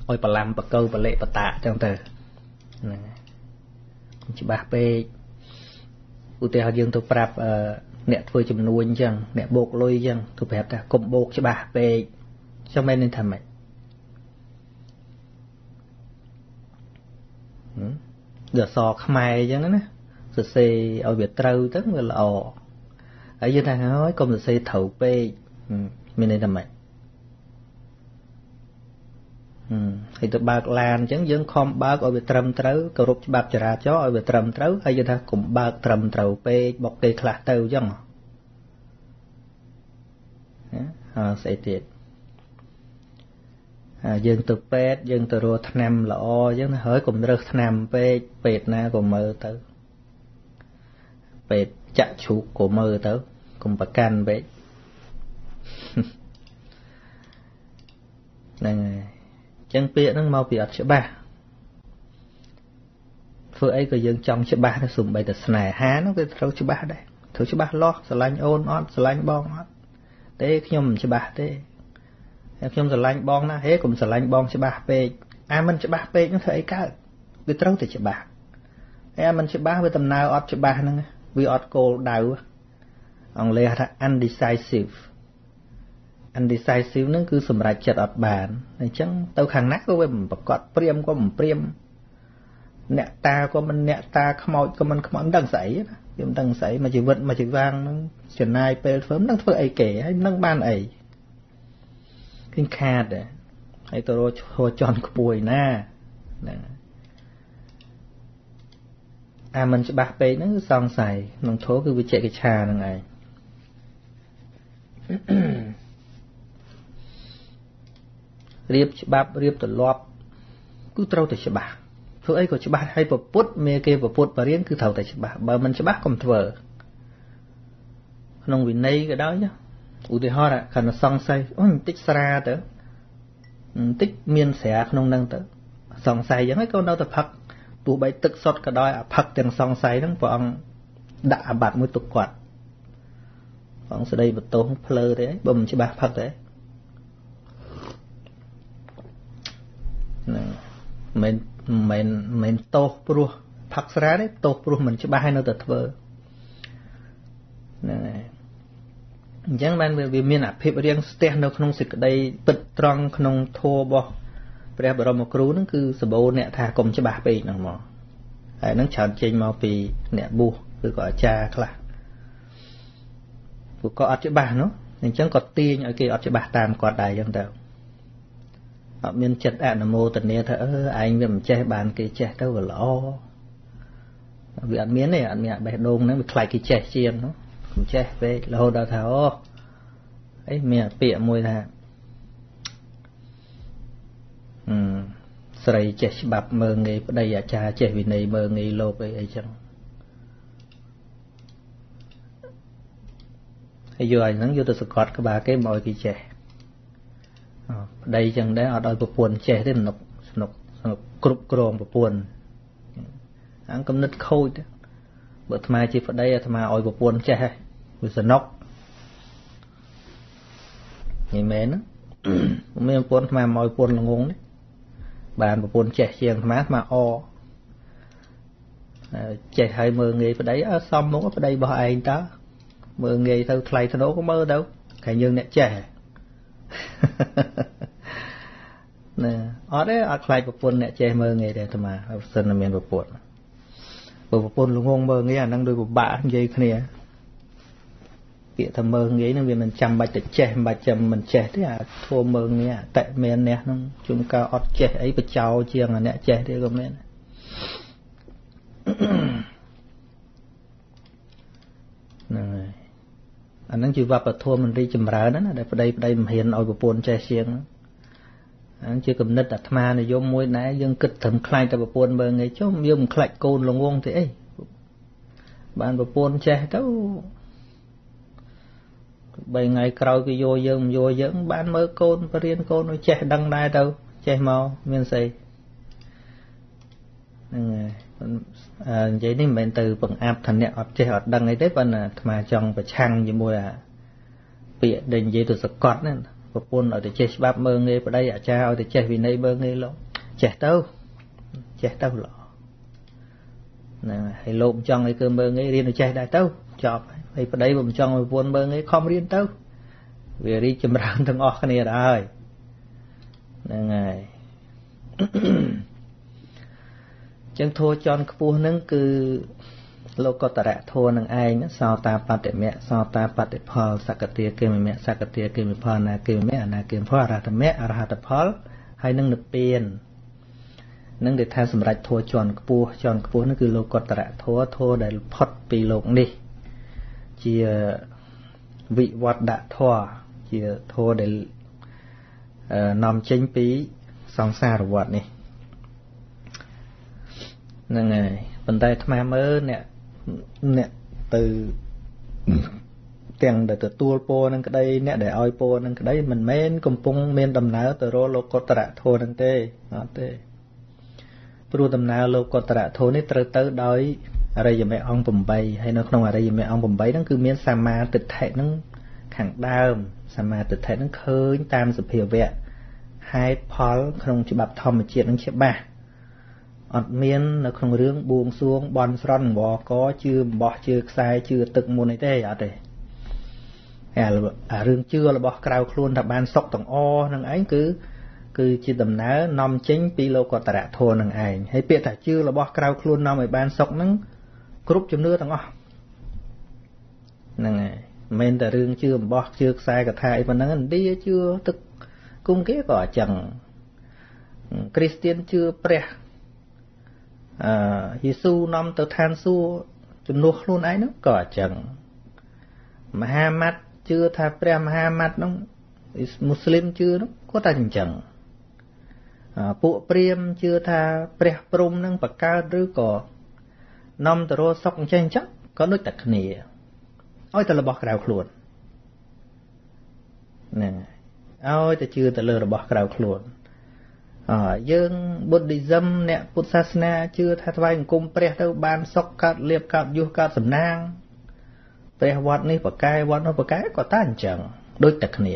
អោយបឡាំបកៅបលេបតាអញ្ចឹងទៅហ្នឹងកុំច្បាស់ពេកឧទាហរណ៍យើងទៅប្រាប់អ្នកធ្វើចំនួនអញ្ចឹងអ្នកបោកលុយអញ្ចឹងទៅប្រាប់ថាកុំបោកច្បាស់ពេកចាំមែននឹងថាម៉េចដល់សខ្មែរអញ្ចឹងណាសរសេរឲ្យវាត្រូវទៅវាល្អហើយយើងថាហើយកុំសរសេរត្រូវពេកមានន័យថាម៉េចហើយទៅបើកឡានអញ្ចឹងយើងខំបើកឲ្យវាត្រឹមត្រូវគោរពច្បាប់ចរាចរណ៍ឲ្យវាត្រឹមត្រូវហើយយើងថាកុំបើកត្រឹមត្រូវពេកបុកគេខ្លះទៅអញ្ចឹងស្អីទៀតយើងទៅពេទ្យយើងទៅរកថ្នាំល្អអញ្ចឹងហើយកុំរើសថ្នាំពេកពេទ្យណាក៏មើលទៅពេទ្យចាក់ជ្រូកក៏មើលទៅកុំប្រកាន់ពេកហ្នឹងហើយចឹងពាក្យហ្នឹងមកពីអត់ច្បាស់ធ្វើអីក៏យើងចង់ច្បាស់ទៅសំបីតែស្នេហាហ្នឹងវាត្រូវច្បាស់ដែរត្រូវច្បាស់លាស់ស្រឡាញ់អូនអត់ស្រឡាញ់បងអត់ទេខ្ញុំមិនច្បាស់ទេខ្ញុំស្រឡាញ់បងណាហេកុំស្រឡាញ់បងច្បាស់ពេកមិនច្បាស់ពេកហ្នឹងធ្វើអីកើតវាត្រូវតែច្បាស់ហើយមិនច្បាស់វាដំណើរអត់ច្បាស់ហ្នឹងវាអត់គោលដៅអង់គ្លេសថា undecisive ហ្នឹងគឺសម្រេចចិត្តអត់បានអញ្ចឹងទៅខាងណាក៏វាមិនប្រកបព្រាមក៏មិនព្រាមអ្នកតាក៏មិនអ្នកតាខ្មោចក៏មិនខ្មោចមិនដឹងស្អីណាវាមិនដឹងស្អីមកជីវិតមកជីវាងហ្នឹងចំណាយពេលធ្វើមិនដឹងធ្វើអីគេហើយនឹងបានអីឃើញខាតដែរហើយទៅរកឈរចន់ខ្ពួយណាហ្នឹងមិនច្បាស់ពេកហ្នឹងគឺសង្ស័យក្នុងធម៌គឺវិជ្ជកិច្ឆាហ្នឹងឯងរៀបច្បាប់រៀបទម្លាប់គឺត្រូវតែច្បាស់ធ្វើអីក៏ច្បាស់ហើយប្រពុតមេគេប្រពុតបរិញ្ញាគឺត្រូវតែច្បាស់បើមិនច្បាស់កុំធ្វើក្នុងវិន័យក៏ដោយឧទាហរណ៍ខណៈសង្ស័យអូបន្តិចស្រាទៅបន្តិចមានស្រាក្នុងហ្នឹងទៅសង្ស័យអញ្ចឹងហើយក៏នៅតែផឹកទោះបីទឹកសុទ្ធក៏ដោយអាផឹកទាំងសង្ស័យហ្នឹងព្រះអង្គដាក់អាបត្តិមួយទុកគាត់ព្រះអង្គស្ដីបន្ទោសភ្លើទេបើមិនច្បាស់ផឹកទេមិនទោសព្រោះផឹកស្រាទេទោសព្រោះមិនច្បាស់ហើយនៅតែធ្វើហ្នឹងហើយអញ្ចឹងបានវាមានអភិបរៀងស្ទះនៅក្នុងសេចក្តីពិតត្រង់ក្នុងធម៌របស់ព្រះបរមគ្រូហ្នឹងគឺសម្បូរអ្នកថាកុំច្បាស់ពេកហ្នឹងមកហើយហ្នឹងច្រើនចេញមកពីអ្នកបួសឬក៏អាចារ្យខ្លះពួកក៏អត់ច្បាស់នោះអញ្ចឹងក៏ទាញឲ្យគេអត់ច្បាស់តាមគាត់ដែរអញ្ចឹងទៅអត់មានចិត្តអនុមោទនាថាឯងវាមិនចេះបានគេចេះទៅវាល្អវាអត់មានទេអត់មានអាបេះដូងហ្នឹងវាខ្លាចគេចេះជាងនោះមិនចេះពេករហូតដល់ថាអីមានពាក្យមួយថាស្រីចេះច្បាប់មើងងាយប្តីអាចារ្យចេះវិន័យមើងងាយលោកអីចឹងហើយយកអីហ្នឹងយកទៅសង្កត់ក្បាលគេមកឲ្យគេចេះប្តីចឹងដែរអត់ឲ្យប្រពន្ធចេះទេស្នុកគ្រប់គ្រងប្រពន្ធអាកំណត់ខូចបើអាត្មាជាប្តីអាត្មាឲ្យប្រពន្ធចេះវាស្នុកនេះមែនមានប្រពន្ធអាត្មាមកឲ្យប្រពន្ធល្ងងនេះបានប្រពន្ធចេះជាងអាត្មាអចេះឲ្យមើងងាយប្តីសំមុខប្តីរបស់ឯងតើមើងងាយទៅថ្លៃថ្នូរក៏មើលទៅតែយើងអ្នកចេះណែអត់ទេអត់ខ្លាចប្រពន្ធអ្នកចេះមើងងាយទេអាត្មាបើសិនតែមានប្រពន្ធបើប្រពន្ធល្ងងមើងងាយអានឹងដូចពិបាកនិយាយគ្នាពាក្យថាមើងងាយនឹងវាមិនចាំបាច់តែចេះមិនបាច់ចាំមិនចេះទេអាធម៌មើងងាយអតិមានអ្នកនឹងជួនកាលអត់ចេះអីបចោជាងអ្នកចេះទេក៏មានហ្នឹងហើយអានឹងជាវប្បធម៌មិនរីចម្រើនណាដែលប្តីមិនហ៊ានឲ្យប្រពន្ធចេះជាង ជាគំនិតអាត្មានិយមមួយដែរយើងគិតត្រឹមខ្លាចតែប្រពន្ធមើងឯងចុះយើងមិនខ្លាចកូនល្ងងទេអីបានប្រពន្ធចេះទៅ3ថ្ងៃក្រោយគេយកយើងមិនយកយើងបានមើលកូនបរៀនកូនឲ្យចេះដឹងដែរទៅចេះមកមានស្អីហ្នឹងហើយនិយាយនេះមិនមែនទៅបង្អាប់ថាអ្នកអត់ចេះអត់ដឹងអីទេប៉ុន្តែអាត្មាចង់ប្រឆាំងជាមួយអាពាក្យដែលនិយាយទៅសកត់ហ្នឹងប្រពន្ធឲ្យតែចេះច្បាប់មើងងាយប្តីអាចារ្យឲ្យតែចេះវិន័យមើងងាយលោកចេះទៅល្អហ្នឹងហើយលោកចង់ឲ្យគឺមើងងាយរៀនឲ្យចេះដែរទៅចប់ហើយប្តីបើមិនចង់ឲ្យប្រពន្ធមើងងាយខំរៀនទៅវារីកចម្រើនទាំងអស់គ្នាដែរហ្នឹងហើយចឹងធัวចន់ខ្ពស់ហ្នឹងគឺលោកតរៈធัวនឹងឯងសោតាបតិមៈសោតាបតិផលសកតិគិមៈសកតិគិមផលអនាគិមៈអនាគិមផលអរហតមៈអរហតផលហើយនឹងនិព្វាននឹងដែលថាសម្រាប់ធัวចន់ខ្ពស់ហ្នឹងគឺលោកតរៈធัวដែលផុតពីលោកនេះជាវិវត្តៈធัวជាធัวដែលនាំចេញពីសង្សារវដ្តនេះហ្នឹងហើយប៉ុន្តែអាត្មាមើលអ្នកទៅទាំងដែលទទួលពរនឹងក្តីអ្នកដែលឲ្យពរនឹងក្តីមិនមែនកំពុងមានដំណើរទៅរកលោកុត្តរធម៌នឹងទេអត់ទេព្រោះដំណើរលោកុត្តរធម៌នេះត្រូវទៅដោយអរិយមគ្គអង្គ8ហើយនៅក្នុងអរិយមគ្គអង្គ8ហ្នឹងគឺមានសមាទិដ្ឋិហ្នឹងខាងដើមសមាទិដ្ឋិហ្នឹងឃើញតាមសភាវៈហេតុផលក្នុងច្បាប់ធម្មជាតិនឹងច្បាស់អត់មាននៅក្នុងរឿងបួងសួងបន់ស្រន់វកជឿអំបោះជឿខ្សែជឿទឹកមុនអីទេអត់ទេហើយរឿងជឿរបស់ក្រៅខ្លួនថាបានសុខទាំងអនឹងឯងគឺជាដំណើរនាំចេញពីលោកុត្តរធម៌នឹងឯងហើយពាក្យថាជឿរបស់ក្រៅខ្លួននាំឲ្យបានសុខហ្នឹងគ្រប់ជំនឿទាំងអស់ហ្នឹងហើយមិនមែនតែរឿងជឿអំបោះជឿខ្សែកថាអីប៉ុណ្ណឹងឥណ្ឌាជឿទឹកគុំគេក៏អញ្ចឹងគ្រីស្ទានជឿព្រះយេស៊ូនាំទៅឋានសួគ៌ជំនួសខ្លួនឯងនោះក៏អញ្ចឹងមហាម៉ាត់ជឿថាព្រះមហាម៉ាត់នោះមូស្លីមជឿនោះក៏តែអញ្ចឹងពួកព្រាហ្មណ៍ជឿថាព្រះព្រំនឹងបកើតឬក៏នាំទៅរកសុខអញ្ចឹងក៏ដូចតែគ្នាឲ្យតែរបស់ក្រៅខ្លួនហ្នឹងឲ្យតែជឿទៅលើរបស់ក្រៅខ្លួនយើង Buddhism អ្នកពុទ្ធសាសនាជឿថាថ្វាយអង្គមព្រះទៅបានសុខកើតលៀបកើតយុះកើតសំណាងព្រះវត្តនេះបកែវត្តនោះបកែក៏តែអញ្ចឹងដូចតែគ្នា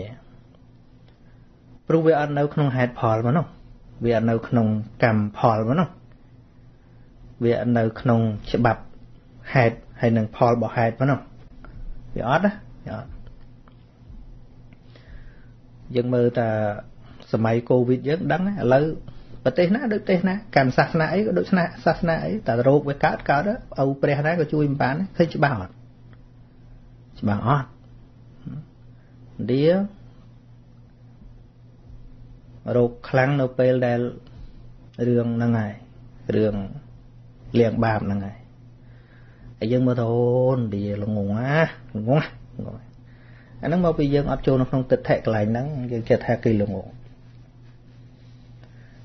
ព្រោះវាអត់នៅក្នុងហេតុផលមកនោះវាអត់នៅក្នុងកម្មផលមកនោះវាអត់នៅក្នុងច្បាប់ហេតុហើយនឹងផលរបស់ហេតុមកនោះវាអត់ណាវាអត់យើងមើលតាសម័យកូវីដយើងដឹងឥឡូវប្រទេសណាដូចប្រទេសណាកាន់សាសនាអីក៏ដូចសាសនាអីតែរោគវាកើតឪព្រះណាក៏ជួយមិនបានឃើញច្បាស់អត់ឥណ្ឌារោគខ្លាំងនៅពេលដែលរឿងហ្នឹងហើយរឿងលៀងបាបហ្នឹងហើយហើយយើងមើលទៅឥណ្ឌាល្ងងអាហ្នឹងមកពីយើងអត់ចូលនៅក្នុងទិដ្ឋិកន្លែងហ្នឹងយើងគិតថាគេល្ងង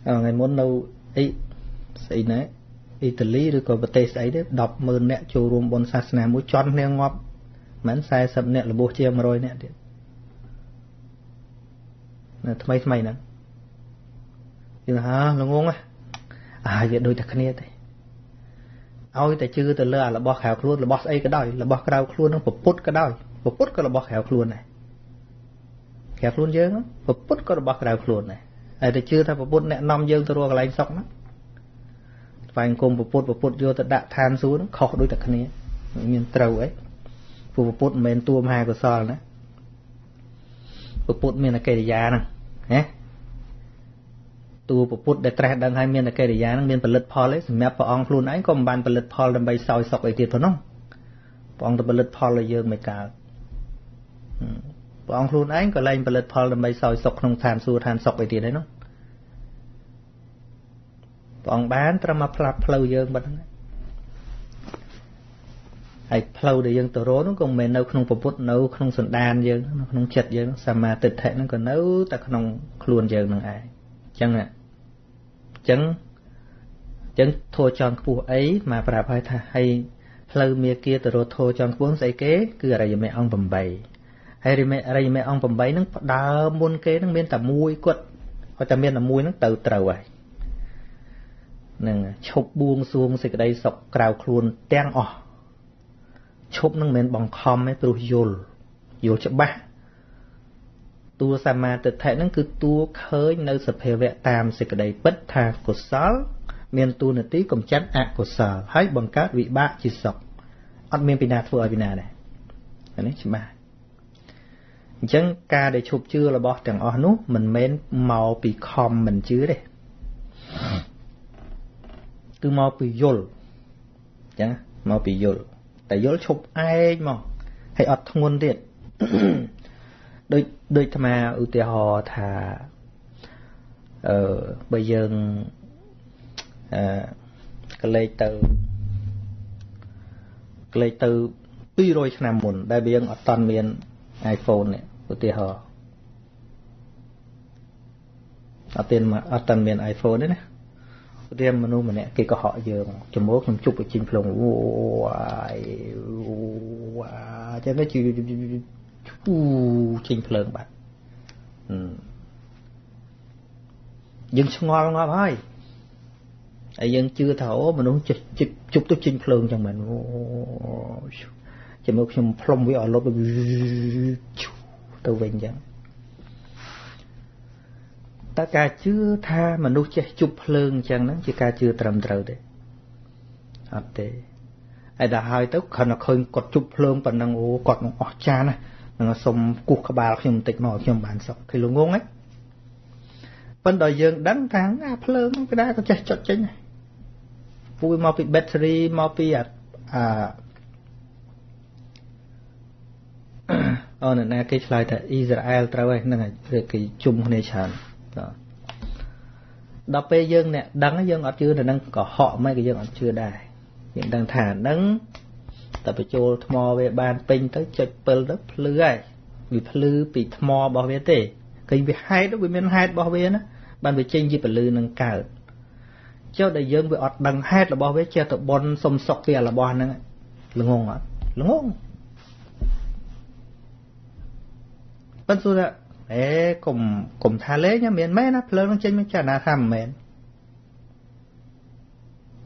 ថ្ងៃមុននៅស្អីណាអ៊ីតាលីឬក៏ប្រទេសស្អីទេ 100000 នាក់ចូលរួមបុណ្យសាសនាមួយជន់គ្នាងាប់មិន40នាក់របួសជាង100នាក់ទៀតនៅថ្មីហ្នឹងយើងល្ងងវាដូចតែគ្នាទេឲ្យតែជឿទៅលើរបស់ក្រៅខ្លួនរបស់ស្អីក៏ដោយរបស់ក្រៅខ្លួននឹងពុទ្ធក៏ដោយពុទ្ធក៏របស់ក្រៅខ្លួនដែរក្រៅខ្លួនយើងពុទ្ធក៏របស់ក្រៅខ្លួនដែរហើយតែជឿថាពុទ្ធអ្នកនាំយើងទៅរកកន្លែងសុខហ្នឹងថ្វាយអង្គមពុទ្ធយកទៅដាក់ឋានសួគ៌ហ្នឹងខុសដូចតែគ្នាមានត្រូវអីព្រោះពុទ្ធមិនមែនតួមហាកុសលណាពុទ្ធមានអកិរិយាហ្នឹងណាតួពុទ្ធដែលត្រាស់ដឹងហើយមានអកិរិយាហ្នឹងមានផលិតផលឯងសម្រាប់ព្រះអង្គខ្លួនឯងក៏មិនបានផលិតផលដើម្បីសោយសុខអីទៀតផងនោះព្រះអង្គទៅផលិតផលឲ្យយើងមិនកើតព្រះអង្គខ្លួនឯងក៏លែងផលិតផលដើម្បីសោយសុខក្នុងឋានសួគ៌ឋានសុខអីទៀតហើយនោះព្រះអង្គបានត្រឹមមកផ្លាត់ផ្លូវយើងបាត់ហ្នឹងហើយផ្លូវដែលយើងទៅរកនោះក៏មិនមែននៅក្នុងពុទ្ធនៅក្នុងសន្តានយើងនៅក្នុងចិត្តយើងសមាទិដ្ឋិហ្នឹងក៏នៅតែក្នុងខ្លួនយើងនឹងឯង ចឹងធัวចង់ខ្ពស់អីមកប្រាប់ឲ្យថាឲ្យផ្លូវមេគាទៅរកធัวចង់ខ្ពស់ស្អីគេគឺអរិយមេអង្គ8ហើយអរិយមេអង្គ8ហ្នឹងផ្ដើមមុនគេហ្នឹងមានតែមួយគាត់គាត់តែមានតែមួយហ្នឹងទៅត្រូវហើយនឹងឈប់បួងសួងសេចក្តីសុខក្រៅខ្លួនទាំងអស់ឈប់នឹងមិនមែនបង្ខំទេព្រោះយល់ច្បាស់តួសមាទិដ្ឋិហ្នឹងគឺតួឃើញនៅសភាវៈតាមសេចក្តីពិតថាកុសលមានតួនាទីកំចាត់អកុសលហើយបង្កើតវិបាកជាសុខអត់មានពីណាធ្វើឲ្យពីណាដែរនេះច្បាស់អញ្ចឹងការដែលឈប់ជឿរបស់ទាំងអស់នោះមិនមែនមកពីខំមិនជឿទេគឺមកពីយល់អញ្ចឹងមកពីយល់តែយល់ឈប់ឯងមកហើយអត់ធ្ងន់ទៀតដូចអាត្មាឧទាហរណ៍ថាបើយើងក្លែកទៅ200ឆ្នាំមុនដែលយើងអត់តាន់មាន iPhone នេះឧទាហរណ៍អត់តាន់មាន iPhone ទេណារៀមមនុស្សម្នាក់គេក៏ហក់យើងចំមកខ្ញុំជប់ឲ្យជីងភ្លុងចឹងទៅជីងភ្លើងបាត់យើងឆ្ងល់ងាប់ហើយយើងជឿថាអូមនុស្សជប់ទៅជីងភ្លើងចឹងមែនចាំមកខ្ញុំផ្លុំវាឲ្យលុបទៅវិញចឹងតើការជឿថាមនុស្សចេះជប់ភ្លើងចឹងហ្នឹងជាការជឿត្រឹមត្រូវទេអត់ទេហើយដល់ហើយទៅគ្រាន់តែឃើញគាត់ជប់ភ្លើងប៉ុណ្ណឹងអូគាត់នឹងអស់ចានណានឹងសុំគោះក្បាលខ្ញុំបន្តិចមកខ្ញុំបានសុខគេលងងហ៎ប៉ុន្តែយើងដឹងថាភ្លើងហ្នឹងគេដែរក៏ចេះចុចចេញដែរពូមកពី battery មកពីអូនណាគេឆ្លើយថាអ៊ីស្រាអែលត្រូវហើយហ្នឹងហើយគេជុំគ្នាច្រើនដល់ពេលយើងអ្នកដឹងយើងអត់ជឿទៅនឹងកុហកមិនក៏យើងអត់ជឿដែរយើងដឹងថាហ្នឹងតែបញ្ចូលថ្មវាបានពេញទៅចុចពិលទៅភ្លឺហើយវាភ្លឺពីថ្មរបស់វាទេឃើញវាហេតុវាមានហេតុរបស់វាណាបានវាចេញជាពលឺនឹងកើតចុះដែលយើងវាអត់ដឹងហេតុរបស់វាចេះតែបន់សុំសុកពីរបស់ហ្នឹងល្ងងអត់ល្ងងប៉ុន្តែថាកុំថាលេងមានមែនណាភ្លើងនឹងចេញមកចាណាថាមិនមែន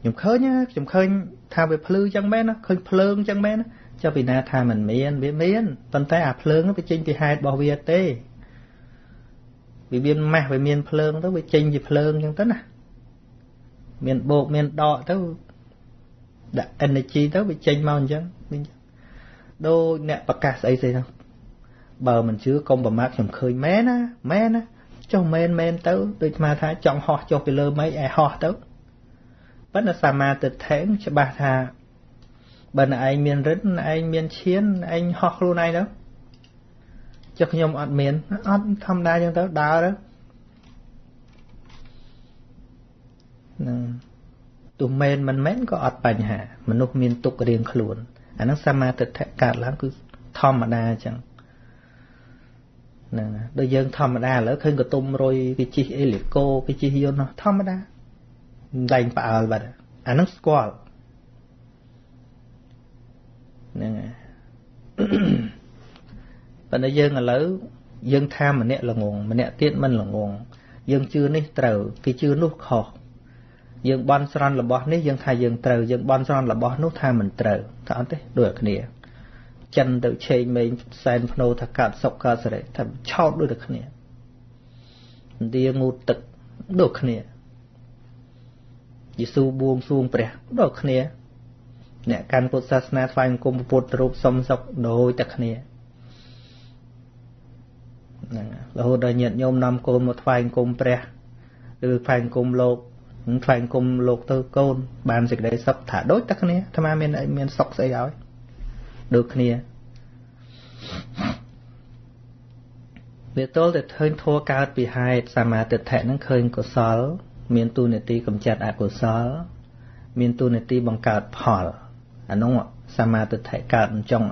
ខ្ញុំឃើញថាវាភ្លឺចឹងមែនណាឃើញភ្លើងចឹងមែនណាចុះពីណាថាមិនមានវាមានប៉ុន្តែអាភ្លើងវាចេញពីហេតុរបស់វាទេវាមានម៉ាស់វាមានភ្លើងទៅវាចេញជាភ្លើងចឹងទៅណាមានបោកមានដកទៅដាក់ energy ទៅវាចេញមកអញ្ចឹងដូចអ្នកប្រកាសស្អីហ្នឹងបើមិនជឿកុំប្រមាថខ្ញុំឃើញមែនណាចុះមែនទៅដូចស្មាថាចង់ហោះចុះពីលើមេឃឲ្យហោះទៅប៉ុន្តែសមាទិដ្ឋិច្បាស់ថាបើណែឯងមានរិទ្ធណែឯងមានឈានឯងហោះខ្លួនឯងទៅចុះខ្ញុំអត់មានអត់ធម្មតាចឹងទៅដើរទៅនឹងទោះមែនមិនមែនក៏អត់បញ្ហាមនុស្សមានទុក្ខរៀងខ្លួនអាហ្នឹងសមាទិដ្ឋិកើតឡើងគឺធម្មតាចឹងហ្នឹងដូចយើងធម្មតាឥឡូវឃើញកតុំរុយគេជិះអេលីកូគេជិះយន្តធម្មតាដែងផ្អើលបាត់អាហ្នឹងស្គាល់ហ្នឹងហើយប៉ុន្តែយើងឥឡូវយើងថាម្នាក់ល្ងងម្នាក់ទៀតមិនល្ងងយើងជឿនេះត្រូវគេជឿនោះខុសយើងបន់ស្រន់របស់នេះយើងថាយើងត្រូវយើងបន់ស្រន់របស់នោះថាមិនត្រូវថាអត់ទេដូចគ្នាចិនទៅឆេងមេងសែនភ្នោថាកាត់សុកកាត់សរិថាឆោតដូចតែគ្នាឥណ្ឌាងូតទឹកដូចគ្នាយេស៊ូបួងសួងព្រះដូចគ្នាអ្នកកាន់ពុទ្ធសាសនាថ្វាយបង្គំពុទ្ធរូបសុំសុខដូចតែគ្នាហ្នឹងរហូតដល់ញាតិញោមនាំកូនមកថ្វាយបង្គំព្រះឬថ្វាយបង្គំលោកថ្វាយបង្គំលោកទៅកូនបានសេចក្តីសុខថាដូចតែគ្នាអាត្មាមានសុខស្អីឲ្យដូចគ្នាវាទល់តែឃើញធัวកើតពីហេតុសមាទិដ្ឋិហ្នឹងឃើញកុសលមានតួនាទីកម្ចាត់អកុសលមានតួនាទីបង្កើតផលអានោះសមាទិដ្ឋិកើតអញ្ចឹង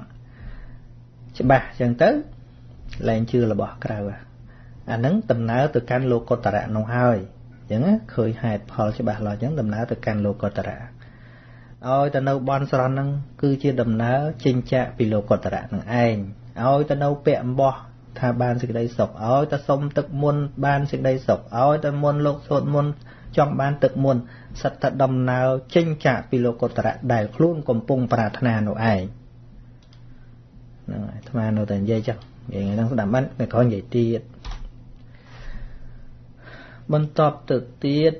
ច្បាស់អញ្ចឹងទៅលែងជឿរបស់ក្រៅ អាហ្នឹងដំណើរទៅកាន់លោកុត្តរៈនោះហើយអញ្ចឹងឃើញហេតុផលច្បាស់លាស់អញ្ចឹងដំណើរទៅកាន់លោកុត្តរៈឲ្យទៅនៅបនស្រន់ហ្នឹងគឺជាដំណើរចេញចាកពីលោកុត្តរៈនឹងឯងឲ្យទៅនៅពាក់អំបោះថាបានសេចក្តីសុខឲ្យទៅសុំទឹកមុនបានសេចក្តីសុខឲ្យទៅមុនលោកសូត្រមុនចង់បានទឹកមុនសិតតែដំណើរចេញចាកពីលោកុត្តរៈដែលខ្លួនកំពុងប្រាថ្នានោះឯងហ្នឹងហើយអាត្មានៅតែនិយាយចឹងនិយាយហ្នឹងស្ដាប់បានតែគ្រាន់និយាយទៀតបន្តទៅទៀត